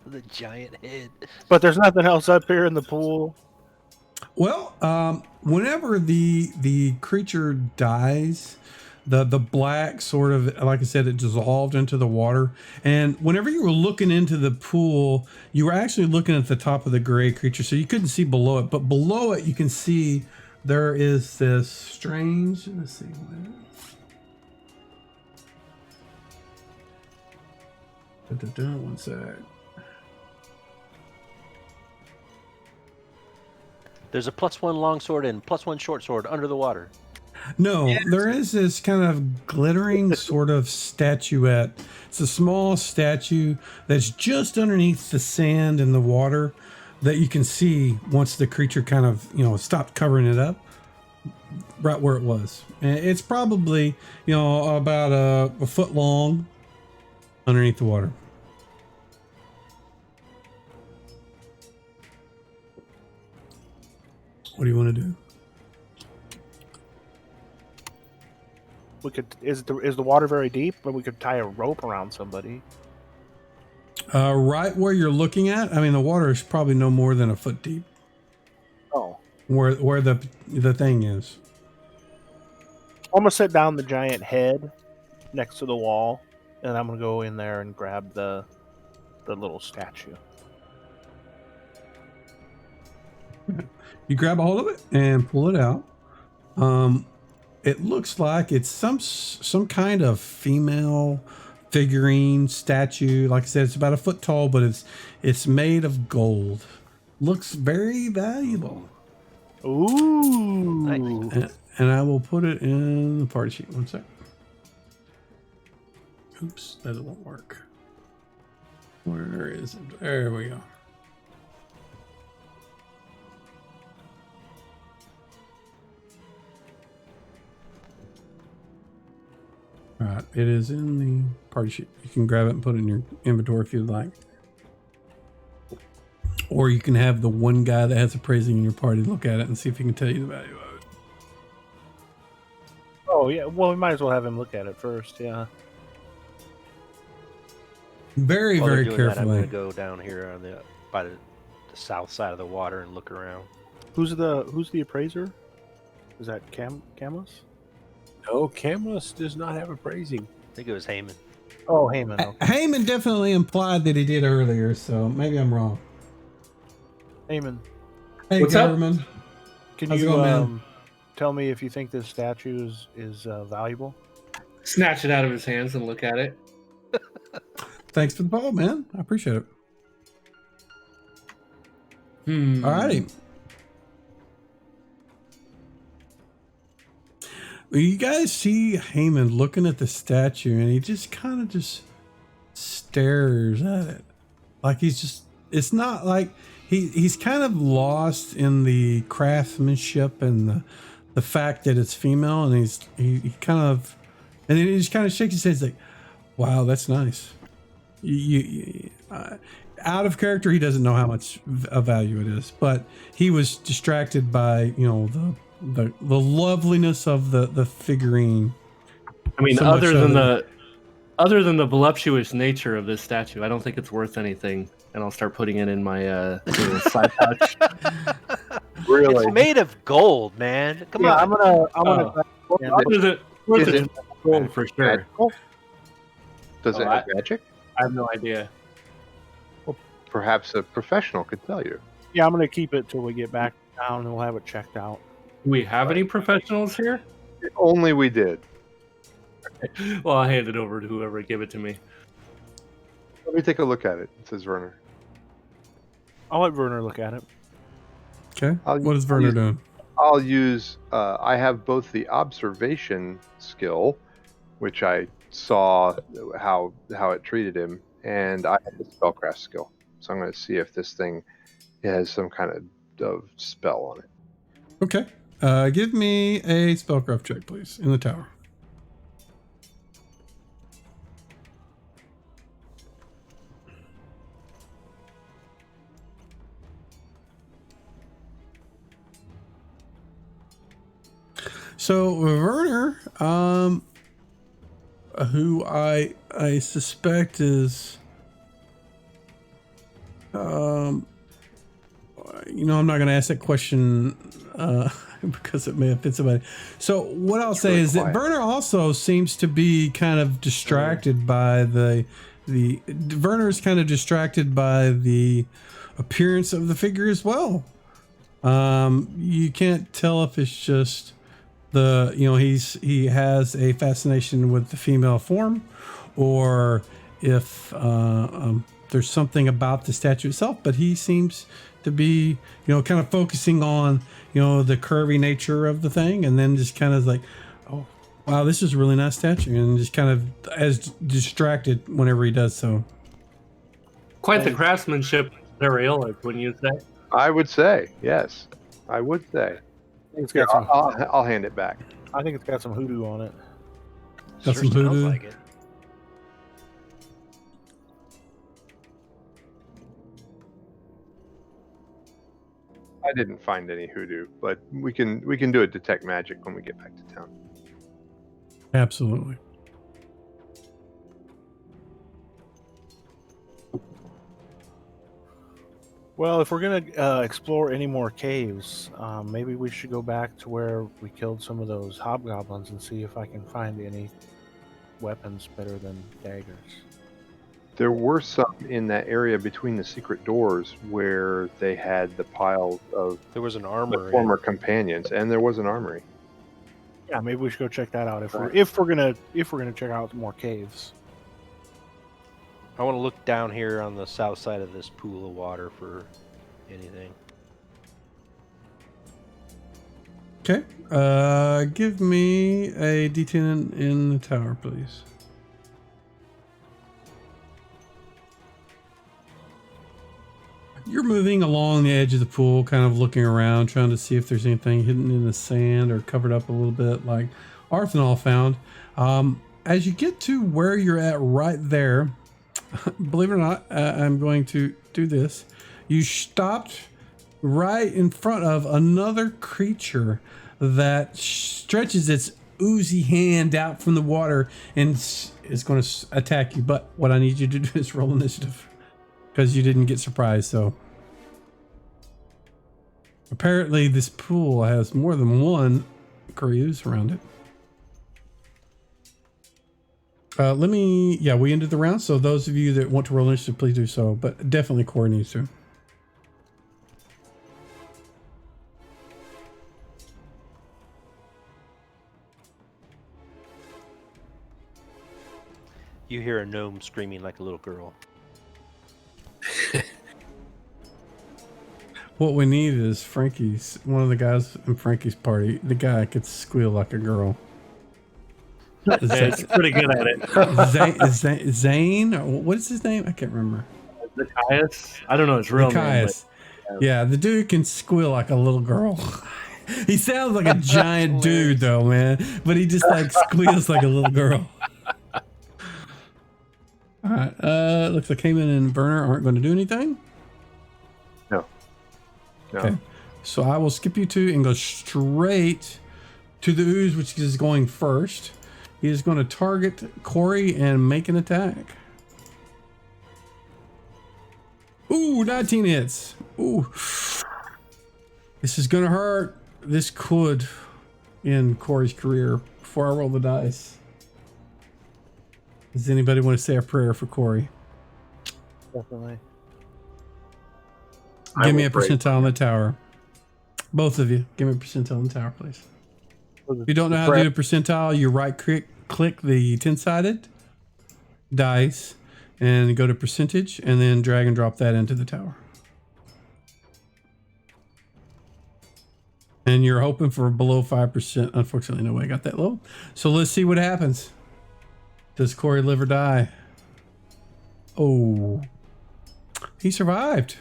Speaker 1: The giant head.
Speaker 6: But there's nothing else up here in the pool.
Speaker 5: Well, whenever the creature dies, the black sort of, like I said, it dissolved into the water. And whenever you were looking into the pool, you were actually looking at the top of the gray creature, so you couldn't see below it. But below it, you can see there is this strange. Let's see. One sec.
Speaker 1: There's a +1 longsword and +1 short sword under the water.
Speaker 5: No, there is this kind of glittering sort of statuette. It's a small statue that's just underneath the sand and the water that you can see once the creature kind of, stopped covering it up, right where it was. And it's probably, about a foot long underneath the water. What do you want to do?
Speaker 6: We could is the water very deep? But we could tie a rope around somebody.
Speaker 5: Right where you're looking at, I mean, the water is probably no more than a foot deep.
Speaker 6: Oh,
Speaker 5: Where the thing is.
Speaker 6: I'm gonna sit down the giant head next to the wall, and I'm gonna go in there and grab the little statue.
Speaker 5: You grab a hold of it and pull it out. It looks like it's some kind of female figurine statue. Like I said, it's about a foot tall, but it's made of gold. Looks very valuable.
Speaker 6: Ooh,
Speaker 5: And I will put it in the party sheet. One sec. Oops, that won't work. Where is it? There we go. All right, it is in the party sheet. You can grab it and put it in your inventory if you'd like. Or you can have the one guy that has appraising in your party look at it and see if he can tell you the value of it.
Speaker 6: Oh yeah, well we might as well have him look at it first. Yeah.
Speaker 5: Very,
Speaker 1: While they're
Speaker 5: very
Speaker 1: doing that, I'm
Speaker 5: carefully.
Speaker 1: going to go down here on by the south side of the water and look around.
Speaker 6: Who's the appraiser? Is that Camus?
Speaker 2: No, Camus does not have appraising.
Speaker 1: I think it was Heyman.
Speaker 6: Oh, Heyman. Okay.
Speaker 5: Heyman definitely implied that he did earlier, so maybe I'm wrong.
Speaker 6: Heyman,
Speaker 5: Hey,
Speaker 7: What's up?
Speaker 5: Government.
Speaker 6: can
Speaker 5: How's it
Speaker 6: you
Speaker 5: going, man?
Speaker 6: tell me if you think this statue is valuable?
Speaker 7: Snatch it out of his hands and look at it.
Speaker 5: Thanks for the ball, man. I appreciate it.
Speaker 7: Hmm.
Speaker 5: All righty. Well, you guys see Heyman looking at the statue, and he just kind of just stares at it, like he's just. It's not like he's kind of lost in the craftsmanship and the fact that it's female, and he kind of, and then he just kind of shakes his head, he's like, "Wow, that's nice." Out of character, he doesn't know how much of value it is, but he was distracted by the loveliness of the figurine.
Speaker 7: I mean,
Speaker 5: So much
Speaker 7: other
Speaker 5: so
Speaker 7: than
Speaker 5: that-
Speaker 7: the voluptuous nature of this statue, I don't think it's worth anything. And I'll start putting it in my little side pouch.
Speaker 4: Really?
Speaker 1: It's made of gold, man. Come
Speaker 6: Yeah,
Speaker 1: on.
Speaker 6: I'm gonna.
Speaker 7: Worth it
Speaker 4: Is it
Speaker 7: gold for sure.
Speaker 4: magical? Does it
Speaker 7: Oh,
Speaker 4: have magic?
Speaker 7: I have no idea.
Speaker 4: Perhaps a professional could tell you.
Speaker 6: Yeah, I'm gonna keep it till we get back down, and we'll have it checked out.
Speaker 7: Do we have any professionals here?
Speaker 4: If only we did.
Speaker 7: Well, I'll hand it over to whoever gave it to me.
Speaker 4: Let me take a look at it, says Werner.
Speaker 6: I'll let Werner look at it.
Speaker 5: Okay.
Speaker 4: I'll
Speaker 5: What is
Speaker 4: use-
Speaker 5: Werner doing?
Speaker 4: I'll use. I have both the observation skill, which I saw how it treated him, and I have the spellcraft skill. So I'm going to see if this thing has some kind of spell on it.
Speaker 5: Okay. Give me a spellcraft check, please, in the tower. So Werner, who I suspect is, I'm not going to ask that question because it may offend somebody. So what I'll say
Speaker 4: really
Speaker 5: is that
Speaker 4: quiet.
Speaker 5: Werner also seems to be kind of distracted by Werner is kind of distracted by the appearance of the figure as well. You can't tell if it's just he has a fascination with the female form, or if there's something about the statue itself, but he seems to be kind of focusing on the curvy nature of the thing, and then just kind of like, oh wow, this is a really nice statue, and just kind of as distracted whenever he does so.
Speaker 7: Quite the craftsmanship, Ariel, wouldn't you say?
Speaker 4: I would say yes. I would say.
Speaker 6: I think it's
Speaker 4: Here,
Speaker 6: got some.
Speaker 4: I'll hand it back.
Speaker 6: I think it's got some hoodoo on it.
Speaker 5: Got some
Speaker 1: sounds
Speaker 5: hoodoo.
Speaker 1: like it.
Speaker 4: I didn't find any hoodoo, but we can do a detect magic when we get back to town.
Speaker 5: Absolutely.
Speaker 6: Well, if we're gonna explore any more caves, maybe we should go back to where we killed some of those hobgoblins and see if I can find any weapons better than daggers.
Speaker 4: There were some in that area between the secret doors where they had the pile of
Speaker 1: There was an
Speaker 4: the
Speaker 1: armory.
Speaker 4: former companions, and there was an armory.
Speaker 6: Yeah, maybe we should go check that out
Speaker 4: Right.
Speaker 6: if we're gonna check out more caves.
Speaker 1: I want to look down here on the south side of this pool of water for anything.
Speaker 5: Okay. Give me a D10 in the tower, please. You're moving along the edge of the pool, kind of looking around, trying to see if there's anything hidden in the sand or covered up a little bit, like Arthanol found. as you get to where you're at right there, believe it or not, I'm going to do this. You stopped right in front of another creature that stretches its oozy hand out from the water and is going to attack you. But what I need you to do is roll initiative because you didn't get surprised. So apparently this pool has more than one ooze around it. We ended the round, so those of you that want to roll initiative, please do so, but definitely Corey needs to.
Speaker 1: You hear a gnome screaming like a little girl.
Speaker 5: What we need is Frankie's, one of the guys in Frankie's party, the guy could squeal like a girl.
Speaker 7: He's pretty good at it.
Speaker 5: Zane? What is his name? I can't remember.
Speaker 7: Zacchaeus? I don't know his real name.
Speaker 5: Zacchaeus. Yeah, the dude can squeal like a little girl. He sounds like a giant dude, though, man. But he just like squeals like a little girl. All right. Looks like Cayman and Werner aren't going to do anything.
Speaker 4: No.
Speaker 5: Okay. So I will skip you two and go straight to the ooze, which is going first. He is going to target Corey and make an attack. Ooh, 19 hits. Ooh. This is going to hurt. This could end Corey's career. Before I roll the dice, does anybody want to say a prayer for Corey?
Speaker 6: Definitely.
Speaker 5: Give me a percentile on the tower. Both of you, give me a percentile on the tower, please. If you don't know how to do a percentile, you click the 10-sided dice and go to percentage and then drag and drop that into the tower. And you're hoping for below 5%. Unfortunately, no way I got that low. So let's see what happens. Does Corey live or die? Oh, he survived.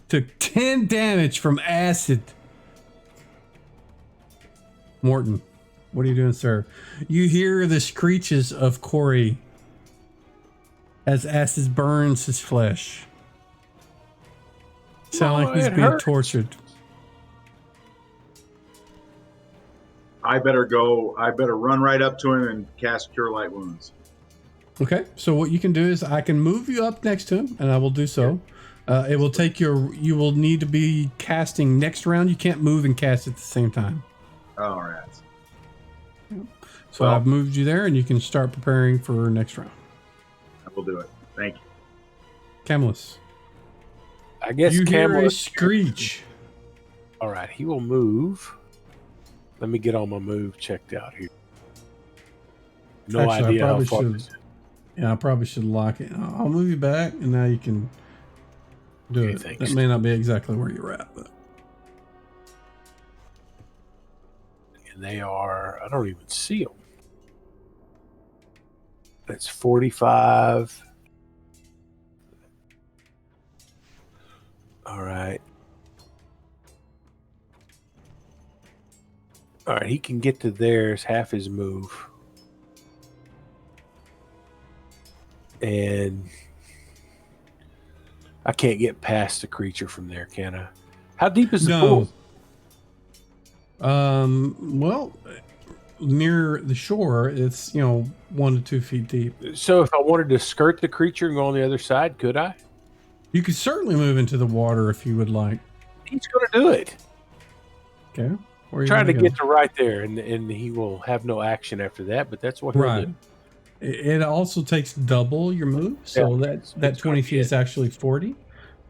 Speaker 5: Took 10 damage from acid. Morton, what are you doing, sir? You hear the screeches of Corey as acid burns his flesh. Sound like he's being tortured.
Speaker 3: I better run right up to him and cast Cure Light Wounds.
Speaker 5: Okay, so what you can do is I can move you up next to him, and I will do so. It will take you will need to be casting next round. You can't move and cast at the same time.
Speaker 3: All right.
Speaker 5: So I've moved you there, and you can start preparing for next round.
Speaker 3: I will do it. Thank you.
Speaker 5: Camillus.
Speaker 2: I guess
Speaker 5: You hear a
Speaker 2: Camillus.
Speaker 5: screech.
Speaker 2: All right, he will move. Let me get all my move checked out here. No
Speaker 5: Actually,
Speaker 2: idea
Speaker 5: I
Speaker 2: how
Speaker 5: probably
Speaker 2: far
Speaker 5: should.
Speaker 2: this is.
Speaker 5: Yeah, I probably should lock it. I'll move you back, and now you can do
Speaker 2: Okay,
Speaker 5: it.
Speaker 2: thanks.
Speaker 5: That may not be exactly where you're at, but
Speaker 2: And they are, I don't even see them. That's 45. All right. All right, he can get to theirs, half his move. And I can't get past the creature from there, can I? How deep is the pool?
Speaker 5: Well, near the shore, it's 1 to 2 feet deep.
Speaker 2: So if I wanted to skirt the creature and go on the other side, could I?
Speaker 5: You could certainly move into the water if you would like.
Speaker 2: He's going to do it.
Speaker 5: Okay. Where are you
Speaker 2: Trying to
Speaker 5: gonna
Speaker 2: get to right there, and he will have no action after that, but that's what he'll
Speaker 5: Right.
Speaker 2: do.
Speaker 5: It also takes double your move, so
Speaker 2: Yeah,
Speaker 5: that
Speaker 2: it's
Speaker 5: 20
Speaker 2: gonna
Speaker 5: feet
Speaker 2: be
Speaker 5: is actually 40.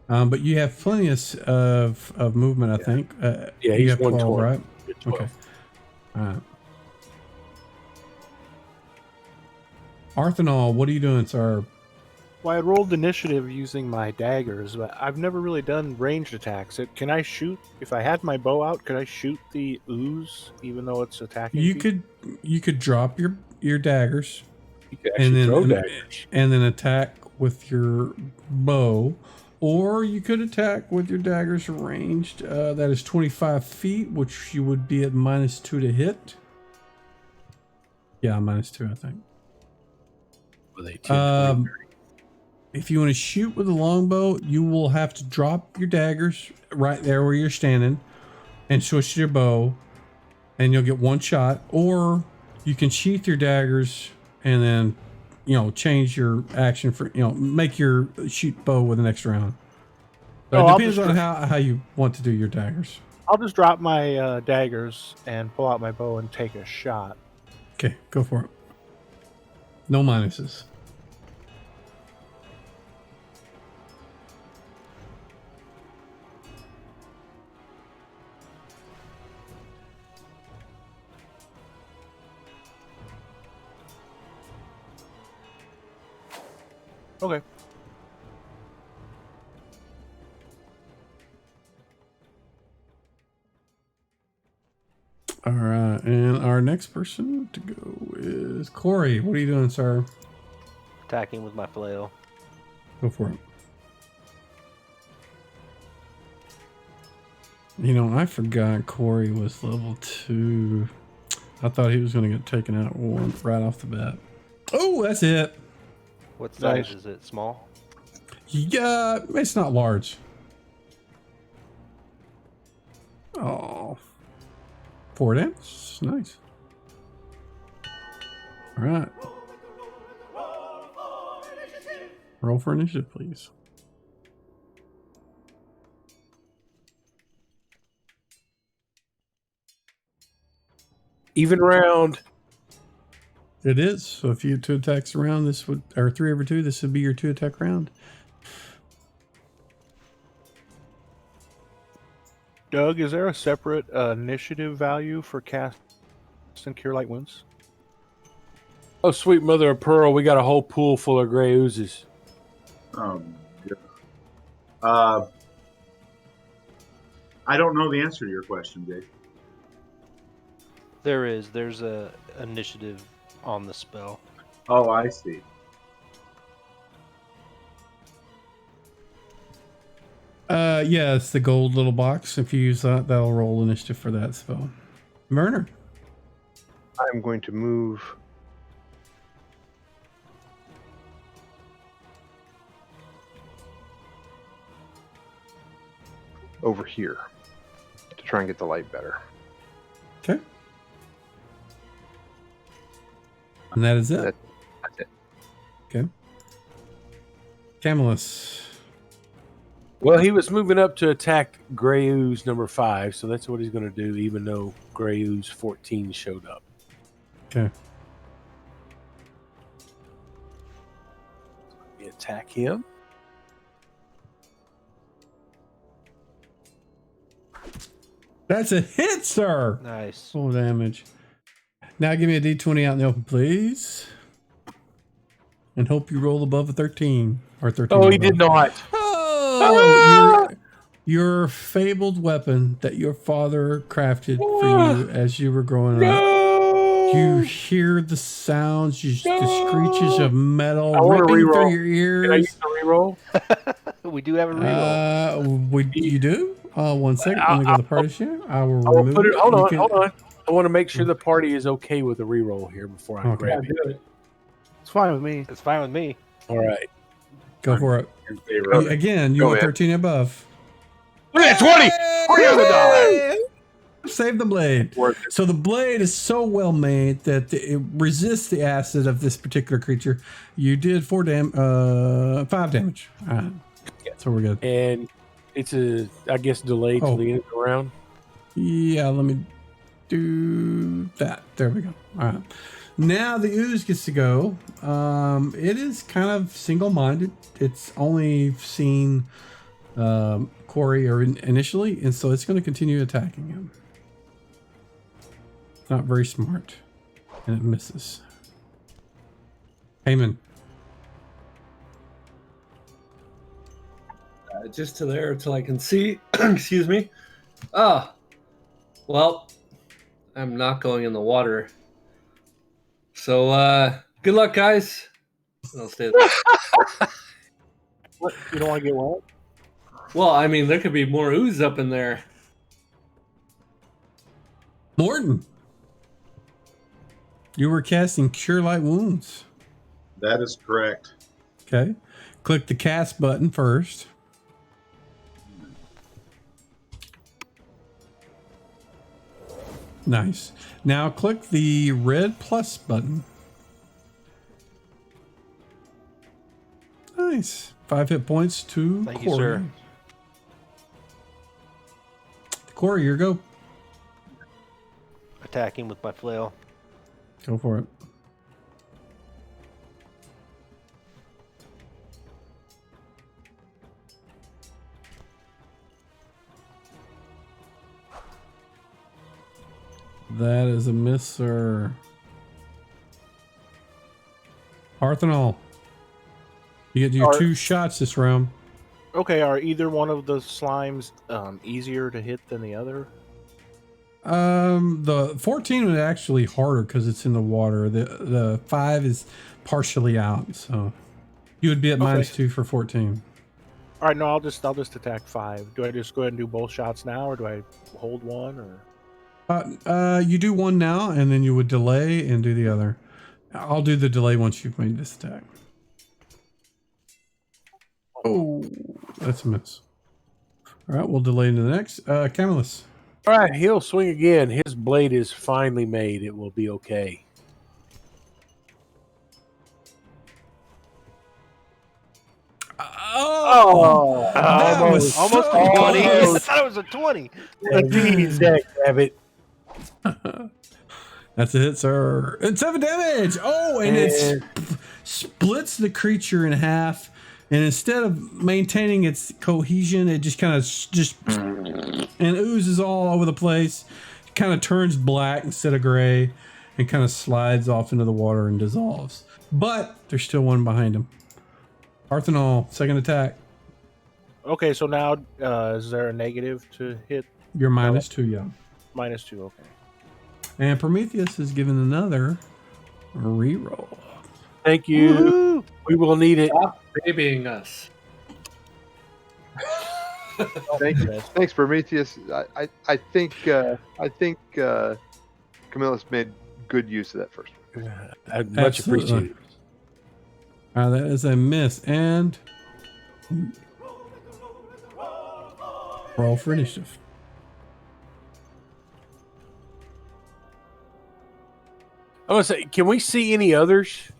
Speaker 5: But you have plenty of movement, I think.
Speaker 2: Yeah,
Speaker 5: you
Speaker 2: he's
Speaker 5: have 12,
Speaker 2: 120.
Speaker 5: right?
Speaker 2: It's 12.
Speaker 5: Okay. All right. Arthanol, what are you doing, sir?
Speaker 6: Well, I rolled initiative using my daggers, but I've never really done ranged attacks. Can I shoot if I had my bow out? Could I shoot the ooze even though it's attacking?
Speaker 5: You
Speaker 6: people?
Speaker 5: could drop your daggers
Speaker 2: You can actually throw daggers.
Speaker 5: and then attack with your bow, or you could attack with your daggers ranged. That is 25 feet, which you would be at -2 to hit. Yeah, -2, I think.
Speaker 2: Were they 10, 20,
Speaker 5: If you want to shoot with a longbow, you will have to drop your daggers right there where you're standing and switch to your bow, and you'll get one shot. Or you can sheath your daggers and then, change your action for, make your shoot bow with an extra round. But
Speaker 6: Oh,
Speaker 5: it
Speaker 6: I'll
Speaker 5: depends
Speaker 6: just
Speaker 5: on how you want to do your daggers.
Speaker 6: I'll just drop my daggers and pull out my bow and take a shot.
Speaker 5: Okay, go for it. No minuses.
Speaker 6: Okay.
Speaker 5: All right, and our next person to go is Corey. What are you doing, sir?
Speaker 1: Attacking with my flail.
Speaker 5: Go for it. I forgot Corey was level 2. I thought he was going to get taken out right off the bat. Oh, that's it.
Speaker 1: What size
Speaker 6: Nice.
Speaker 1: is it? Small?
Speaker 5: Yeah, it's not large. Oh. 4 damage. Nice. All right. Roll for initiative, please.
Speaker 2: Even round.
Speaker 5: It is. So if you had 2 attacks around, or 3 over 2, this would be your 2 attack round.
Speaker 6: Doug, is there a separate initiative value for cast and cure light wounds?
Speaker 2: Oh, sweet mother of pearl, we got a whole pool full of gray oozes.
Speaker 3: Yeah. I don't know the answer to your question, Dave.
Speaker 1: There's a initiative on the spell.
Speaker 3: Oh, I see.
Speaker 5: Yeah, it's the gold little box. If you use that, that'll roll initiative for that spell. Werner.
Speaker 4: I'm going to move over here to try and get the light better.
Speaker 5: Okay. And that is it.
Speaker 4: That's it.
Speaker 5: Okay. Camillus.
Speaker 2: Well, he was moving up to attack Gray Ooze number 5, so that's what he's going to do, even though Gray Ooze 14 showed up.
Speaker 5: Okay.
Speaker 2: We attack him.
Speaker 5: That's a hit, sir.
Speaker 1: Nice.
Speaker 5: Full damage. Now give me a d20 out in the open, please. And hope you roll above a 13. Or 13.
Speaker 2: Oh, he
Speaker 5: above.
Speaker 2: did not.
Speaker 5: Oh, your fabled weapon that your father crafted for you as you were growing up. You hear the sounds, the screeches of metal ripping through your ears.
Speaker 2: Can I use the reroll?
Speaker 1: We do have a reroll.
Speaker 5: You do? 1 second. Let me go to the party share. I will
Speaker 2: I will
Speaker 5: remove
Speaker 2: put it.
Speaker 5: it.
Speaker 2: Hold
Speaker 5: You
Speaker 2: on,
Speaker 5: can-
Speaker 2: hold on. I want to make sure the party is okay with the reroll here before I
Speaker 5: Okay.
Speaker 2: grab it.
Speaker 6: It's fine with me.
Speaker 1: It's fine with me.
Speaker 2: All right.
Speaker 5: Go for it.
Speaker 3: In favor of it.
Speaker 5: Again, you
Speaker 4: Go
Speaker 5: want
Speaker 4: ahead.
Speaker 5: 13 above.
Speaker 2: Look at 20! 20 on the die!
Speaker 5: Save the blade.
Speaker 2: Worth it.
Speaker 5: So the blade is so well made that it resists the acid of this particular creature. You did 5 damage. All right. So we're good.
Speaker 2: And it's I guess, delayed
Speaker 5: Oh.
Speaker 2: till the end of the round.
Speaker 5: Yeah, let me do that. There we go. All right. Now the ooze gets to go. It is kind of single-minded. It's only seen Corey initially, and so it's going to continue attacking him. Not very smart, and it misses. Heyman.
Speaker 7: Just to there till I can see. Excuse me. Ah, well, I'm not going in the water. So, good luck, guys. I'll stay there.
Speaker 6: What? You don't want to get wet?
Speaker 7: Well, I mean, there could be more ooze up in there.
Speaker 5: Morton. You were casting Cure Light Wounds.
Speaker 3: That is correct.
Speaker 5: Okay. Click the cast button first. Nice. Now click the red plus button. Nice. 5 hit points to
Speaker 1: Thank
Speaker 5: Corey.
Speaker 1: you, sir.
Speaker 5: Corey, your go.
Speaker 1: Attacking with my flail.
Speaker 5: Go for it. That is a miss, sir. Arthanol. You get your 2 shots this round.
Speaker 6: Okay, are either one of the slimes easier to hit than the other?
Speaker 5: The 14 was actually harder because it's in the water. The 5 is partially out, so you would be at -2 for 14.
Speaker 6: All right, no, I'll just attack 5. Do I just go ahead and do both shots now, or do I hold one? Or
Speaker 5: You do one now, and then you would delay and do the other. I'll do the delay once you've made this attack. Oh, that's a miss. All right, we'll delay into the next. Camillus.
Speaker 2: All right, he'll swing again. His blade is finally made. It will be okay.
Speaker 5: Oh, that was
Speaker 1: almost
Speaker 5: so
Speaker 1: a 20. I
Speaker 5: close.
Speaker 1: thought it was a 20.
Speaker 2: Jeez, dagnabbit.
Speaker 5: That's a hit, sir. And 7 damage. Oh, and it splits the creature in half. And instead of maintaining its cohesion, it just kind of and oozes all over the place. It kind of turns black instead of gray and kind of slides off into the water and dissolves. But there's still one behind him. Arthanol, second attack.
Speaker 6: okay, so now is there a negative to hit?
Speaker 5: You're -2, yeah.
Speaker 6: -2. Okay.
Speaker 5: And Prometheus is given another reroll.
Speaker 2: Thank you.
Speaker 1: Woo-hoo!
Speaker 2: We will need it.
Speaker 7: Stop babying us.
Speaker 4: Thanks, Prometheus. I think Camillus made good use of that first one.
Speaker 2: Much
Speaker 5: Absolutely.
Speaker 2: appreciated.
Speaker 5: That is a miss. And roll for initiative.
Speaker 2: I want to say, can we see any others?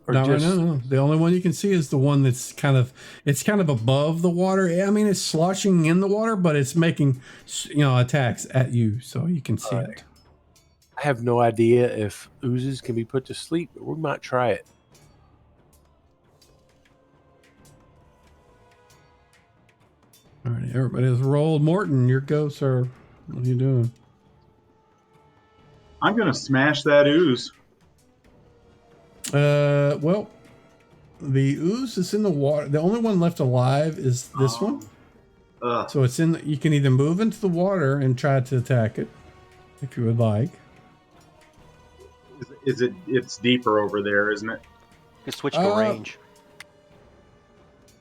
Speaker 2: Or
Speaker 5: No. The only one you can see is the one that's kind of above the water. I mean, it's sloshing in the water, but it's making attacks at you, so you can see it.
Speaker 2: I have no idea if oozes can be put to sleep, but we might try it.
Speaker 5: All right, everybody has rolled. Morton, your go, sir. What are you doing?
Speaker 3: I'm gonna smash that ooze.
Speaker 5: Well, the ooze is in the water. The only one left alive is this one. So it's in. You can either move into the water and try to attack it, if you would like.
Speaker 3: Is it? It's deeper over there, isn't it?
Speaker 1: Just switch to range.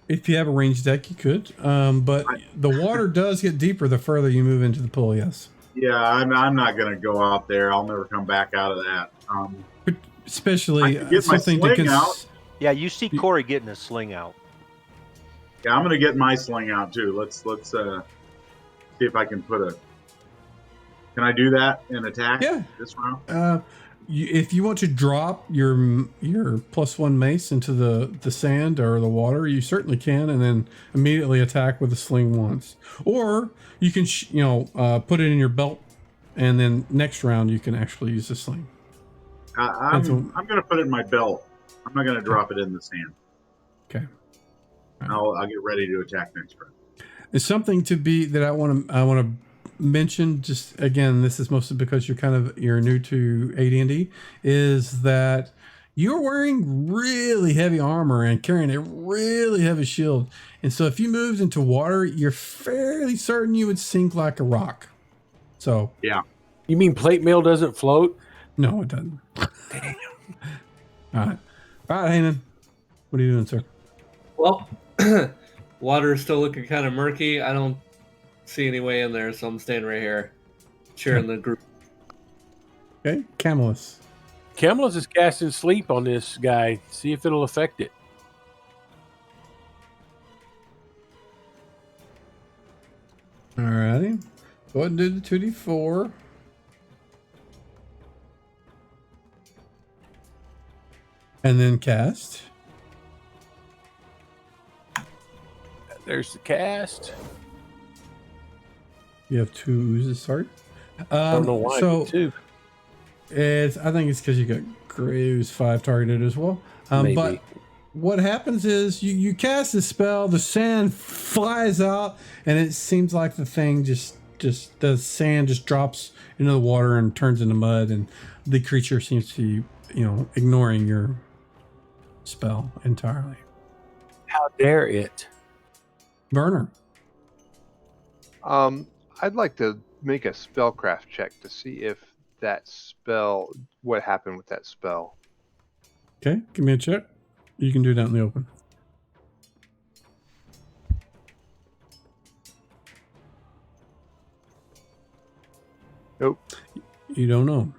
Speaker 5: If you have a ranged deck, you could. But the water does get deeper the further you move into the pool. Yes.
Speaker 3: Yeah, I'm not gonna go out there. I'll never come back out of that.
Speaker 5: Especially
Speaker 3: I can get my
Speaker 5: something
Speaker 3: sling out.
Speaker 1: Yeah, you see Corey getting a sling out.
Speaker 3: Yeah, I'm gonna get my sling out too. Let's see if I can put a. Can I do that in attack?
Speaker 5: Yeah.
Speaker 3: This round.
Speaker 5: If you want to drop your +1 mace into the sand or the water, you certainly can, and then immediately attack with a sling once. Or you can put it in your belt, and then next round you can actually use the sling.
Speaker 3: I'm gonna put it in my belt. I'm not gonna drop it in the sand.
Speaker 5: Okay.
Speaker 3: I'll get ready to attack next round.
Speaker 5: It's something that I want to mention. Just again, this is mostly because you're new to AD&D. Is that you're wearing really heavy armor and carrying a really heavy shield, and so if you moved into water, you're fairly certain you would sink like a rock. So
Speaker 3: yeah.
Speaker 2: You mean plate mail doesn't float?
Speaker 5: No, it doesn't. Damn. All right, Hanan. What are you doing, sir?
Speaker 7: Well, water is still looking kind of murky. I don't see any way in there, so I'm staying right here, cheering the group.
Speaker 5: Okay, Camillus.
Speaker 2: Camillus is casting sleep on this guy. See if it'll affect it.
Speaker 5: Alrighty. Go ahead and do the 2d4. And then cast.
Speaker 2: There's the cast.
Speaker 5: You have 2 oozes, sorry.
Speaker 2: I don't know why.
Speaker 5: So
Speaker 2: Too.
Speaker 5: I think it's because you got Graves 5 targeted as well.
Speaker 2: Maybe.
Speaker 5: But what happens is you cast the spell, the sand flies out, and it seems like the thing just the sand just drops into the water and turns into mud, and the creature seems to be, ignoring your spell entirely.
Speaker 2: How dare it?
Speaker 5: Werner.
Speaker 4: I'd like to make a spellcraft check to see if that spell, what happened with that spell.
Speaker 5: Okay, give me a check. You can do that in the open.
Speaker 4: Nope.
Speaker 5: You don't know.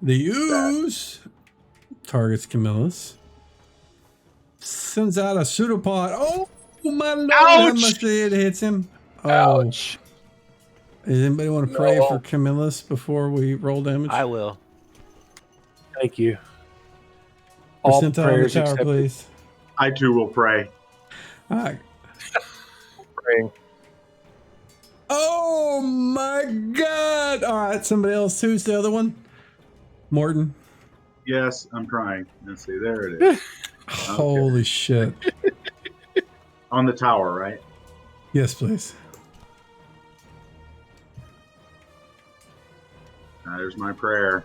Speaker 5: The ooze targets Camillus. Sends out a pseudopod. Oh my lord! How much it hits him? Oh.
Speaker 2: Ouch.
Speaker 5: Does anybody want to pray
Speaker 2: No.
Speaker 5: for Camillus before we roll damage?
Speaker 1: I will.
Speaker 2: Thank you. All
Speaker 5: Percentile in the
Speaker 2: prayers
Speaker 5: tower,
Speaker 2: accepted.
Speaker 5: please.
Speaker 3: I too will pray.
Speaker 5: All right.
Speaker 2: Praying.
Speaker 5: Oh my god! All right, somebody else. Who's the other one? Morton.
Speaker 3: Yes, I'm trying. Let's see. There it is.
Speaker 5: Holy shit!
Speaker 3: On the tower, right?
Speaker 5: Yes, please.
Speaker 3: There's my prayer.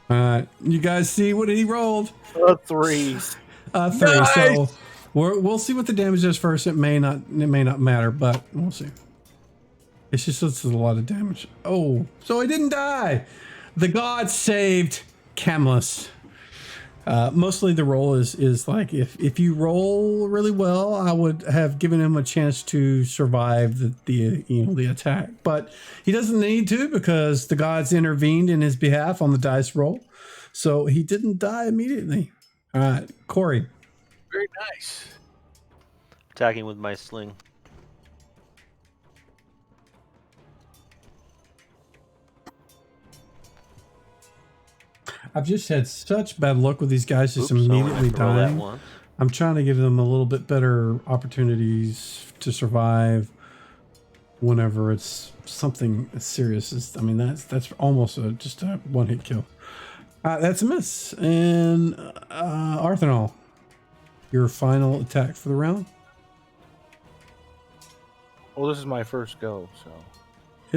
Speaker 5: All right, you guys see what he rolled?
Speaker 6: A 3.
Speaker 5: 3.
Speaker 2: Nice!
Speaker 5: So we'll see what the damage is first. It may not matter, but we'll see. It's just this is a lot of damage. Oh, so he didn't die. The god saved Camillus. Mostly the roll is like if you roll really well, I would have given him a chance to survive the attack, but he doesn't need to because the gods intervened in his behalf on the dice roll, so he didn't die immediately. All right, Corey.
Speaker 2: Very nice.
Speaker 1: Attacking with my sling.
Speaker 5: I've just had such bad luck with these guys just
Speaker 1: Oops, I only
Speaker 5: immediately
Speaker 1: have to roll that
Speaker 5: dying.
Speaker 1: once.
Speaker 5: I'm trying to give them a little bit better opportunities to survive whenever it's something as serious as, I mean, that's almost just a one-hit kill. That's a miss. And Arthanol, your final attack for the round.
Speaker 6: Well, this is my first go, so.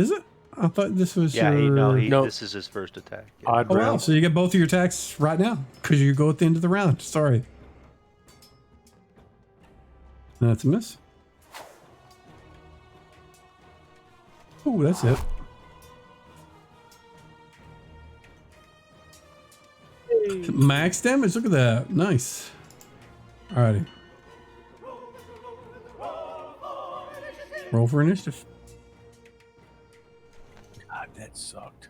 Speaker 5: Is it? I thought this was
Speaker 1: Yeah,
Speaker 5: your...
Speaker 2: No.
Speaker 1: this is his first attack. Yeah.
Speaker 2: Odd
Speaker 5: Oh, wow.
Speaker 2: round.
Speaker 5: So you get both of your attacks right now because you go at the end of the round. Sorry. That's a miss. Oh, that's it. Max damage. Look at that. Nice. Alrighty. Roll for initiative.
Speaker 2: God, that sucked.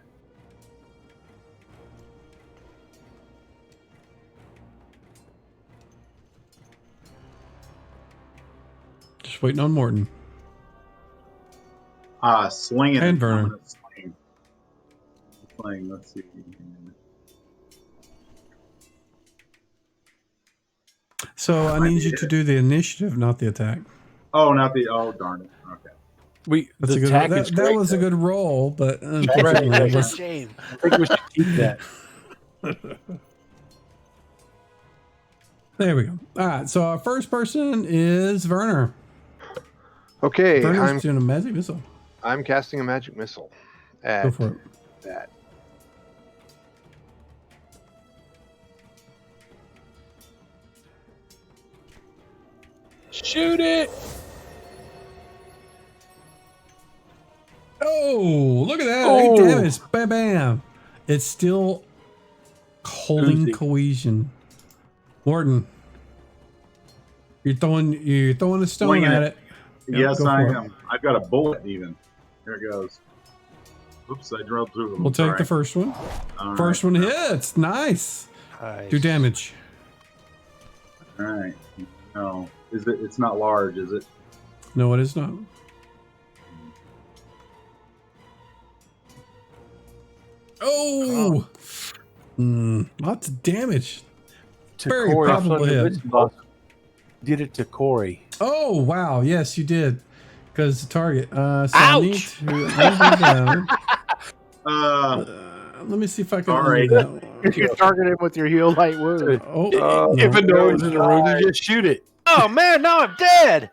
Speaker 5: Just waiting on Morton.
Speaker 3: Slinging it.
Speaker 5: And Vernon.
Speaker 3: I'm gonna sling. Sling. Let's see.
Speaker 5: So I need you to do the initiative, not the attack.
Speaker 3: Oh, not the. Oh, darn it. Okay.
Speaker 5: That's
Speaker 2: The
Speaker 5: a good.
Speaker 2: attack
Speaker 5: That,
Speaker 2: is
Speaker 5: that
Speaker 2: great,
Speaker 5: was a
Speaker 2: though.
Speaker 5: good roll, but
Speaker 2: Right.
Speaker 5: unfortunately, it was,
Speaker 1: Shame.
Speaker 2: I think we should keep that.
Speaker 5: there we go. All right. So our first person is Werner.
Speaker 4: Okay,
Speaker 5: Werner's doing a magic missile.
Speaker 4: I'm casting a magic missile
Speaker 5: Go
Speaker 4: at
Speaker 5: for it.
Speaker 4: that.
Speaker 2: Shoot it!
Speaker 5: Oh, look at that.
Speaker 2: Oh.
Speaker 5: 8 damage. Bam, bam. It's still holding
Speaker 2: Oozing.
Speaker 5: cohesion. Morton, you're throwing a stone
Speaker 3: Swinging
Speaker 5: at
Speaker 3: it.
Speaker 5: it. Yep,
Speaker 3: Yes,
Speaker 5: go
Speaker 3: I
Speaker 5: for it.
Speaker 3: am. I've got a bullet even. There it goes. Oops, I drilled two of them.
Speaker 5: We'll take the first one.
Speaker 3: All
Speaker 5: First
Speaker 3: right.
Speaker 5: one hits. Nice.
Speaker 1: Nice.
Speaker 5: Do damage.
Speaker 3: All right. No, is it? It's not large, is it?
Speaker 5: No, it is not. Oh! Lots of damage.
Speaker 2: To
Speaker 5: Very
Speaker 2: Corey
Speaker 5: probable
Speaker 2: from the
Speaker 5: hit.
Speaker 2: Wizard Boss. Did it to Corey.
Speaker 5: Oh, wow. Yes, you did. Because the target. So
Speaker 6: Ouch!
Speaker 5: I need to undo that. Let me see if I can
Speaker 3: Sorry.
Speaker 5: undo that one.
Speaker 6: You target him with your heal light wound.
Speaker 5: Oh,
Speaker 2: Even
Speaker 5: no.
Speaker 2: though it's in the room, you just shoot it.
Speaker 1: Oh man, now I'm dead.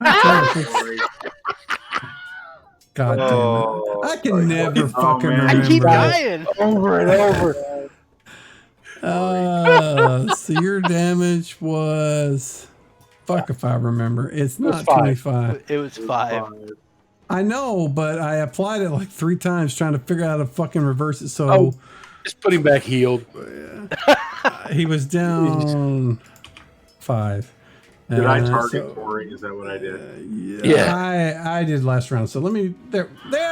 Speaker 3: Sorry.
Speaker 5: God damn it. I can never fucking
Speaker 3: man.
Speaker 5: remember.
Speaker 1: I keep dying.
Speaker 2: Over and over.
Speaker 5: So your damage was... Fuck if I remember. It's
Speaker 2: was
Speaker 5: not
Speaker 2: 5.
Speaker 5: 25.
Speaker 1: It was 5.
Speaker 5: I know, but I applied it like 3 times trying to figure out how to fucking reverse it. So
Speaker 2: Just put him back healed.
Speaker 5: he was down 5.
Speaker 3: Did I target
Speaker 5: so-
Speaker 3: Corey? Is that what I did?
Speaker 5: Yeah. I did last round. So let me... There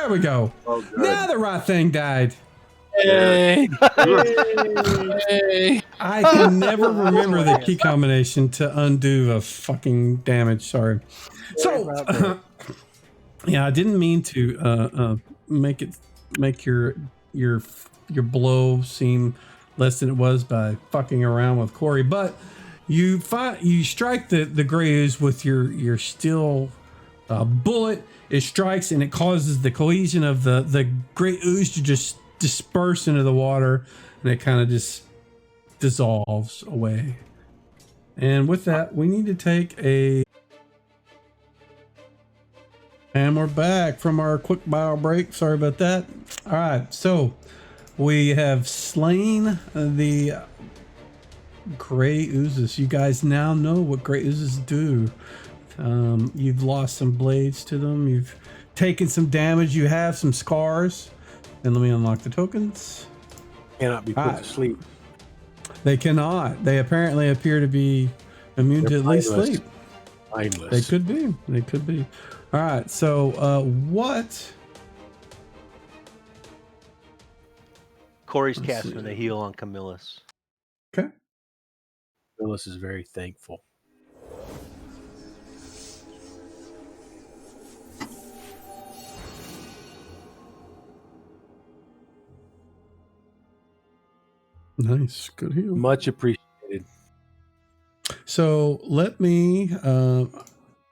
Speaker 5: we go.
Speaker 3: Oh, good.
Speaker 5: Now the right thing died.
Speaker 2: Hey.
Speaker 5: I can never remember the key combination to undo a fucking damage. Sorry. So, yeah, I didn't mean to make your blow seem less than it was by fucking around with Corey, but you strike the gray ooze with your steel bullet. It strikes and it causes the cohesion of the gray ooze to just disperse into the water, and it kind of just dissolves away. And with that, we need to take a... And we're back from our quick bio break. Sorry about that. All right, so we have slain the gray oozes. You guys now know what gray oozes do. You've lost some blades to them. You've taken some damage. You have some scars. And let me unlock the tokens.
Speaker 2: Cannot be put to sleep.
Speaker 5: They cannot. They apparently appear to be immune to at least
Speaker 2: mindless.
Speaker 5: sleep.
Speaker 2: Mindless.
Speaker 5: They could be. They could be. All right. So what?
Speaker 1: Corey's
Speaker 5: Let's
Speaker 1: casting
Speaker 5: see.
Speaker 1: the heal on Camillus.
Speaker 5: Okay.
Speaker 2: Phyllis is very thankful.
Speaker 5: Nice. Good heal.
Speaker 2: Much appreciated.
Speaker 5: So let me.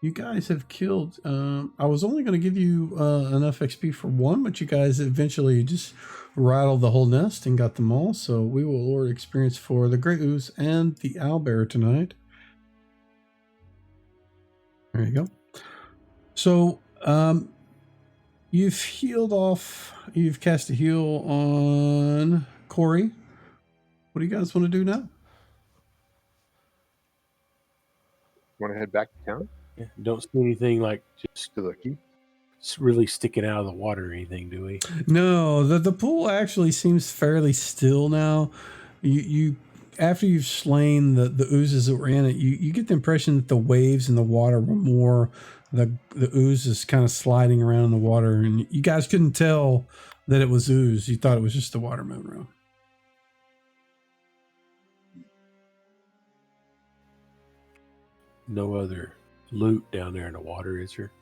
Speaker 5: You guys have killed. I was only going to give you enough XP for one, but you guys eventually just rattled the whole nest and got them all. So we will award experience for the Grey Ooze and the Owlbear tonight. There you go. So you've healed off. You've cast a heal on Corey. What do you guys want to do now?
Speaker 4: Want to head back to town
Speaker 2: Yeah, don't see anything like just
Speaker 4: to the keep?
Speaker 2: really sticking out of the water or anything, do we?
Speaker 5: No, the pool actually seems fairly still now. You after you've slain the oozes that were in it, you get the impression that the waves in the water were more the ooze is kind of sliding around in the water, and you guys couldn't tell that it was ooze. You thought it was just the water moving around.
Speaker 2: No other loot down there in the water, is there?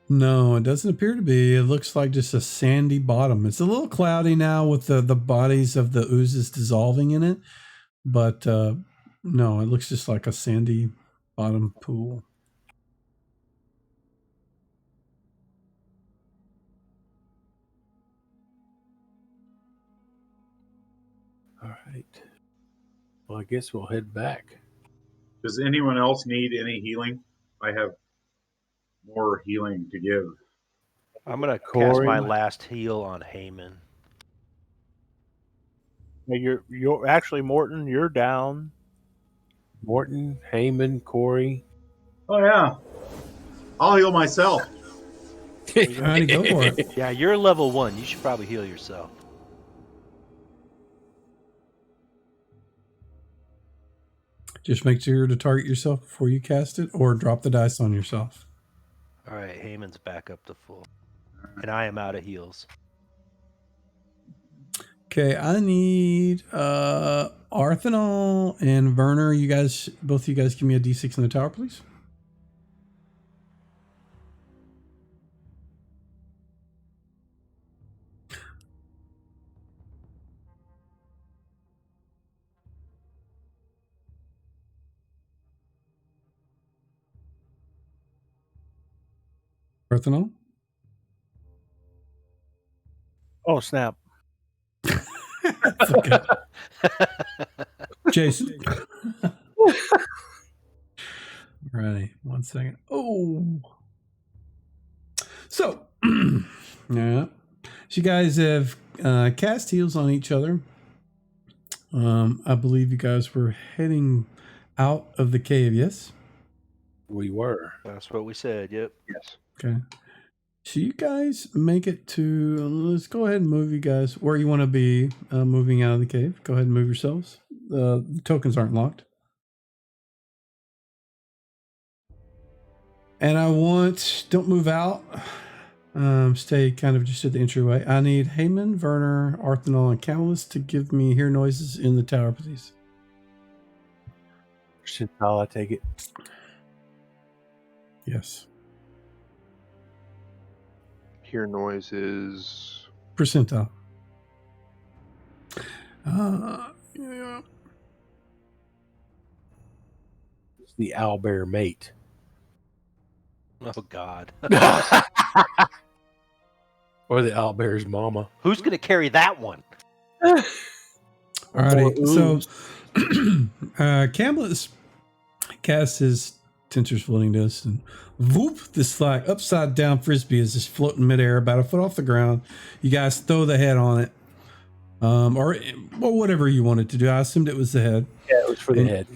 Speaker 5: No, it doesn't appear to be. It looks like just a sandy bottom. It's a little cloudy now with the bodies of the oozes dissolving in it, but no, it looks just like a sandy bottom pool.
Speaker 2: All right. Well, I guess we'll head back.
Speaker 3: Does anyone else need any healing? I have more healing to give.
Speaker 1: I'm gonna cast
Speaker 2: Corey?
Speaker 1: my last heal on Heyman.
Speaker 6: Yeah, you're actually Morton. You're down.
Speaker 2: Morton, Heyman, Corey.
Speaker 3: Oh yeah, I'll heal myself.
Speaker 5: Alrighty, go for it.
Speaker 1: Yeah, you're level 1. You should probably heal yourself.
Speaker 5: Just make sure to target yourself before you cast it, or drop the dice on yourself.
Speaker 1: All right, Heyman's back up to full, and I am out of heals.
Speaker 5: Okay, I need Arthanol and Werner. You guys, both of you guys, give me a D6 in the tower, please. Arthanol.
Speaker 6: Oh snap!
Speaker 5: That's okay. Jason. Alrighty, 1 second. Oh. So, yeah. So you guys have cast heals on each other. I believe you guys were heading out of the cave, yes?
Speaker 2: We were.
Speaker 1: That's what we said. Yep.
Speaker 4: Yes.
Speaker 5: Okay. So you guys make it to, let's go ahead and move you guys where you want to be moving out of the cave. Go ahead and move yourselves. The tokens aren't locked. And I want, don't move out. Stay kind of just at the entryway. I need Heyman, Werner, Arthanol, and Callus to give me hear noises in the tower, please.
Speaker 2: Percentile, I take it.
Speaker 5: Yes.
Speaker 4: Hear noises.
Speaker 5: Percentile. Yeah.
Speaker 2: It's the owlbear mate.
Speaker 1: Oh God.
Speaker 2: Or the owlbear's mama.
Speaker 1: Who's gonna carry that one?
Speaker 5: Alrighty. So,
Speaker 2: Ooh.
Speaker 5: Camlet casts his Tensor's floating disc, and whoop, this like upside down frisbee is just floating midair about a foot off the ground. You guys throw the head on it, or whatever you wanted to do. I assumed it was the head.
Speaker 2: Yeah, it was for the
Speaker 5: And-
Speaker 2: head.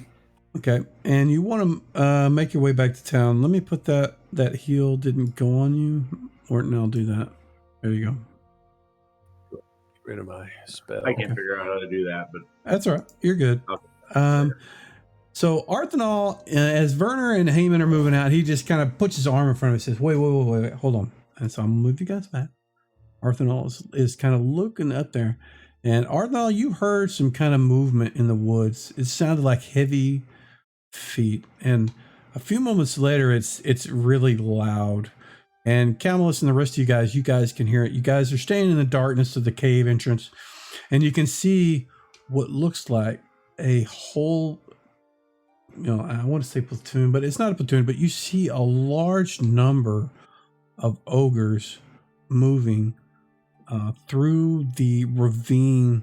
Speaker 5: Okay, and you want to make your way back to town. Let me put that heal didn't go on you. Orton, I'll do that. There you go.
Speaker 2: Get rid of my spell.
Speaker 3: I can't figure out how to do that, but
Speaker 5: That's all right. You're good.
Speaker 3: Okay.
Speaker 5: So Arthanol, as Werner and Heyman are moving out, he just kind of puts his arm in front of him and says, wait, hold on. And so I'm going to move you guys back. Arthanol is kind of looking up there. And Arthanol, you heard some kind of movement in the woods. It sounded like heavy feet. And a few moments later, it's really loud. And Camillus and the rest of you guys can hear it. You guys are staying in the darkness of the cave entrance. And you can see what looks like a whole, I want to say platoon, but it's not a platoon, but you see a large number of ogres moving through the ravine,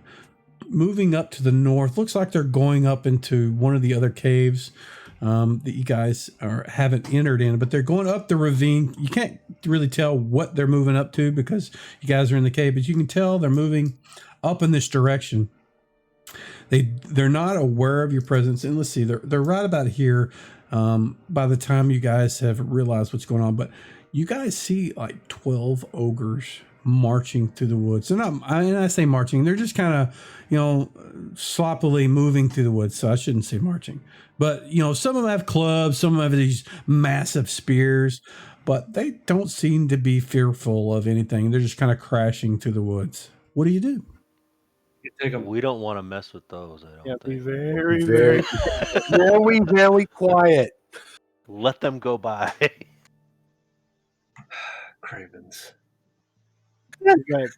Speaker 5: moving up to the north. Looks like they're going up into one of the other caves that you guys haven't entered in, but they're going up the ravine. You can't really tell what they're moving up to because you guys are in the cave, but you can tell they're moving up in this direction. They're not aware of your presence, and let's see, they're right about here by the time you guys have realized what's going on. But you guys see like 12 ogres marching through the woods. They're not, I say marching, they're just kind of, sloppily moving through the woods. So I shouldn't say marching, but some of them have clubs, some of them have these massive spears, but they don't seem to be fearful of anything. They're just kind of crashing through the woods. What do you do?
Speaker 7: You take them.
Speaker 1: We don't want to mess with those. I don't
Speaker 6: Yeah, be
Speaker 1: think.
Speaker 6: very,
Speaker 2: Very,
Speaker 6: very.
Speaker 2: very quiet.
Speaker 1: Let them go by.
Speaker 7: Cravens.
Speaker 6: You got-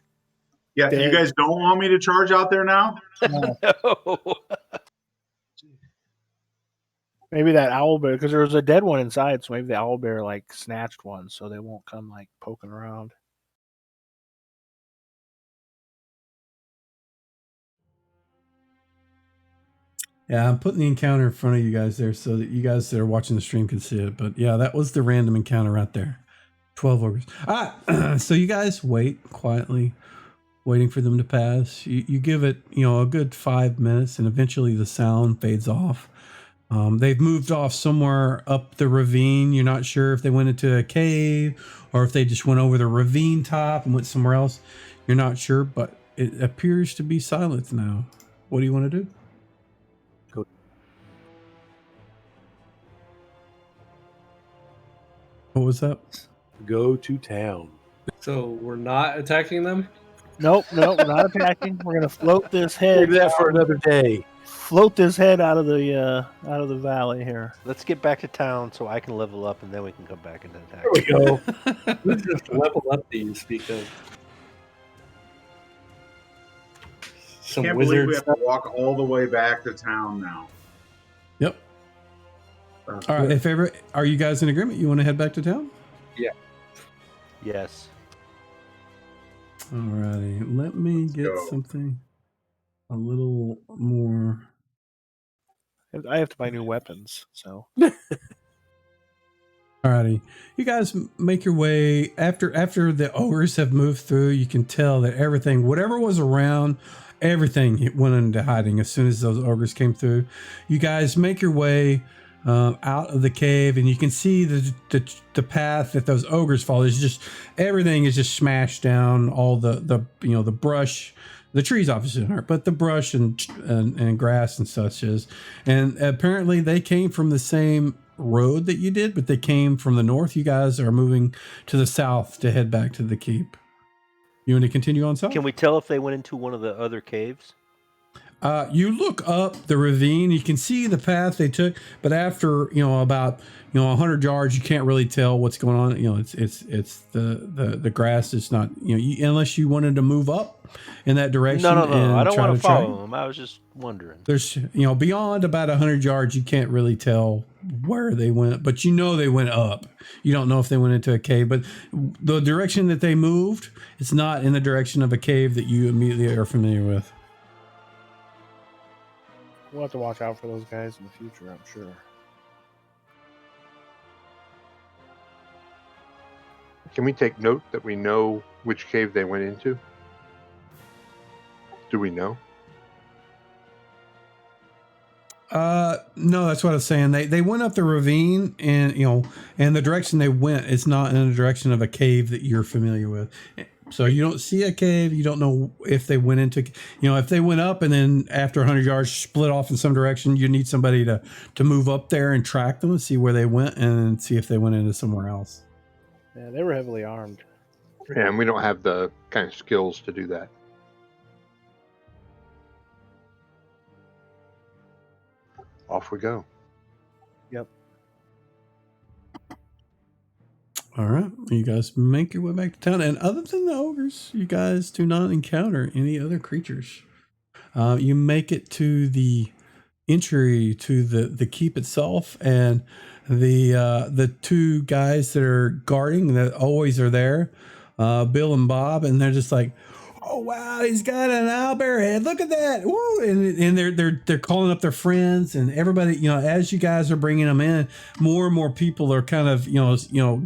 Speaker 3: yeah, you guys don't want me to charge out there now?
Speaker 1: No.
Speaker 6: Maybe that owl bear, because there was a dead one inside, so maybe the owl bear like snatched one, so they won't come like poking around.
Speaker 5: Yeah, I'm putting the encounter in front of you guys there so that you guys that are watching the stream can see it. But yeah, that was the random encounter right there. 12 ogres. So you guys wait quietly, waiting for them to pass. You give it, a good 5 minutes, and eventually the sound fades off. They've moved off somewhere up the ravine. You're not sure if they went into a cave or if they just went over the ravine top and went somewhere else. You're not sure, but it appears to be silent now. What do you want to do? What was that?
Speaker 2: Go to town.
Speaker 7: So we're not attacking them?
Speaker 6: Nope, we're not attacking. We're gonna float this head.
Speaker 2: Save that for another day.
Speaker 6: Float this head out of the valley here.
Speaker 1: Let's get back to town so I can level up, and then we can come back and attack.
Speaker 2: There we go.
Speaker 7: Who's just level up do you speak of? Some
Speaker 3: Can't believe we
Speaker 7: wizards.
Speaker 3: have to walk all the way back to town now.
Speaker 5: Yep. All right. If ever, are you guys in agreement? You want to head back to town?
Speaker 1: Yes.
Speaker 5: All righty. Let me get
Speaker 3: go.
Speaker 5: something a little more.
Speaker 6: I have to buy new weapons, so
Speaker 5: Alrighty, you guys make your way after the ogres have moved through. You can tell that everything, whatever was around, everything went into hiding as soon as those ogres came through. You guys make your way out of the cave, and you can see the path that those ogres follow. Is just everything is just smashed down. All the the brush. The trees obviously aren't, but the brush and grass and such is. And apparently they came from the same road that you did, but they came from the north. You guys are moving to the south to head back to the keep. You want to continue on south?
Speaker 1: Can we tell if they went into one of the other caves?
Speaker 5: You look up the ravine. You can see the path they took, but after about 100 yards, you can't really tell what's going on. It's the grass is not unless you wanted to move up in that direction.
Speaker 1: No.
Speaker 5: And
Speaker 1: I don't
Speaker 5: try
Speaker 1: want
Speaker 5: to
Speaker 1: to follow
Speaker 5: track.
Speaker 1: them. I was just wondering.
Speaker 5: There's beyond about 100 yards, you can't really tell where they went, but they went up. You don't know if they went into a cave, but the direction that they moved, it's not in the direction of a cave that you immediately are familiar with.
Speaker 6: we'll have to watch out for those guys in the future, I'm sure.
Speaker 4: Can we take note that we know which cave they went into? Do we know?
Speaker 5: No, that's what I was saying. They went up the ravine, and and the direction they went, it's not in the direction of a cave that you're familiar with. So you don't see a cave. You don't know if they went into, if they went up and then after 100 yards split off in some direction, you need somebody to move up there and track them and see where they went and see if they went into somewhere else.
Speaker 6: Yeah, they were heavily armed.
Speaker 4: Yeah, and we don't have the kind of skills to do that. Off we go.
Speaker 5: All right, you guys make your way back to town, and other than the ogres, you guys do not encounter any other creatures. You make it to the entry to the keep itself, and the two guys that are guarding that always are there, Bill and Bob, and they're just like, "Oh wow, he's got an owlbear head! Look at that!" Woo! And they're calling up their friends and everybody. As you guys are bringing them in, more and more people are kind of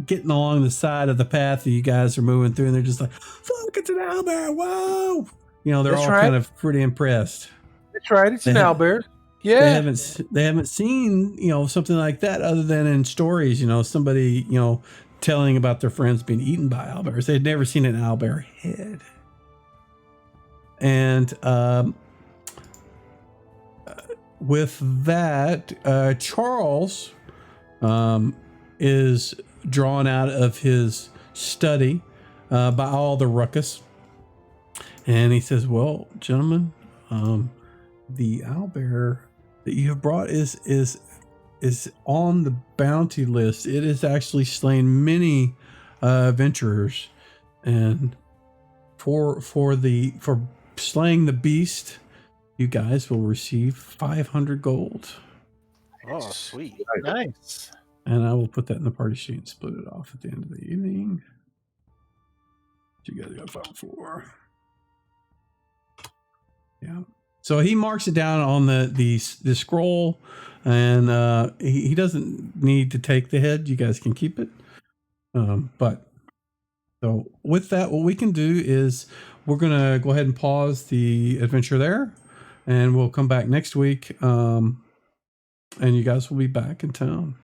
Speaker 5: getting along the side of the path that you guys are moving through, and they're just like, "Look, it's an owlbear! Wow!" They're
Speaker 6: That's
Speaker 5: all
Speaker 6: right.
Speaker 5: kind of pretty impressed.
Speaker 6: That's right, it's an
Speaker 5: They-
Speaker 6: owlbear.
Speaker 5: They
Speaker 6: Yeah.
Speaker 5: haven't seen something like that other than in stories. Somebody telling about their friends being eaten by owlbears. They'd never seen an owlbear head. And with that, Charles is drawn out of his study by all the ruckus, and he says, "Well, gentlemen, the owlbear that you have brought is on the bounty list. It has actually slain many adventurers, and for slaying the beast, you guys will receive 500 gold."
Speaker 1: Oh, sweet.
Speaker 6: Nice.
Speaker 5: And I will put that in the party sheet and split it off at the end of the evening. What you guys got 5 for? Yeah. So he marks it down on the scroll, and he doesn't need to take the head. You guys can keep it. But so with that, what we can do is we're gonna go ahead and pause the adventure there, and we'll come back next week. And you guys will be back in town.